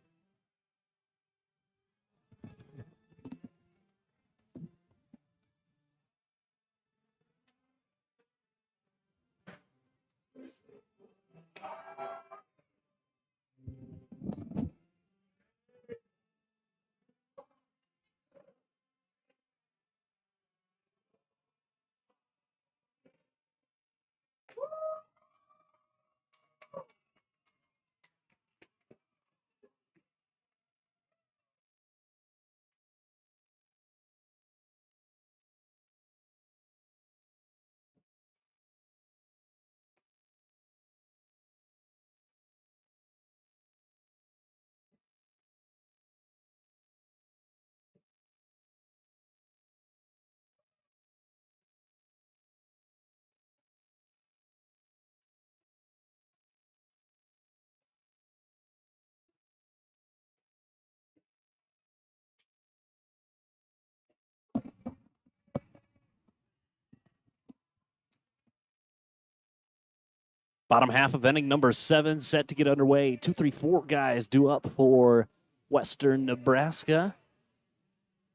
Bottom half of inning number 7 set to get underway. 2, 3, 4 guys due up for Western Nebraska.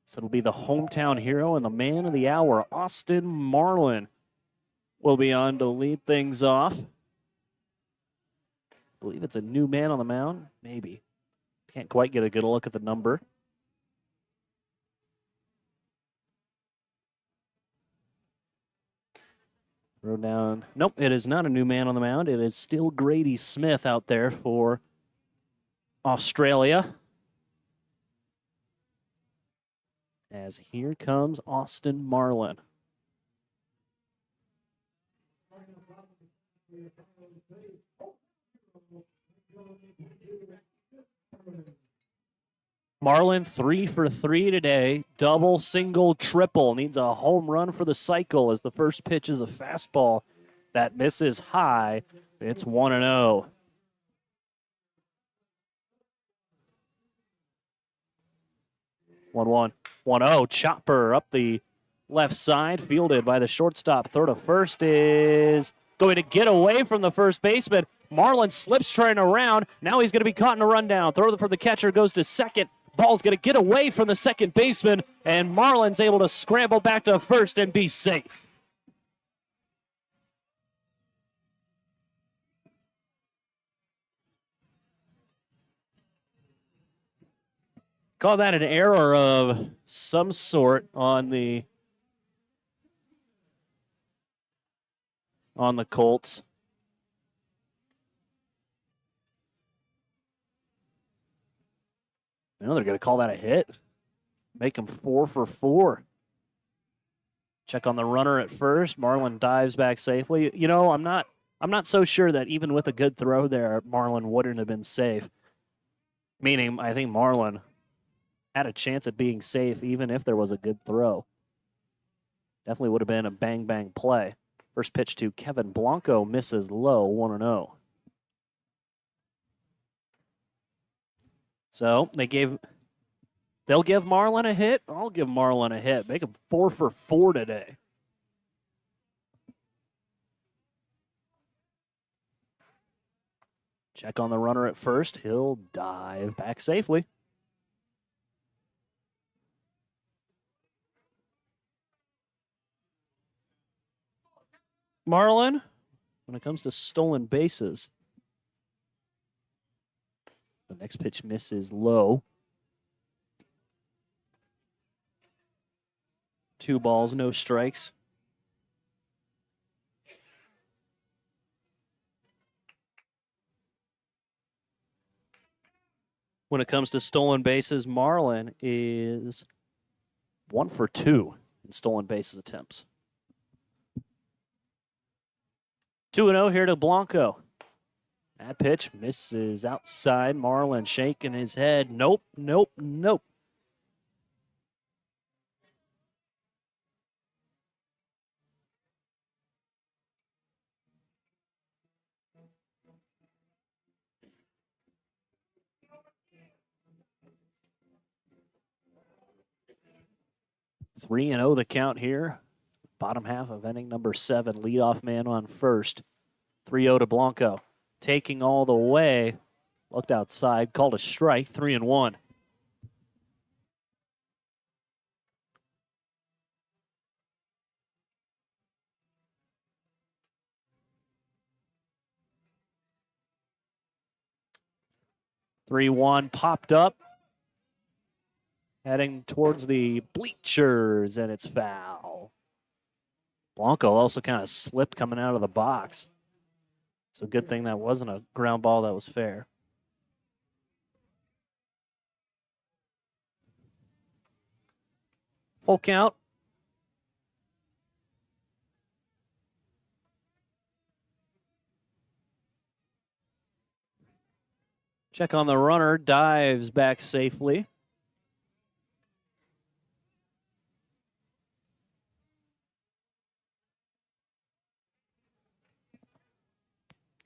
So it'll be the hometown hero and the man of the hour, Austin Marlin, will be on to lead things off. I believe it's a new man on the mound. Maybe. Can't quite get a good look at the number. Throw down. Nope, it is not a new man on the mound. It is still Grady Smith out there for Australia. As here comes Austin Marlin. Marlin 3 for 3 today. Double, single, triple. Needs a home run for the cycle as the first pitch is a fastball that misses high. It's 1-0. One, 1-0. Chopper up the left side, fielded by the shortstop. Throw to first is going to get away from the first baseman. Marlin slips trying around. Now he's going to be caught in a rundown. Throw for the catcher goes to second. Ball's going to get away from the second baseman, and Marlin's able to scramble back to first and be safe. Call that an error of some sort on the Colts. No, they're going to call that a hit. Make him 4 for 4. Check on the runner at first. Marlin dives back safely. You know, I'm not so sure that even with a good throw there, Marlin wouldn't have been safe. Meaning, I think Marlin had a chance at being safe even if there was a good throw. Definitely would have been a bang-bang play. First pitch to Kevin Blanco misses low, 1-0. So they'll give Marlin a hit. I'll give Marlin a hit. Make him 4 for 4 today. Check on the runner at first. He'll dive back safely. Marlin, when it comes to stolen bases, the next pitch misses low. 2 balls, no strikes. When it comes to stolen bases, Marlin is 1 for 2 in stolen bases attempts. 2-0 here to Blanco. That pitch misses outside. Marlin shaking his head. Nope. 3-0 the count here. Bottom half of inning number 7. Leadoff man on first. 3-0 to Blanco. Taking all the way. Looked outside. Called a strike. 3-1. Popped up. Heading towards the bleachers, and it's foul. Blanco also kind of slipped coming out of the box. So good thing that wasn't a ground ball that was fair. Full count. Check on the runner, dives back safely.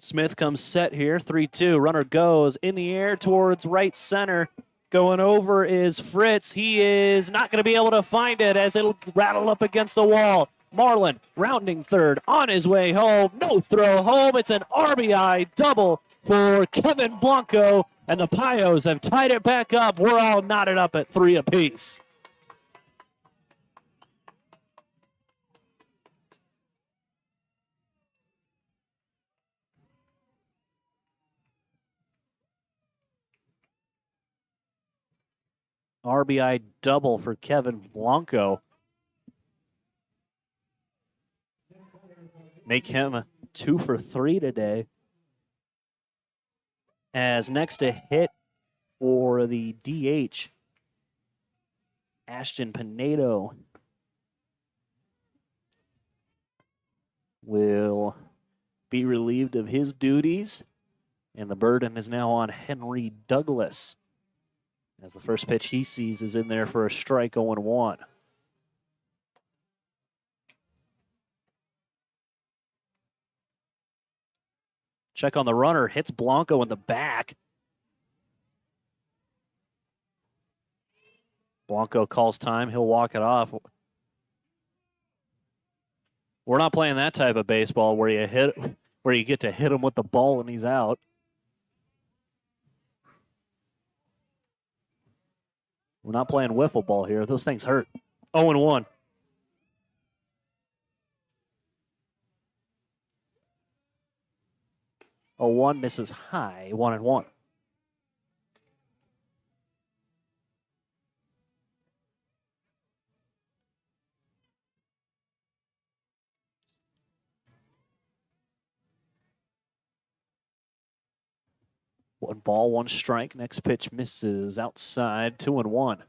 Smith comes set here, 3-2. Runner goes in the air towards right center. Going over is Fritz. He is not going to be able to find it as it'll rattle up against the wall. Marlin rounding third on his way home. No throw home. It's an RBI double for Kevin Blanco, and the Pios have tied it back up. We're all knotted up at 3 apiece. RBI double for Kevin Blanco. Make him 2 for 3 today. As next to hit for the DH, Ashton Pinedo will be relieved of his duties, and the burden is now on Henry Douglas, as the first pitch he sees is in there for a strike, 0-1. Check on the runner, hits Blanco in the back. Blanco calls time, he'll walk it off. We're not playing that type of baseball where you get to hit him with the ball and he's out. We're not playing wiffle ball here. Those things hurt. 0-1. A 1 misses high, 1-1. One ball, one strike. Next pitch misses outside, 2-1.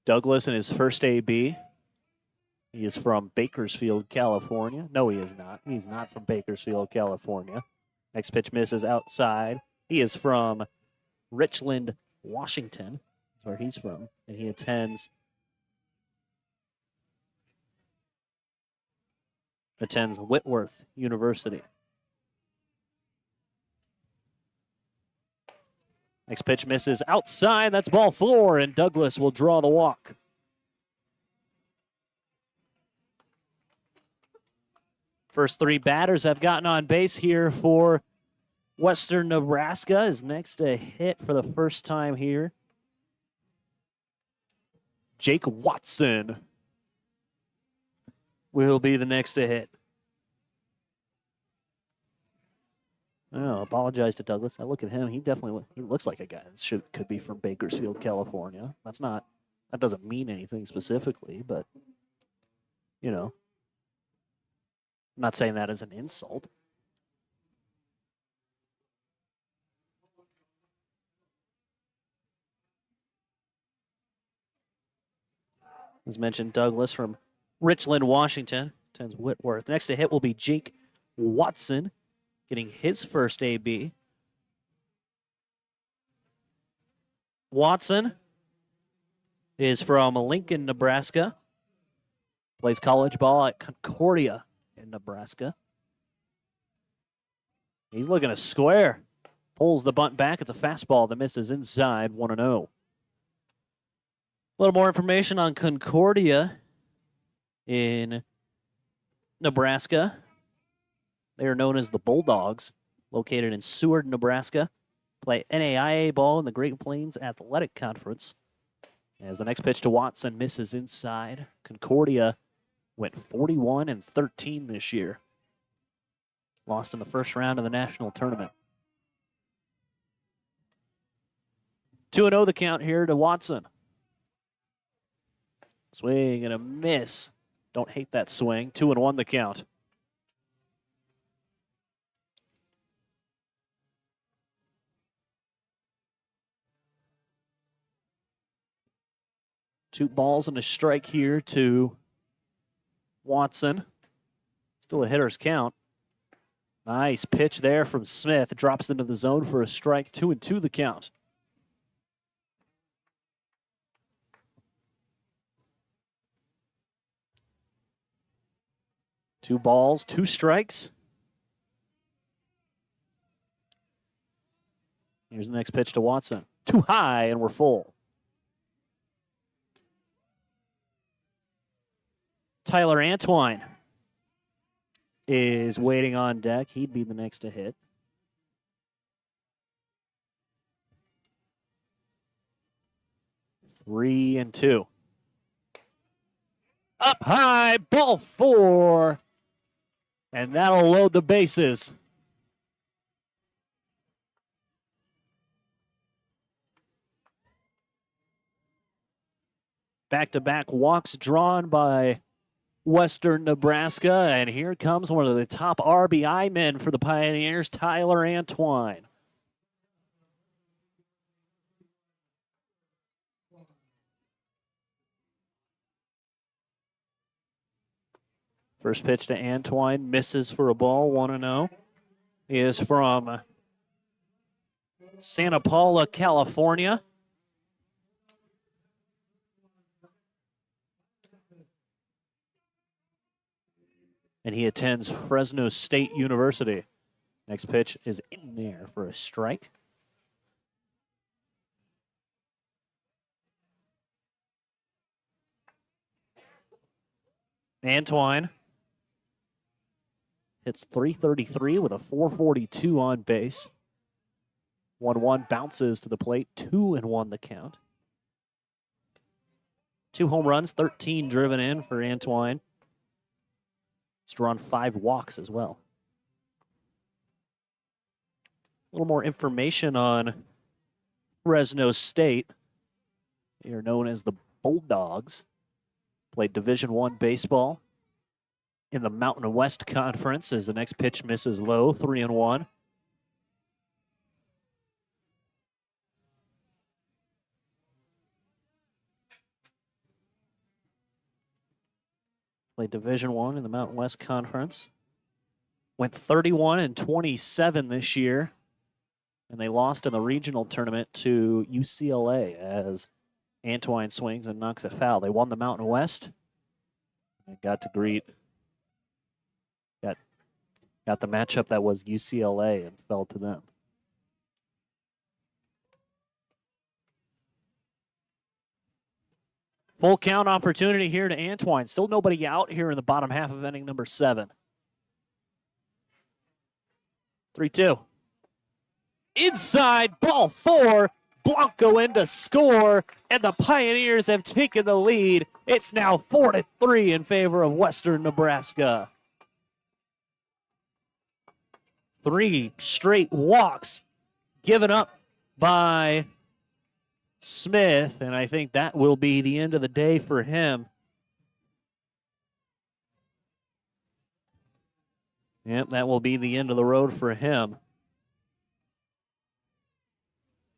Douglas in his first AB. He is from Bakersfield, California. No, he is not. He's not from Bakersfield, California. Next pitch misses outside. He is from Richland, Washington. That's where he's from. And he attends Whitworth University. Next pitch misses outside. That's ball 4, and Douglas will draw the walk. First 3 batters have gotten on base here for Western Nebraska. Is next to hit for the first time here. Jake Watson will be the next to hit. Oh, apologize to Douglas. I look at him. He looks like a guy that could be from Bakersfield, California. That doesn't mean anything specifically, but, you know, I'm not saying that as an insult. As mentioned, Douglas from Richland, Washington, attends Whitworth. Next to hit will be Jake Watson, getting his first AB. Watson is from Lincoln, Nebraska. Plays college ball at Concordia in Nebraska. He's looking to square. Pulls the bunt back. It's a fastball that misses inside, 1-0. A little more information on Concordia in Nebraska. They are known as the Bulldogs, located in Seward, Nebraska. Play NAIA ball in the Great Plains Athletic Conference. As the next pitch to Watson misses inside. Concordia went 41-13 this year. Lost in the first round of the national tournament. 2-0 the count here to Watson. Swing and a miss. Don't hate that swing. 2-1 the count. Two balls and a strike here to Watson. Still a hitter's count. Nice pitch there from Smith. Drops into the zone for a strike. 2-2 the count. Two balls, 2 strikes. Here's the next pitch to Watson. Too high, and we're full. Tyler Antwine is waiting on deck. He'd be the next to hit. Three and two. Up high, ball four. And that'll load the bases. Back-to-back walks drawn by Western Nebraska. And here comes one of the top RBI men for the Pioneers, Tyler Antwine. First pitch to Antwine, misses for a ball, 1-0. He is from Santa Paula, California. And he attends Fresno State University. Next pitch is in there for a strike. Antwine hits .333 with a .442 on base. 1-1 bounces to the plate. 2-1 the count. 2 home runs, 13 driven in for Antwine. He's drawn 5 walks as well. A little more information on Fresno State. They are known as the Bulldogs. Played Division I baseball in the Mountain West Conference as the next pitch misses low, 3-1. Played Division I in the Mountain West Conference. Went 31-27 this year. And they lost in the regional tournament to UCLA as Antwine swings and knocks it foul. They won the Mountain West. And got to greet. Got the matchup that was UCLA and fell to them. Full count opportunity here to Antwine. Still nobody out here in the bottom half of inning number 7. 3-2. Inside, ball 4. Blanco in to score, and the Pioneers have taken the lead. It's now 4-3 in favor of Western Nebraska. 3 straight walks given up by Smith, and I think that will be the end of the day for him. Yep, that will be the end of the road for him.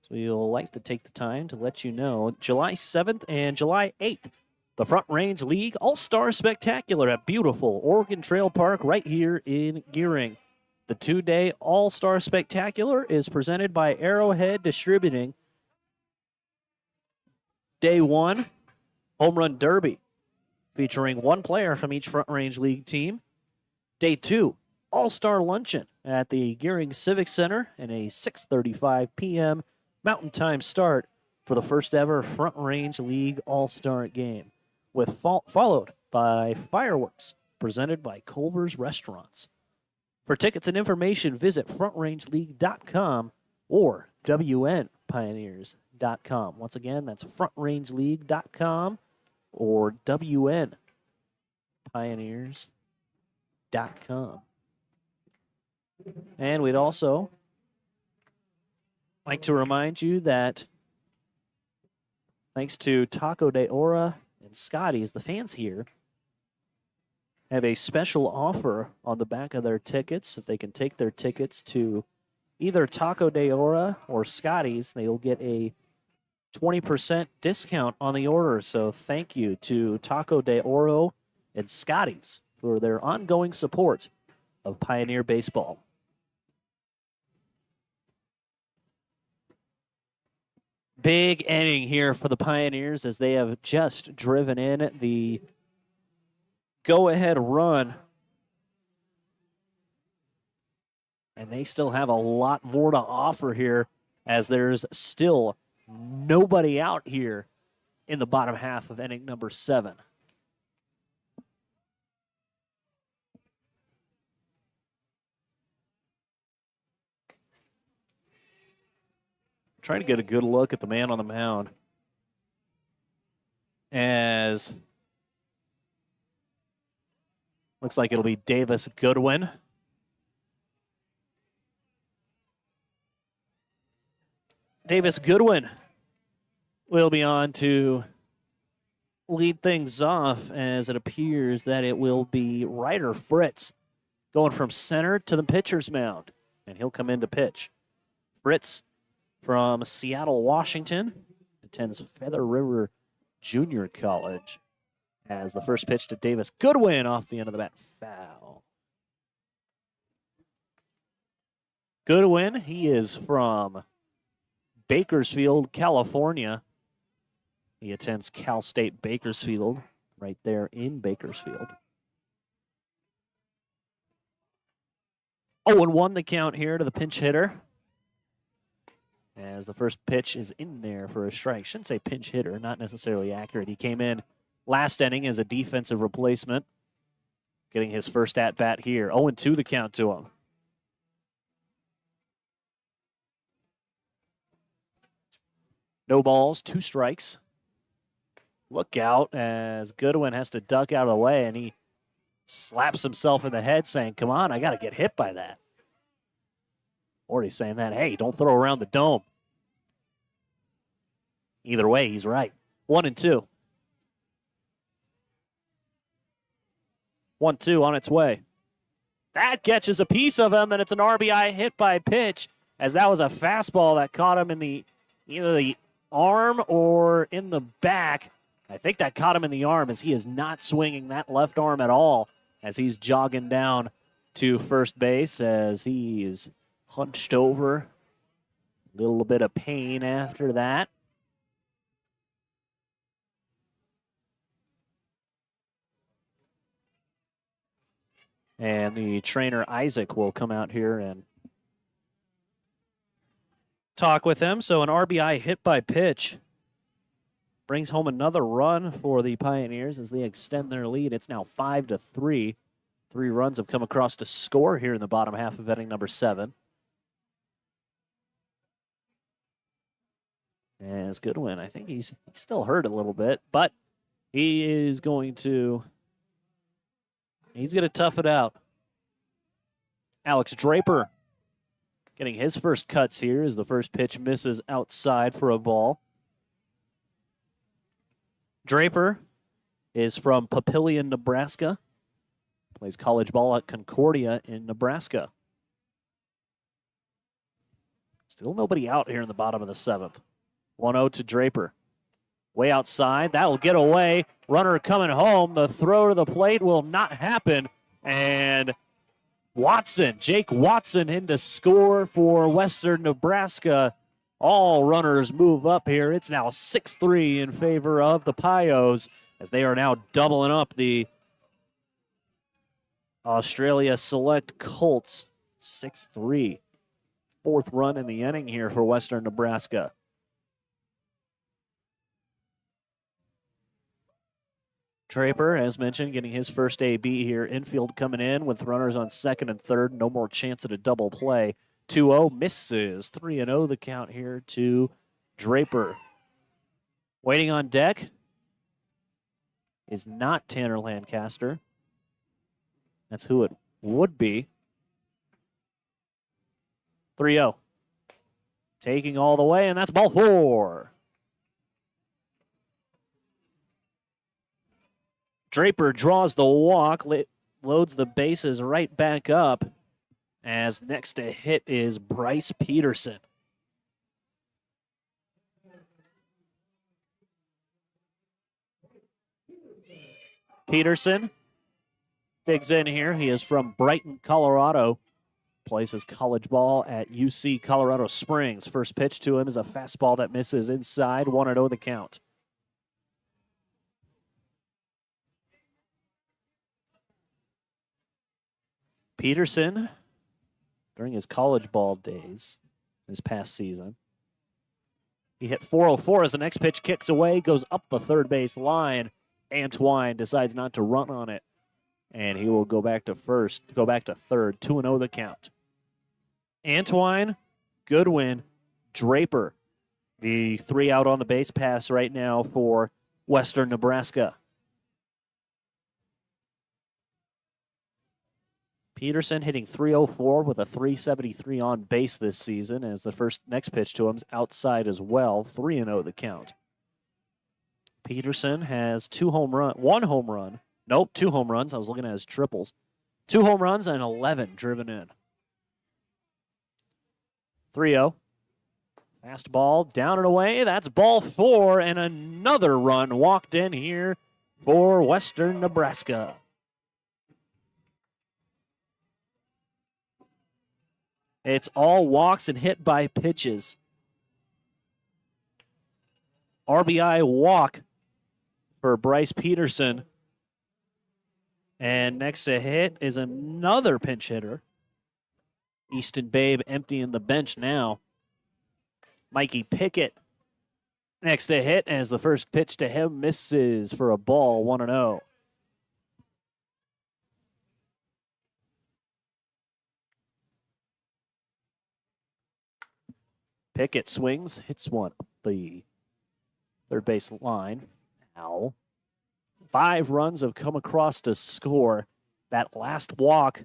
So you'll like to take the time to let you know, July 7th and July 8th, the Front Range League All-Star Spectacular at beautiful Oregon Trail Park right here in Gering. The 2-day All-Star Spectacular is presented by Arrowhead Distributing. Day 1, Home Run Derby, featuring 1 player from each Front Range League team. Day 2, All-Star Luncheon at the Gering Civic Center and a 6:35 p.m. Mountain Time start for the first ever Front Range League All-Star Game, with followed by fireworks presented by Culver's Restaurants. For tickets and information, visit frontRangeLeague.com or WNPioneers.com. Once again, that's frontRangeLeague.com or WNPioneers.com. And we'd also like to remind you that thanks to Taco de Ora and Scotty's, the fans here have a special offer on the back of their tickets. If they can take their tickets to either Taco de Ora or Scotty's, they'll get a 20% discount on the order. So thank you to Taco de Oro and Scotty's for their ongoing support of Pioneer Baseball. Big inning here for the Pioneers as they have just driven in the go-ahead run. And they still have a lot more to offer here as there's still nobody out here in the bottom half of inning number 7. Trying to get a good look at the man on the mound as looks like it'll be Davis Goodwin. Davis Goodwin will be on to lead things off, as it appears that it will be Ryder Fritz going from center to the pitcher's mound, and he'll come in to pitch. Fritz from Seattle, Washington, attends Feather River Junior College, as the first pitch to Davis Goodwin off the end of the bat, foul. Goodwin, he is from Bakersfield, California. He attends Cal State Bakersfield, right there in Bakersfield. 0-1 the count here to the pinch hitter, as the first pitch is in there for a strike. Shouldn't say pinch hitter, not necessarily accurate. He came in last inning as a defensive replacement, getting his first at-bat here. 0-2 the count to him. No balls, 2 strikes. Look out as Goodwin has to duck out of the way, and he slaps himself in the head saying, come on, I got to get hit by that. Or he's saying that, hey, don't throw around the dome. Either way, he's right. 1-2. 1-2 on its way. That catches a piece of him, and it's an RBI hit by pitch, as that was a fastball that caught him in either the arm or in the back. I think that caught him in the arm, as he is not swinging that left arm at all as he's jogging down to first base, as he is hunched over. A little bit of pain after that. And the trainer, Isaac, will come out here and talk with him. So an RBI hit by pitch brings home another run for the Pioneers as they extend their lead. It's now 5-3. 3 runs have come across to score here in the bottom half of inning number 7. As Goodwin, I think he's still hurt a little bit, but he's going to tough it out. Alex Draper getting his first cuts here as the first pitch misses outside for a ball. Draper is from Papillion, Nebraska. Plays college ball at Concordia in Nebraska. Still nobody out here in the bottom of the 7th. 1-0 to Draper. Way outside. That will get away. Runner coming home. The throw to the plate will not happen. And Jake Watson in to score for Western Nebraska. All runners move up here. It's now 6-3 in favor of the Pios, as they are now doubling up the Australia Select Colts. 6-3. 4th run in the inning here for Western Nebraska. Draper, as mentioned, getting his first AB here. Infield coming in with runners on 2nd and 3rd. No more chance at a double play. 2-0 misses. 3-0 the count here to Draper. Waiting on deck is not Tanner Lancaster. That's who it would be. 3-0. Taking all the way, and that's ball 4. Draper draws the walk, loads the bases right back up, as next to hit is Bryce Peterson. Peterson digs in here. He is from Brighton, Colorado. Plays his college ball at UC Colorado Springs. First pitch to him is a fastball that misses inside. 1-0 the count. Peterson, during his college ball days this past season, He hit 404 as the next pitch kicks away, goes up the third base line. Antwine decides not to run on it, and he will go back to third. 2-0 the count. Antwine, Goodwin, Draper, the 3 out on the base pass right now for Western Nebraska. Peterson hitting 304 with a 373 on base this season as the next pitch to him's outside as well. 3-0 the count. Peterson has 2 home runs. I was looking at his triples. 2 home runs and 11 driven in. 3-0. Fastball down and away. That's ball 4, and another run walked in here for Western Nebraska. It's all walks and hit by pitches. RBI walk for Bryce Peterson. And next to hit is another pinch hitter. Easton Babe emptying the bench now. Mikey Pickett next to hit as the first pitch to him misses for a ball, 1-0. Pickett swings, hits one up the third base line. Now, 5 runs have come across to score. That last walk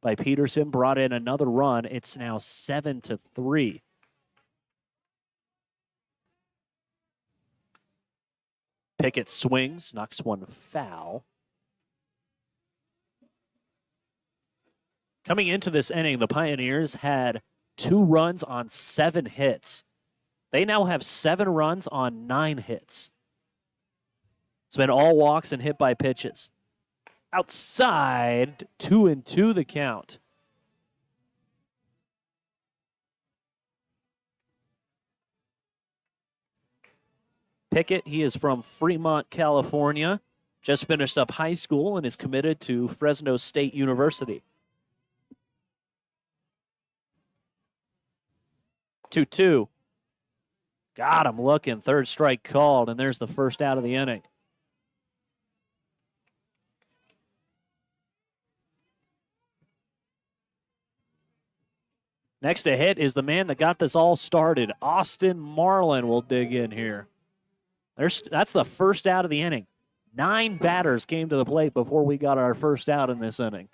by Peterson brought in another run. It's now 7-3. Pickett swings, knocks one foul. Coming into this inning, the Pioneers had 2 runs on 7 hits. They now have 7 runs on 9 hits. It's been all walks and hit by pitches. Outside, 2-2 the count. Pickett, he is from Fremont, California. Just finished up high school and is committed to Fresno State University. 2-2. Got him looking. Third strike called, and there's the first out of the inning. Next to hit is the man that got this all started. Austin Marlin will dig in here. That's the first out of the inning. 9 batters came to the plate before we got our first out in this inning.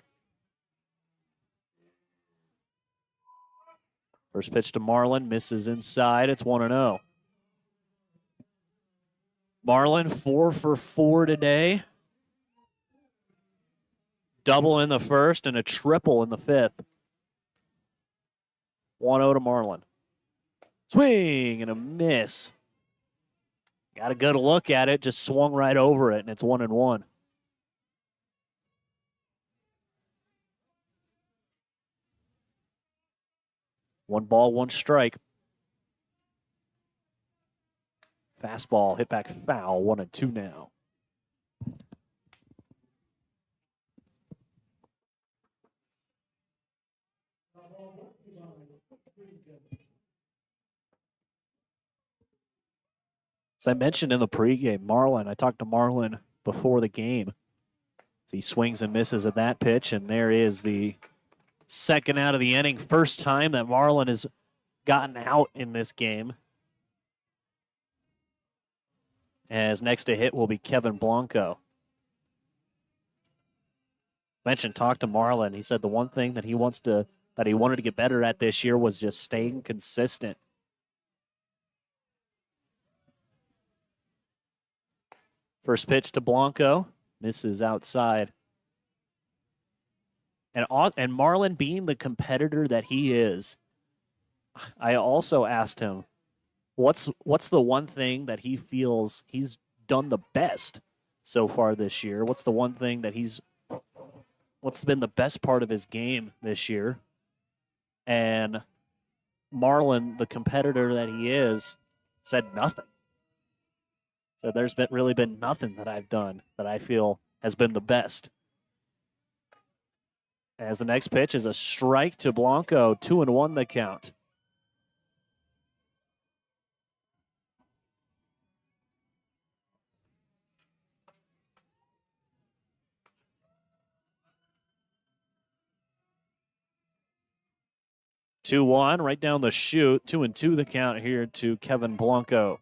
First pitch to Marlin, misses inside. It's 1-0. Marlin 4 for 4 today. Double in the first and a triple in the 5th. 1-0 to Marlin. Swing and a miss. Got a good look at it, just swung right over it, and it's 1-1. One ball, one strike. Fastball hit back foul, 1-2 now. As I mentioned in the pregame, Marlin, I talked to Marlin before the game. He swings and misses at that pitch, and there is the second out of the inning. First time that Marlin has gotten out in this game. As next to hit will be Kevin Blanco. Talked to Marlin. He said the one thing that he wanted to get better at this year was just staying consistent. First pitch to Blanco, misses outside. And Marlin, being the competitor that he is, I also asked him, what's the one thing that he feels he's done the best so far this year? What's the one thing that what's been the best part of his game this year? And Marlin, the competitor that he is, said nothing. So there's really been nothing that I've done that I feel has been the best. As the next pitch is a strike to Blanco, 2-1 the count. 2-1 right down the chute. 2-2 the count here to Kevin Blanco.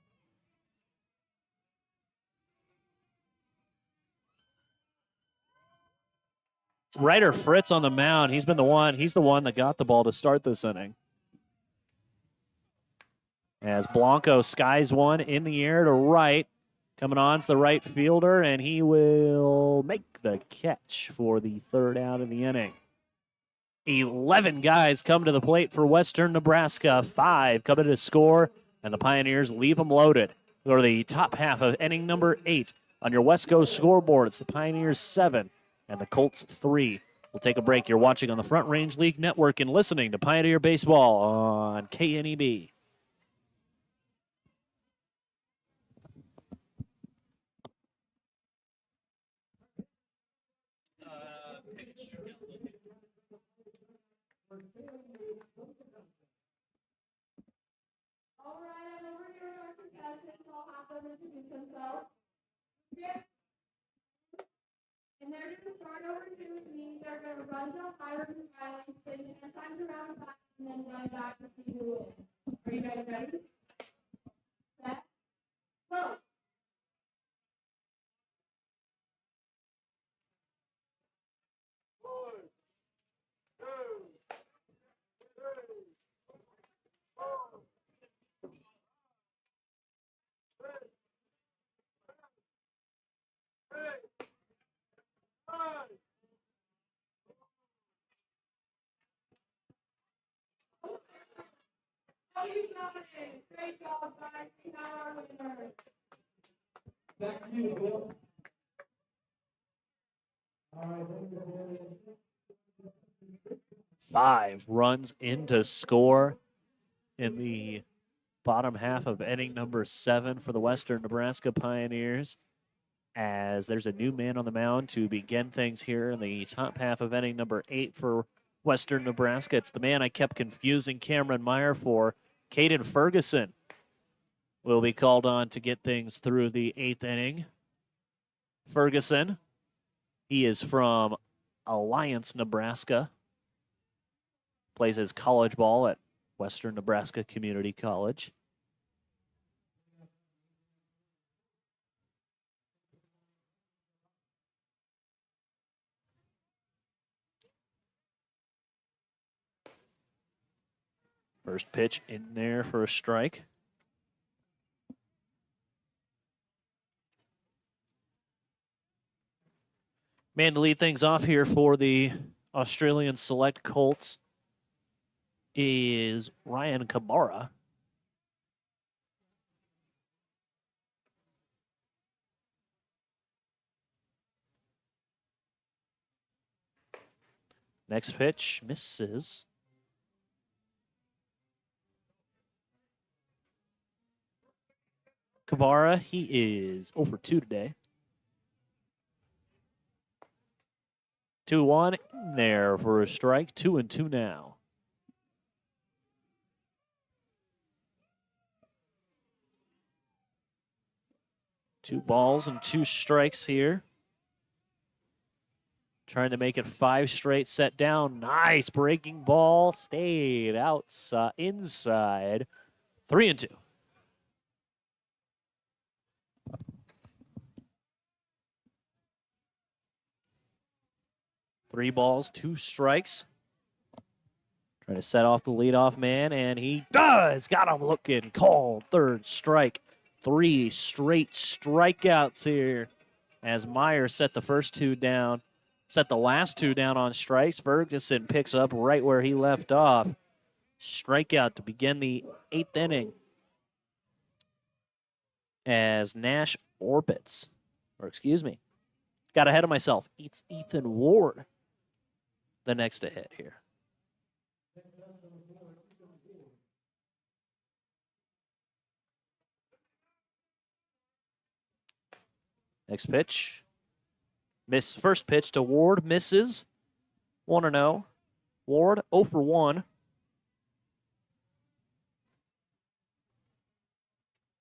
Ryder Fritz on the mound. He's the one that got the ball to start this inning. As Blanco skies one in the air to right. Coming on is the right fielder, and he will make the catch for the third out of the inning. 11 guys come to the plate for Western Nebraska. 5 coming to score, and the Pioneers leave them loaded. Go to the top half of inning number 8 on your West Coast scoreboard. It's the Pioneers 7 and the Colts 3. We'll take a break. You're watching on the Front Range League Network and listening to Pioneer Baseball on KNEB. All right, and over here are our contestants. I'll have them introduce themselves. Yeah. And they're going to start over here with me. They're going to run the Hiram Island, spin 10 times around the back, and then run back to see who wins. Are you guys ready? Set. Go. Oh, you got it. Great job, guys. You got our winner. Back to you, Bill. All right. 5 runs in to score in the bottom half of inning number 7 for the Western Nebraska Pioneers, as there's a new man on the mound to begin things here in the top half of inning number 8 for Western Nebraska. It's the man I kept confusing Cameron Meyer for. Caden Ferguson will be called on to get things through the 8th inning. Ferguson, he is from Alliance, Nebraska. Plays his college ball at Western Nebraska Community College. First pitch in there for a strike. Man to lead things off here for the Australian Select Colts is Ryan Kabara. Next pitch misses. Kabara, he is 0 for 2 today. 2-1 in there for a strike. 2-2 now. Two balls and 2 strikes here. Trying to make it 5 straight, set down. Nice breaking ball. Stayed outside, inside. 3-2. 3 balls, 2 strikes. Trying to set off the leadoff man, and he does. Got him looking. Called. 3rd strike. 3 straight strikeouts here as Meyer set the first 2 down. Set the last 2 down on strikes. Ferguson picks up right where he left off. Strikeout to begin the 8th inning as Nash orbits. Got ahead of myself. It's Ethan Ward the next to hit here. Next pitch. First pitch to Ward, misses. 1-0. Ward 0 for 1.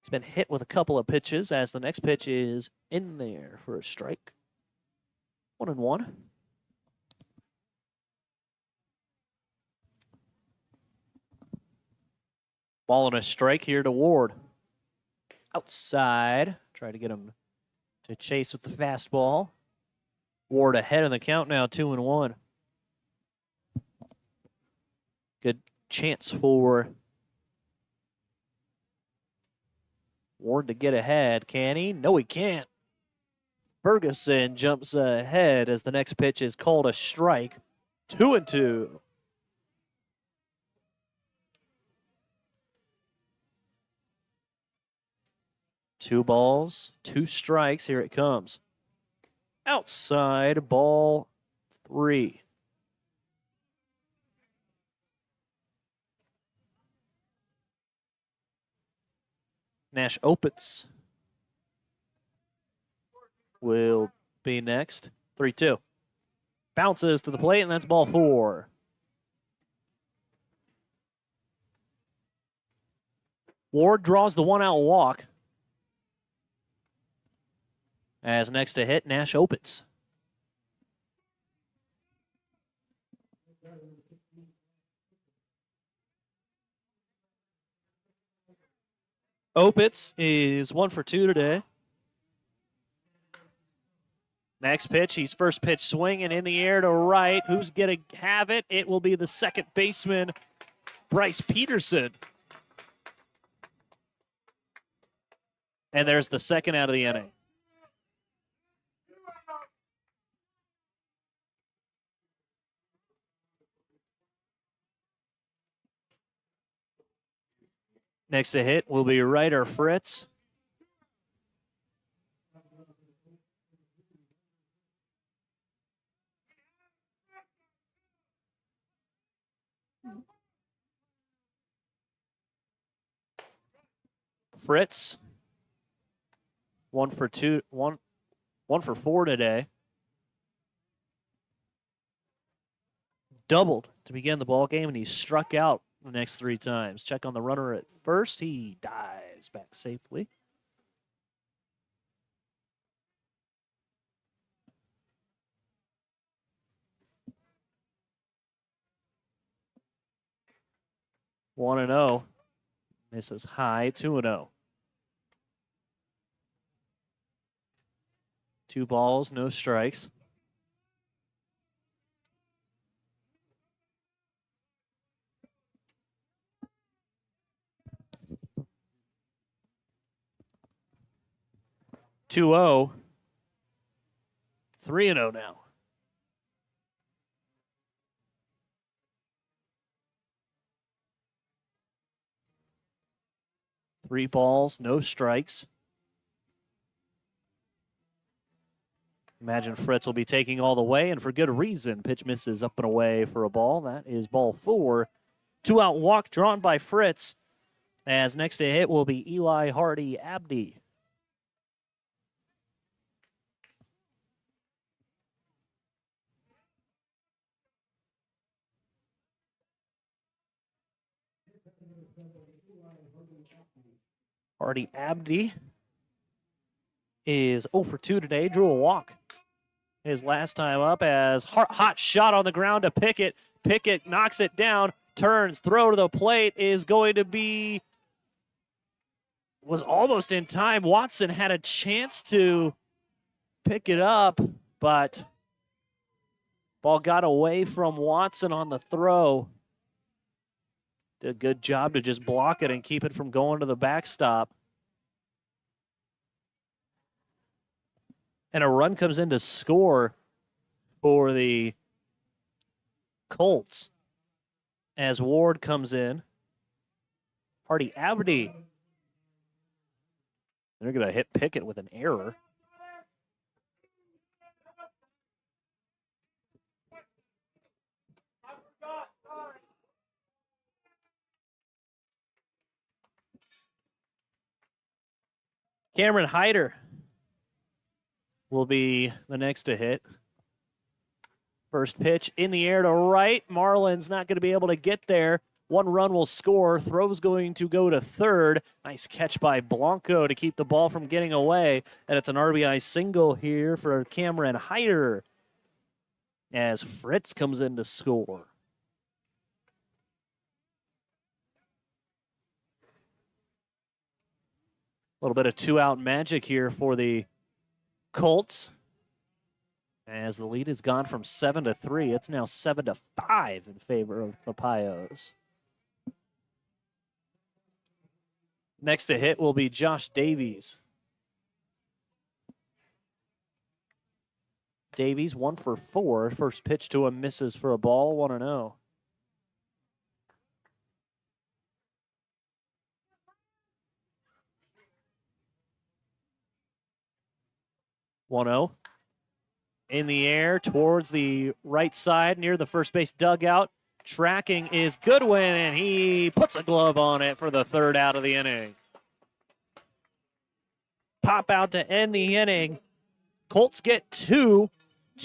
He's been hit with a couple of pitches as the next pitch is in there for a strike. 1-1. Ball and a strike here to Ward. Outside. Try to get him to chase with the fastball. Ward ahead in the count now, 2-1. Good chance for Ward to get ahead. Can he? No, he can't. Ferguson jumps ahead as the next pitch is called a strike. 2-2. Two balls, two strikes. Here it comes. Outside, ball 3. Nash Opitz will be next. 3-2. Bounces to the plate, and that's ball 4. Ward draws the 1-out walk. As next to hit, Nash Opitz. Opitz is 1 for 2 today. Next pitch, he's first pitch swinging in the air to right. Who's going to have it? It will be the second baseman, Bryce Peterson. And there's the second out of the inning. Next to hit will be Ryder Fritz. Fritz, 1 for 2, 1 for 4 today. Doubled to begin the ball game, and he struck out the next 3 times. Check on the runner at first. He dives back safely. One and 0. Misses high. 2-0. 2 balls, no strikes. Two 0. 3-0 now. Three balls, no strikes. Imagine Fritz will be taking all the way, and for good reason. Pitch misses up and away for a ball. That is ball 4. 2-out walk drawn by Fritz. As next to hit will be Eli Hardy Abdi. Hardy Abdi is 0 for 2 today. Drew a walk his last time up as hot shot on the ground to Pickett. Pickett knocks it down, turns, throw to the plate is going to be, was almost in time. Watson had a chance to pick it up, but ball got away from Watson on the throw. Did a good job to just block it and keep it from going to the backstop. And a run comes in to score for the Colts as Ward comes in. Hardy Abdi. They're going to hit Pickett with an error. Cameron Hyder will be the next to hit. First pitch in the air to right. Marlin's not going to be able to get there. One run will score. Throw's going to go to third. Nice catch by Blanco to keep the ball from getting away. And it's an RBI single here for Cameron Hyder as Fritz comes in to score. little bit of two-out magic here for the Colts. As the lead has gone from 7-3, it's now 7-5 in favor of the Pios. Next to hit will be Josh Davies. Davies 1 for 4. First pitch to him misses for a ball, 1-0. 1-0. In the air towards the right side near the first base dugout. Tracking is Goodwin, and he puts a glove on it for the third out of the inning. Pop out to end the inning. Colts get two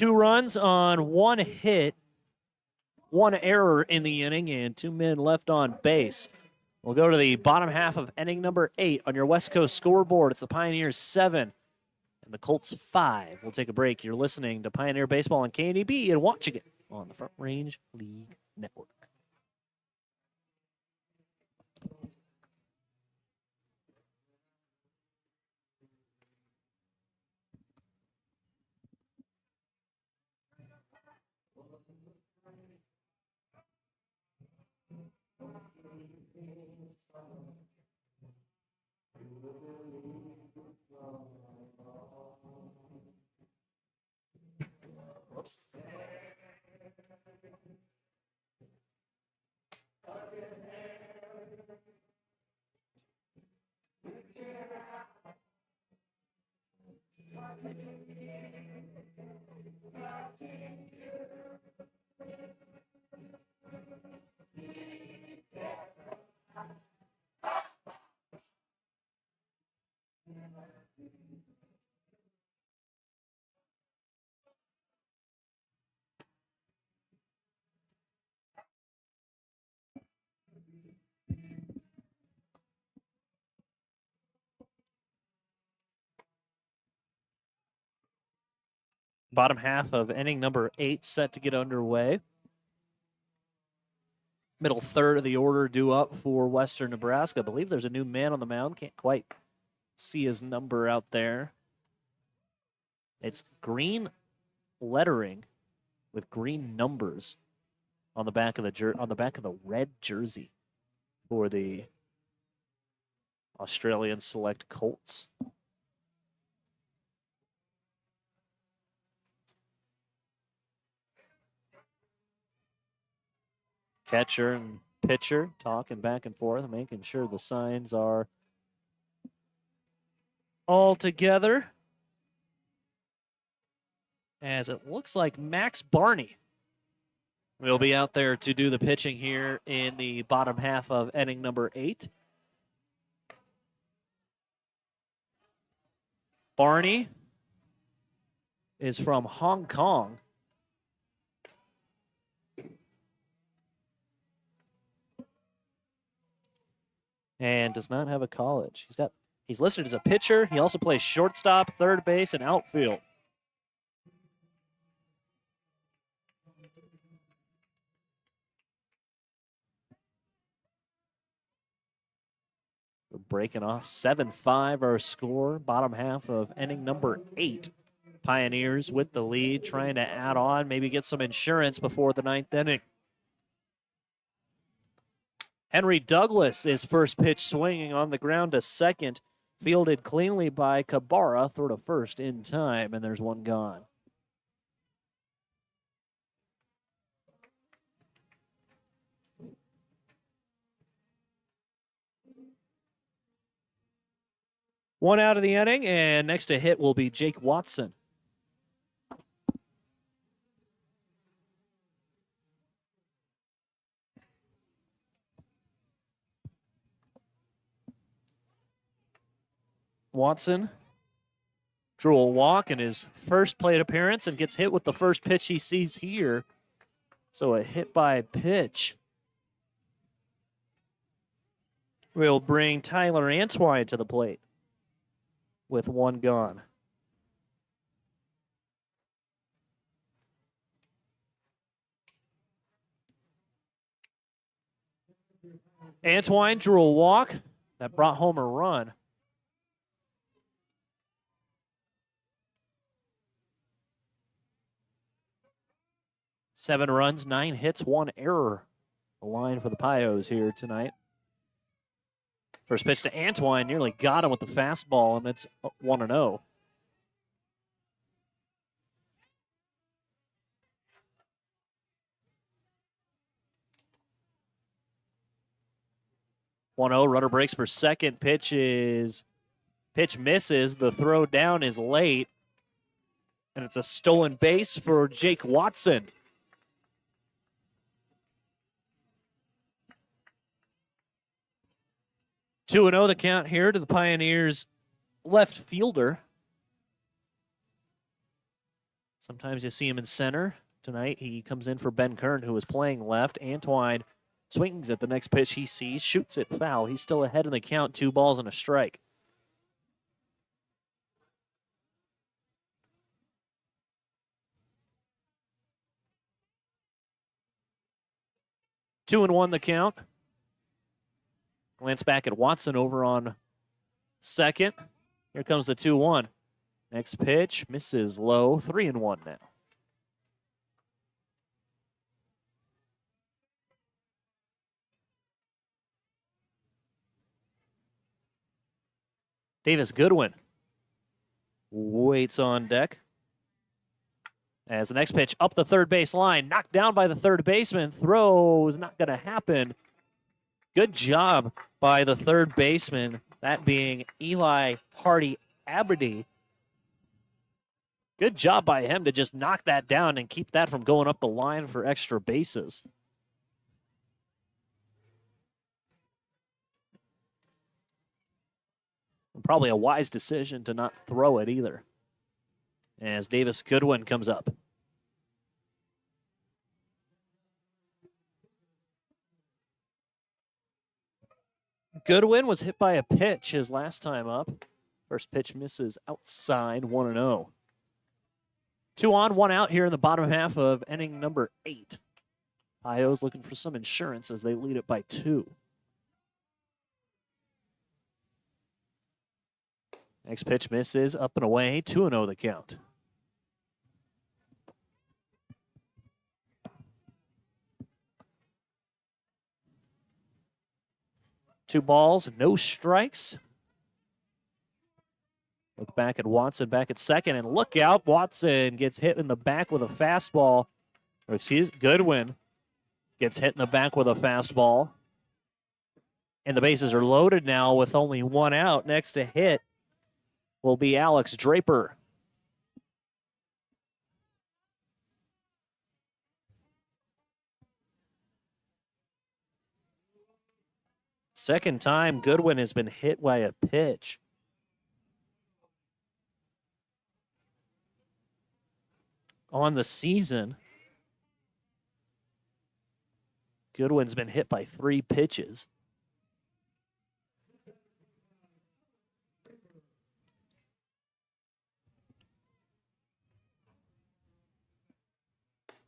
runs on one hit, one error in the inning, and 2 men left on base. We'll go to the bottom half of inning number 8 on your West Coast scoreboard. It's the Pioneers 7 and the Colts 5. We'll take a break. You're listening to Pioneer Baseball on KNEB and watching it on the Front Range League Network. Whoops. Bottom half of inning number 8 set to get underway. Middle third of the order due up for Western Nebraska. I believe there's a new man on the mound. Can't quite see his number out there. It's green lettering with green numbers on the back of the red jersey for the Australian Select Colts. Catcher and pitcher talking back and forth, making sure the signs are all together. As it looks like Max Barney will be out there to do the pitching here in the bottom half of inning number 8. Barney is from Hong Kong. And does not have a college. He's listed as a pitcher. He also plays shortstop, third base, and outfield. We're breaking off 7-5 our score. Bottom half of inning number 8. Pioneers with the lead, trying to add on, maybe get some insurance before the 9th inning. Henry Douglas is first pitch swinging on the ground to second. Fielded cleanly by Cabarra, throw to first in time, and there's one gone. One out of the inning, and next to hit will be Jake Watson. Watson drew a walk in his first plate appearance and gets hit with the first pitch he sees here. So a hit by pitch will bring Tyler Antwine to the plate with one gone. Antwine drew a walk that brought home a run. 7 runs, 9 hits, 1 error. The line for the Pios here tonight. First pitch to Antwine, nearly got him with the fastball, and it's 1-0. Runner breaks for second. Pitch misses. The throw down is late. And it's a stolen base for Jake Watson. Two and 0 the count here to the Pioneers left fielder. Sometimes you see him in center. Tonight he comes in for Ben Kern, who is playing left. Antwine swings at the next pitch he sees, shoots it foul. He's still ahead in the count, 2 balls and a strike. Two and 1 the count. Glance back at Watson over on second. Here comes the 2-1. Next pitch misses low, 3-1 now. Davis Goodwin waits on deck. As the next pitch up the third base line, knocked down by the third baseman. Throw is not going to happen. Good job by the third baseman, that being Eli Hardy Aberdeen. Good job by him to just knock that down and keep that from going up the line for extra bases. And probably a wise decision to not throw it either, as Davis Goodwin comes up. Goodwin was hit by a pitch his last time up. First pitch misses outside, 1-0. 2 on, 1 out here in the bottom half of inning number 8. Pios looking for some insurance as they lead it by 2. Next pitch misses, up and away, 2-0 the count. Two balls, no strikes. Look back at Watson, back at second, and look out. Watson gets hit in the back with a fastball. Goodwin gets hit in the back with a fastball. And the bases are loaded now with only 1 out. Next to hit will be Alex Draper. Second time Goodwin has been hit by a pitch. On the season, Goodwin's been hit by 3 pitches.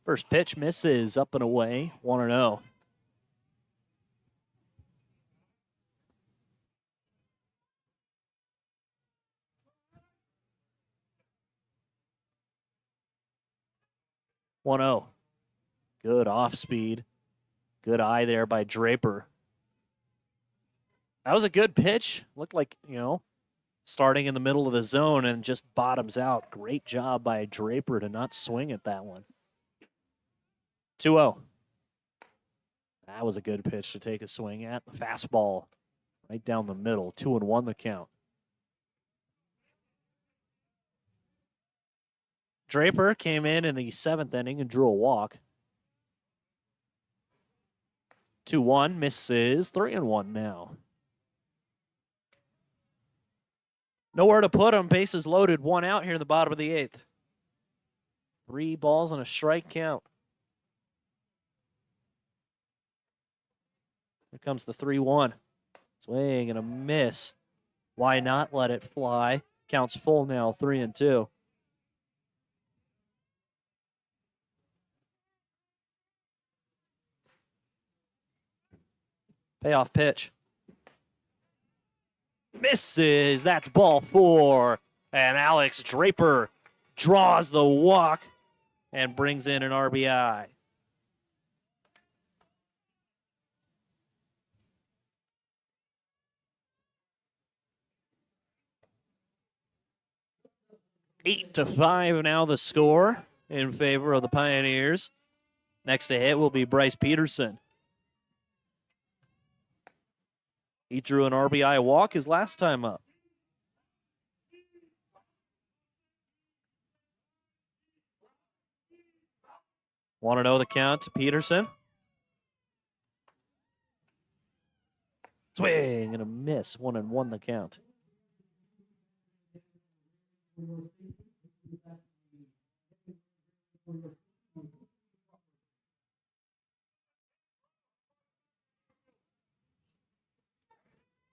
First pitch misses, up and away, 1-0. Good off speed. Good eye there by Draper. That was a good pitch. Looked like, starting in the middle of the zone and just bottoms out. Great job by Draper to not swing at that one. 2-0. That was a good pitch to take a swing at. The fastball right down the middle. 2-1 the count. Draper came in the 7th inning and drew a walk. 2-1, misses, 3-1 now. Nowhere to put him. Bases loaded, 1 out here in the bottom of the 8th. 3 balls and a strike count. Here comes the 3-1. Swing and a miss. Why not let it fly? Counts full now, 3-2. Payoff pitch. Misses. That's ball 4. And Alex Draper draws the walk and brings in an RBI. 8-5 now the score in favor of the Pioneers. Next to hit will be Bryce Peterson. He drew an RBI walk his last time up. Want to know the count to Peterson? Swing and a miss. 1-1 the count.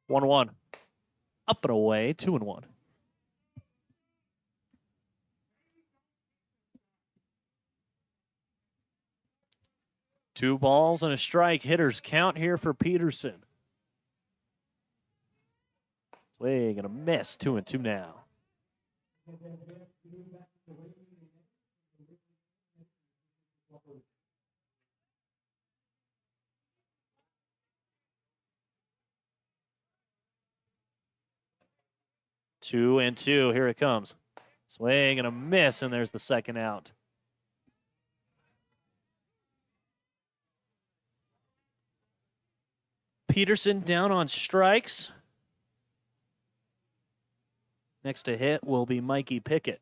One, 1. Up and away, 2-1. Two balls and a strike. Hitters count here for Peterson. Swing and a miss. 2-2 now. Two and two. Here it comes. Swing and a miss, and there's the second out. Peterson down on strikes. Next to hit will be Mikey Pickett.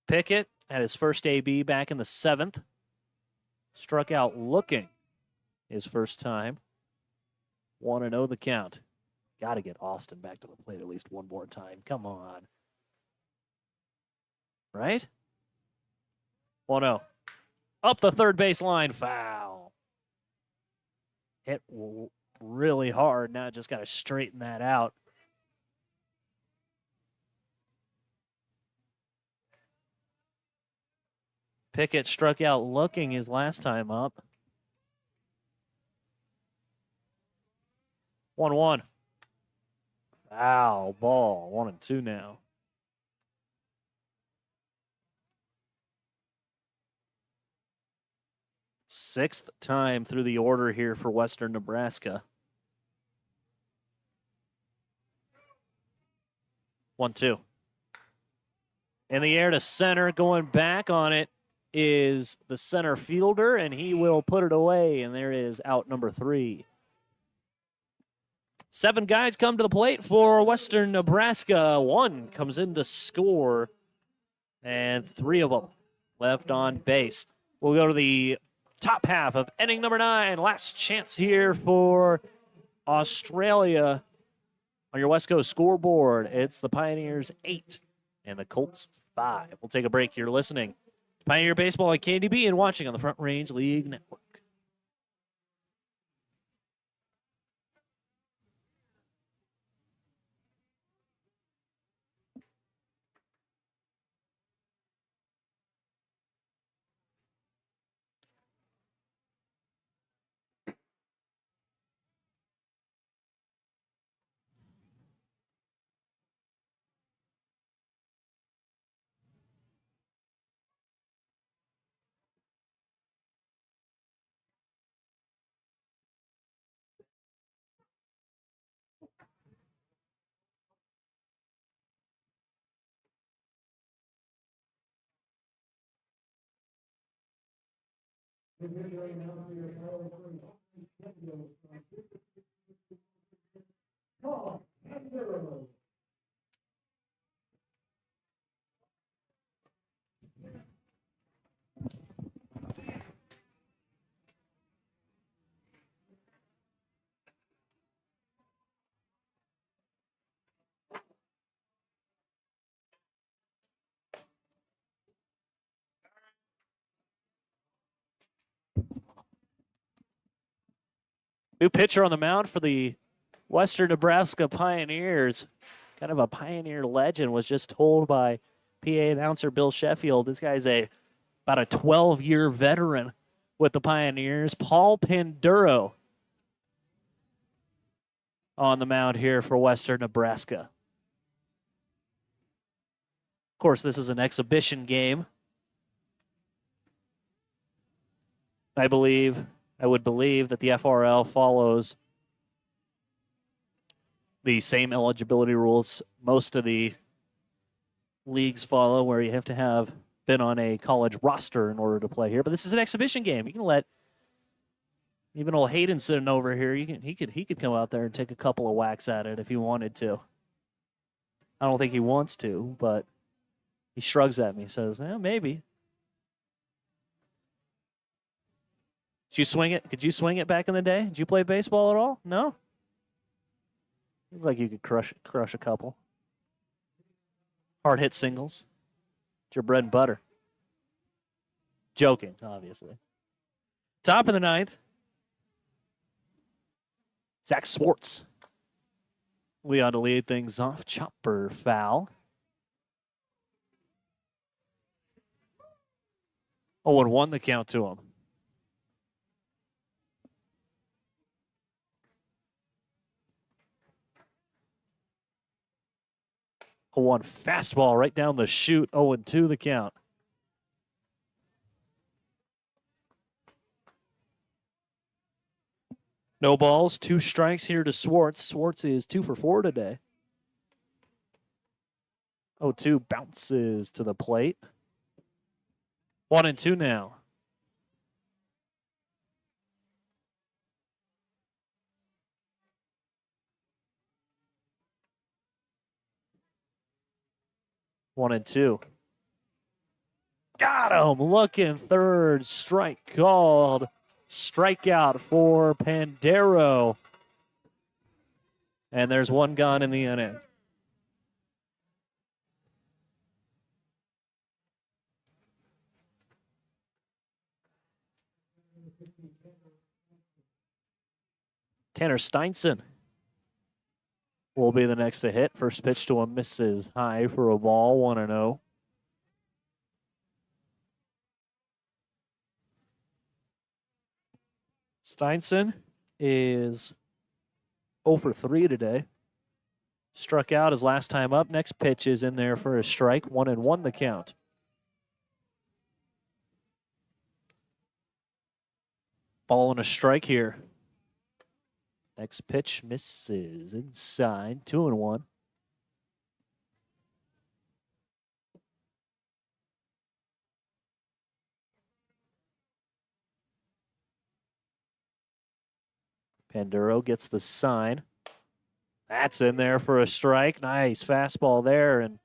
Pickett had his first AB back in the 7th. Struck out looking his first time. 1-0 the count. Got to get Austin back to the plate at least one more time. Come on. Right? 1-0. Up the third base line. Foul. Hit really hard. Now just got to straighten that out. Pickett struck out looking his last time up. 1-1. Foul ball. 1-2 now. Sixth time through the order here for Western Nebraska. 1-2. In the air to center, going back on it is the center fielder, and he will put it away, and there is out number 3. 7 guys come to the plate for Western Nebraska. 1 comes in to score, and 3 of them left on base. We'll go to the top half of inning number 9. Last chance here for Australia on your West Coast scoreboard. It's the Pioneers 8 and the Colts 5. We'll take a break. You're listening to Pioneer Baseball at KDB and watching on the Front Range League Network. New pitcher on the mound for the Western Nebraska Pioneers. Kind of a Pioneer legend, was just told by PA announcer Bill Sheffield. This guy's about a 12-year veteran with the Pioneers. Paul Panduro on the mound here for Western Nebraska. Of course, this is an exhibition game. I would believe that the FRL follows the same eligibility rules most of the leagues follow, where you have to have been on a college roster in order to play here. But this is an exhibition game. You can let even old Hayden sitting over here. He could come out there and take a couple of whacks at it if he wanted to. I don't think he wants to, but he shrugs at me, says, maybe. Did you swing it? Could you swing it back in the day? Did you play baseball at all? No? Looked like you could crush a couple. Hard hit singles. It's your bread and butter. Joking, obviously. Top of the ninth. Zach Swartz. We ought to lead things off. Chopper foul. 0-1 the count to him. A 1 fastball right down the chute. 0-2 the count. No balls, 2 strikes here to Swartz. Swartz is 2 for 4 today. 0-2 bounces to the plate. 1-2 now. One and two. Got him. Looking third. Strike called. Strikeout for Pandero. And there's one gone in the inning. Tanner Steinson will be the next to hit. First pitch to him misses high for a ball, 1-0. Steinson is 0 for 3 today. Struck out his last time up. Next pitch is in there for a strike. 1-1 the count. Ball and a strike here. Next pitch misses inside. 2-1. Pandero gets the sign. That's in there for a strike. Nice fastball there. And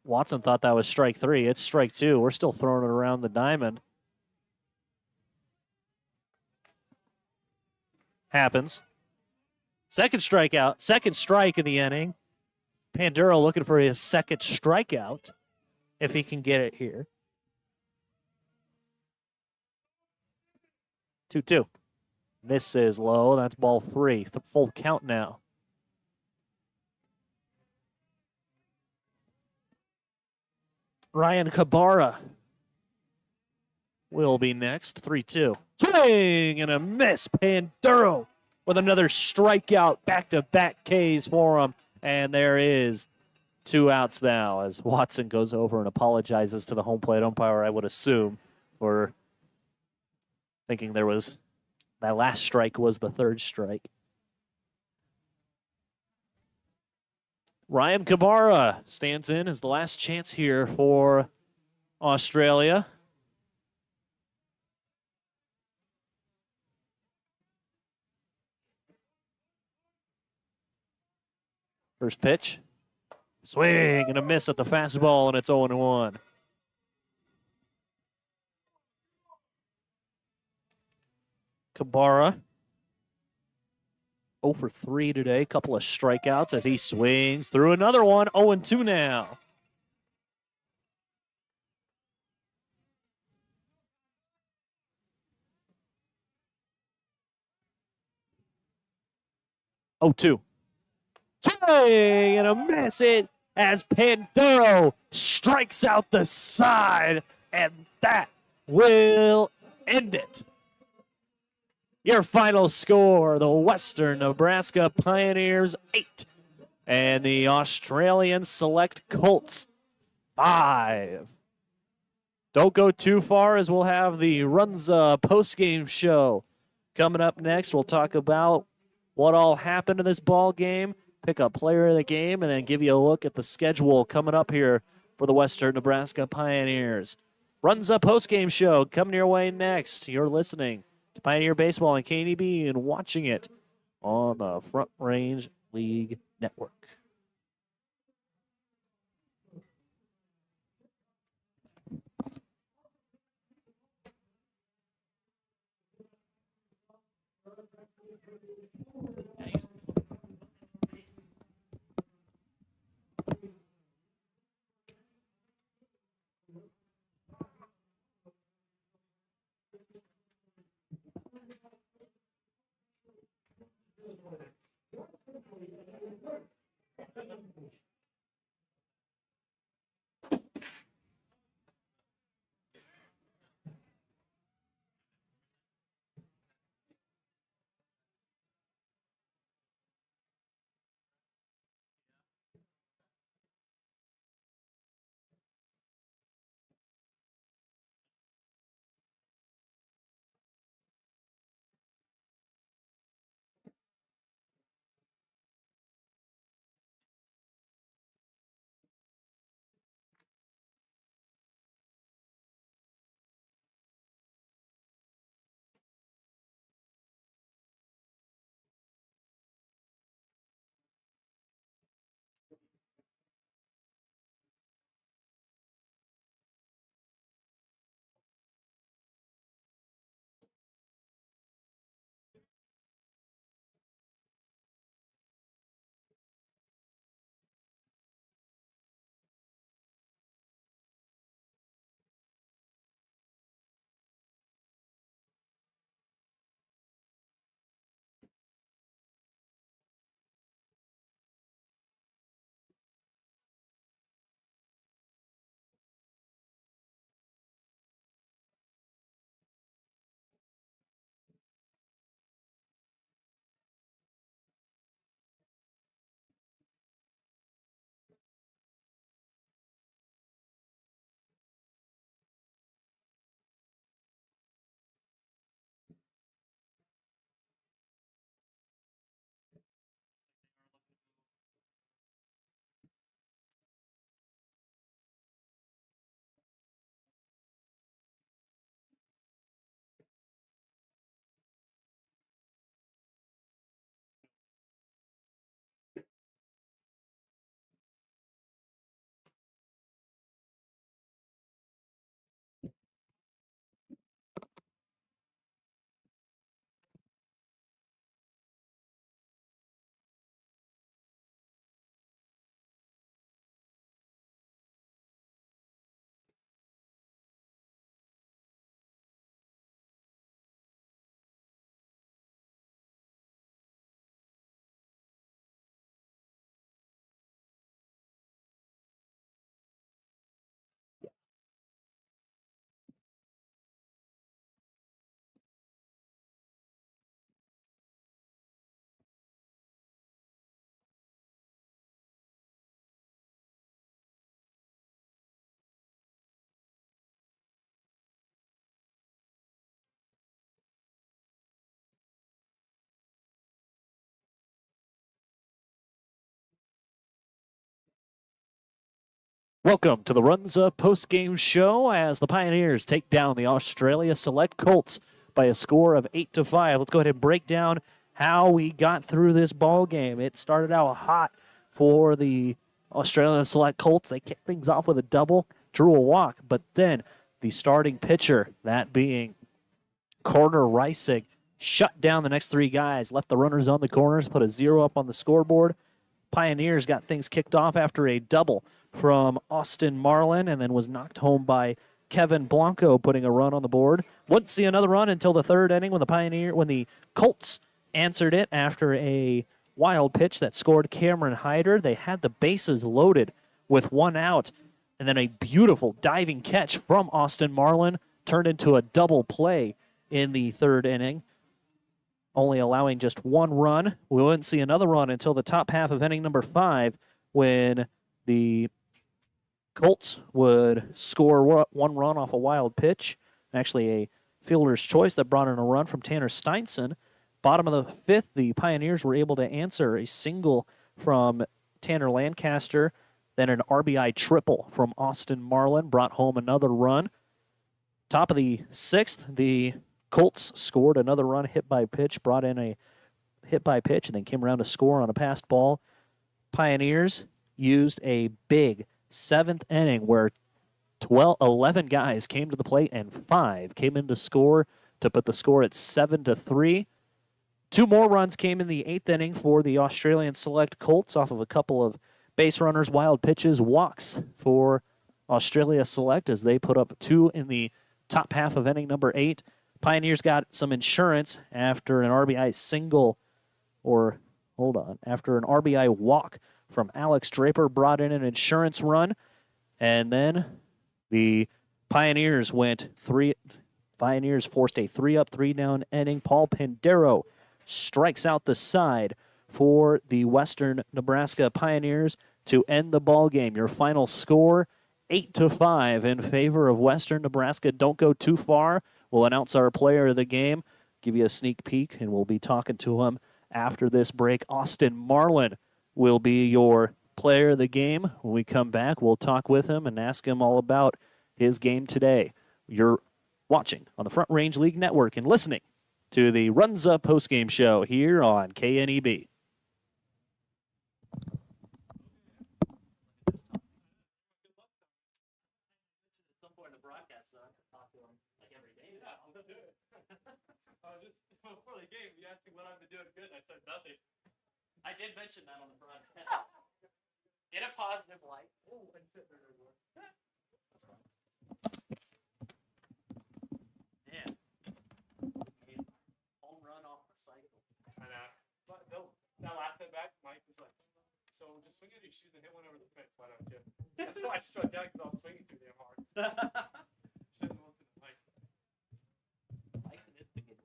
Watson thought that was strike 3. It's strike 2. We're still throwing it around the diamond. Happens. Second strikeout. Second strike in the inning. Pandero looking for his second strikeout, if he can get it here. 2-2. Misses low. That's ball 3. The full count now. Ryan Cabarra will be next. 3-2. Swing and a miss. Pandero with another strikeout. Back-to-back Ks for him. And there is 2 outs now as Watson goes over and apologizes to the home plate umpire, I would assume, for thinking there was that last strike was the third strike. Ryan Cabarra stands in as the last chance here for Australia. First pitch. Swing and a miss at the fastball, and it's 0-1. Cabarra 0 for 3 today. Couple of strikeouts as he swings through another one. 0-2 now. Oh, 2. Swing and a miss it as Pandero strikes out the side, and that will end it. Your final score, the Western Nebraska Pioneers 8 and the Australian Select Colts 5. Don't go too far as we'll have the Runza postgame show coming up next. We'll talk about what all happened in this ball game, pick a player of the game, and then give you a look at the schedule coming up here for the Western Nebraska Pioneers. Runs Up Postgame Show coming your way next. You're listening to Pioneer Baseball and KDB and watching it on the Front Range League Network. Welcome to the Runs Up Post-Game Show as the Pioneers take down the Australia Select Colts by a score of 8-5. Let's go ahead and break down how we got through this ball game. It started out hot for the Australian Select Colts. They kicked things off with a double, drew a walk, but then the starting pitcher, that being Carter Reisig, shut down the next three guys, left the runners on the corners, put a 0 up on the scoreboard. Pioneers got things kicked off after a double from Austin Marlin and then was knocked home by Kevin Blanco, putting a run on the board. Wouldn't see another run until the third inning when the Colts answered it after a wild pitch that scored Cameron Hyder. They had the bases loaded with one out, and then a beautiful diving catch from Austin Marlin turned into a double play in the third inning, only allowing just one run. We wouldn't see another run until the top half of inning number 5 when the Colts would score one run off a wild pitch, actually a fielder's choice that brought in a run from Tanner Steinson. Bottom of the fifth, the Pioneers were able to answer a single from Tanner Lancaster, then an RBI triple from Austin Marlin, brought home another run. Top of the sixth, the Colts scored another run, hit by pitch, brought in a hit by pitch, and then came around to score on a passed ball. Pioneers used a big seventh inning where 11 guys came to the plate and 5 came in to score to put the score at 7-3. 2 more runs came in the 8th inning for the Australian Select Colts off of a couple of base runners, wild pitches, walks for Australia Select as they put up 2 in the top half of inning number 8. Pioneers got some insurance after an RBI single, after an RBI walk from Alex Draper brought in an insurance run, and then the Pioneers forced a 3-up, 3-down inning. Paul Pandero strikes out the side for the Western Nebraska Pioneers to end the ball game. Your final score, 8-5 in favor of Western Nebraska. Don't go too far. We'll announce our player of the game, give you a sneak peek, and we'll be talking to him after this break. Austin Marlin will be your player of the game. When we come back, we'll talk with him and ask him all about his game today. You're watching on the Front Range League Network and listening to the Runs Up Postgame Show here on KNEB. Before the game, you asked me what I've been doing good, and I said nothing. I did mention that on the broadcast. In a positive light. Oh, I said there everywhere. That's fine. Yeah. Home run off the cycle. And but that last at back, Mike was like, "So just swing at your shoes and hit one over the fence, why don't you?" That's why I struck down because I was swinging too damn hard. Shouldn't have looked at the mic. Mike's an instigator.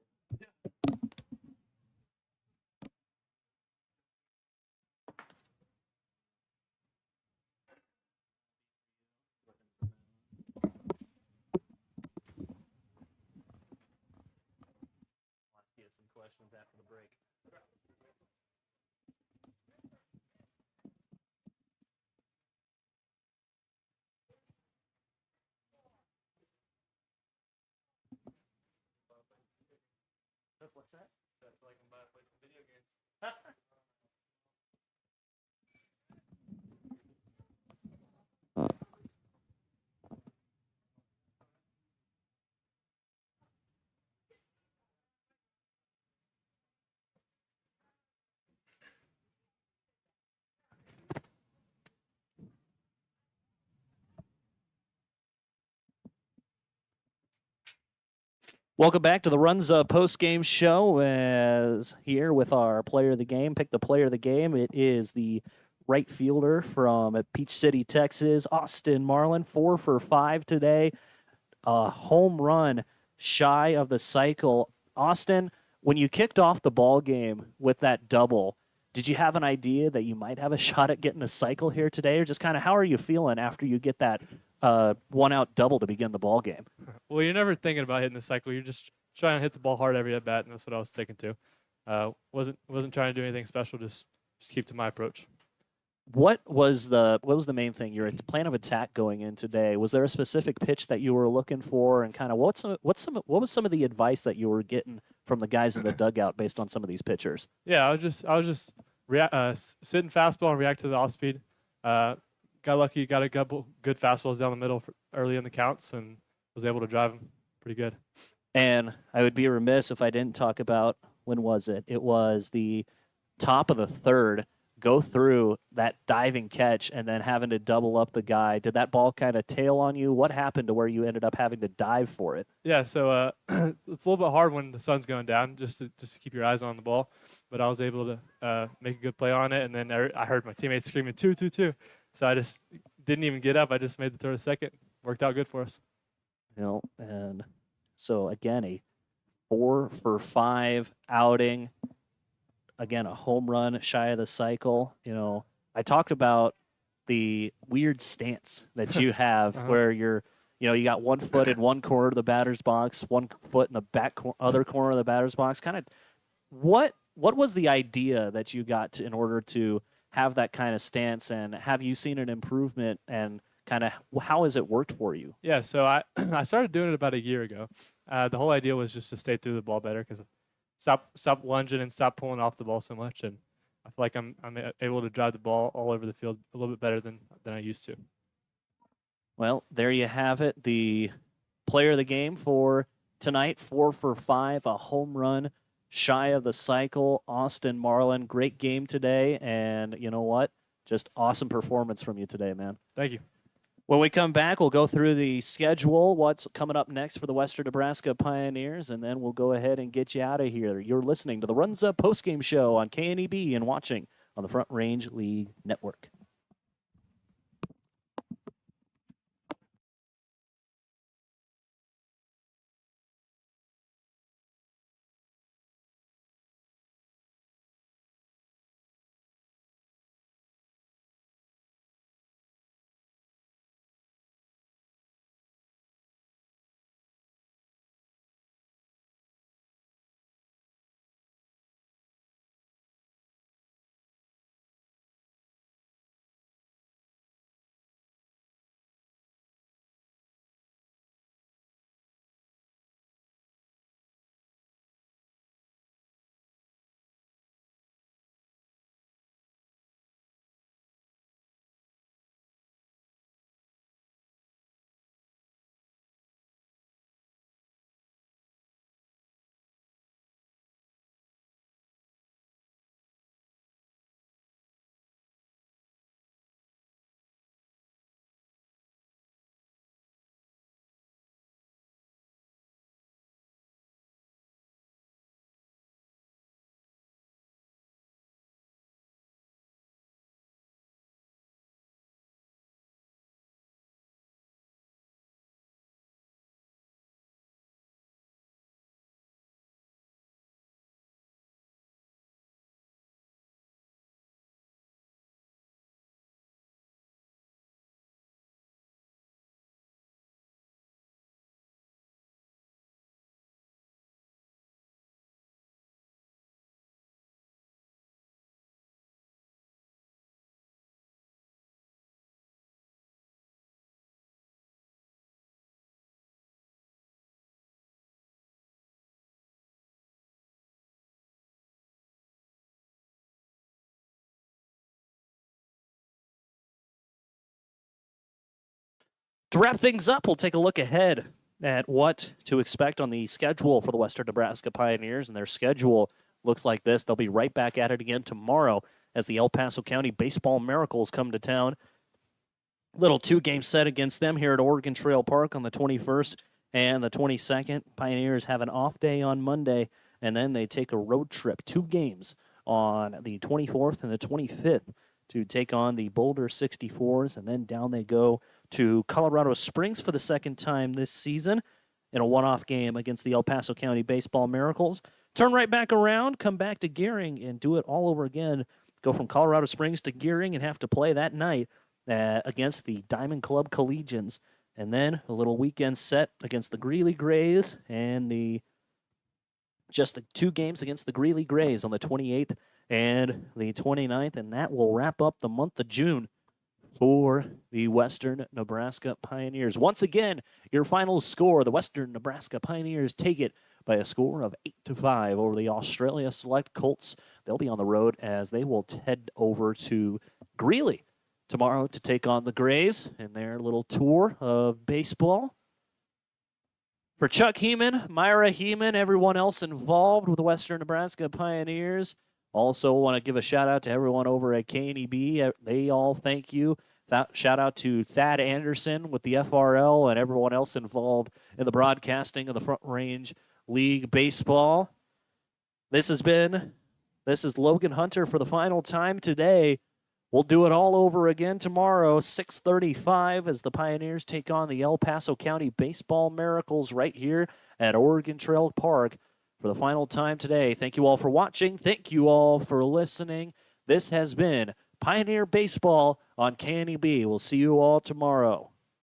Let's get some questions after the break. What's that? So I feel like I'm about to play some video games. Welcome back to the Runs post-game show. As here with our player of the game. Pick the player of the game. It is the right fielder from Peach City, Texas, Austin Marlin. 4 for 5 today. A home run shy of the cycle. Austin, when you kicked off the ball game with that double, did you have an idea that you might have a shot at getting a cycle here today, or just kind of how are you feeling after you get that one-out double to begin the ball game? Well, you're never thinking about hitting the cycle. You're just trying to hit the ball hard every at bat, and that's what I was sticking to. Wasn't trying to do anything special. Just keep to my approach. What was the main thing? Your plan of attack going in today. Was there a specific pitch that you were looking for, and kind of what was some of the advice that you were getting from the guys in the dugout based on some of these pitchers? Yeah, I was just sitting fastball and react to the off speed. Got lucky, got a couple good fastballs down the middle early in the counts, and was able to drive them pretty good. And I would be remiss if I didn't talk about, when was it? It was the top of the third. Go through that diving catch and then having to double up the guy. Did that ball kind of tail on you? What happened to where you ended up having to dive for it? Yeah, so it's a little bit hard when the sun's going down, just to keep your eyes on the ball. But I was able to make a good play on it, and then I heard my teammates screaming 2-2-2. So I just didn't even get up. I just made the throw to second. Worked out good for us. And so again, a 4 for 5 outing. Again, a home run shy of the cycle. I talked about the weird stance that you have where you got 1 foot in one corner of the batter's box, 1 foot in the other corner of the batter's box. Kind of what was the idea that you got in order to have that kind of stance, and have you seen an improvement, and kind of how has it worked for you? Yeah, so I I started doing it about a year ago. The whole idea was just to stay through the ball better, because stop lunging and stop pulling off the ball so much, and I feel like I'm able to drive the ball all over the field a little bit better than I used to. Well, there you have it. The player of the game for tonight, 4 for 5, a home run shy of the cycle. Austin Marlin, great game today. And you know what? Just awesome performance from you today, man. Thank you. When we come back, we'll go through the schedule, what's coming up next for the Western Nebraska Pioneers, and then we'll go ahead and get you out of here. You're listening to the Runs Up Postgame Show on KNEB and watching on the Front Range League Network. To wrap things up, we'll take a look ahead at what to expect on the schedule for the Western Nebraska Pioneers, and their schedule looks like this. They'll be right back at it again tomorrow as the El Paso County Baseball Miracles come to town. Little two-game set against them here at Oregon Trail Park on the 21st and the 22nd. Pioneers have an off day on Monday, and then they take a road trip, 2 games on the 24th and the 25th to take on the Boulder 64s, and then down they go to Colorado Springs for the second time this season in a one-off game against the El Paso County Baseball Miracles. Turn right back around, come back to Gering, and do it all over again. Go from Colorado Springs to Gering and have to play that night against the Diamond Club Collegians. And then a little weekend set against the Greeley Grays and just the 2 games against the Greeley Grays on the 28th and the 29th. And that will wrap up the month of June for the Western Nebraska Pioneers. Once again, your final score, the Western Nebraska Pioneers take it by a score of 8-5 over the Australia Select Colts. They'll be on the road as they will head over to Greeley tomorrow to take on the Grays in their little tour of baseball. For Chuck Heeman, Myra Heeman, everyone else involved with the Western Nebraska Pioneers, also want to give a shout out to everyone over at KNEB. They all thank you. Shout out to Thad Anderson with the FRL and everyone else involved in the broadcasting of the Front Range League Baseball. This is Logan Hunter for the final time today. We'll do it all over again tomorrow, 6:35, as the Pioneers take on the El Paso County Baseball Miracles right here at Oregon Trail Park for the final time today. Thank you all for watching. Thank you all for listening. This has been Pioneer Baseball on KNEB. We'll see you all tomorrow.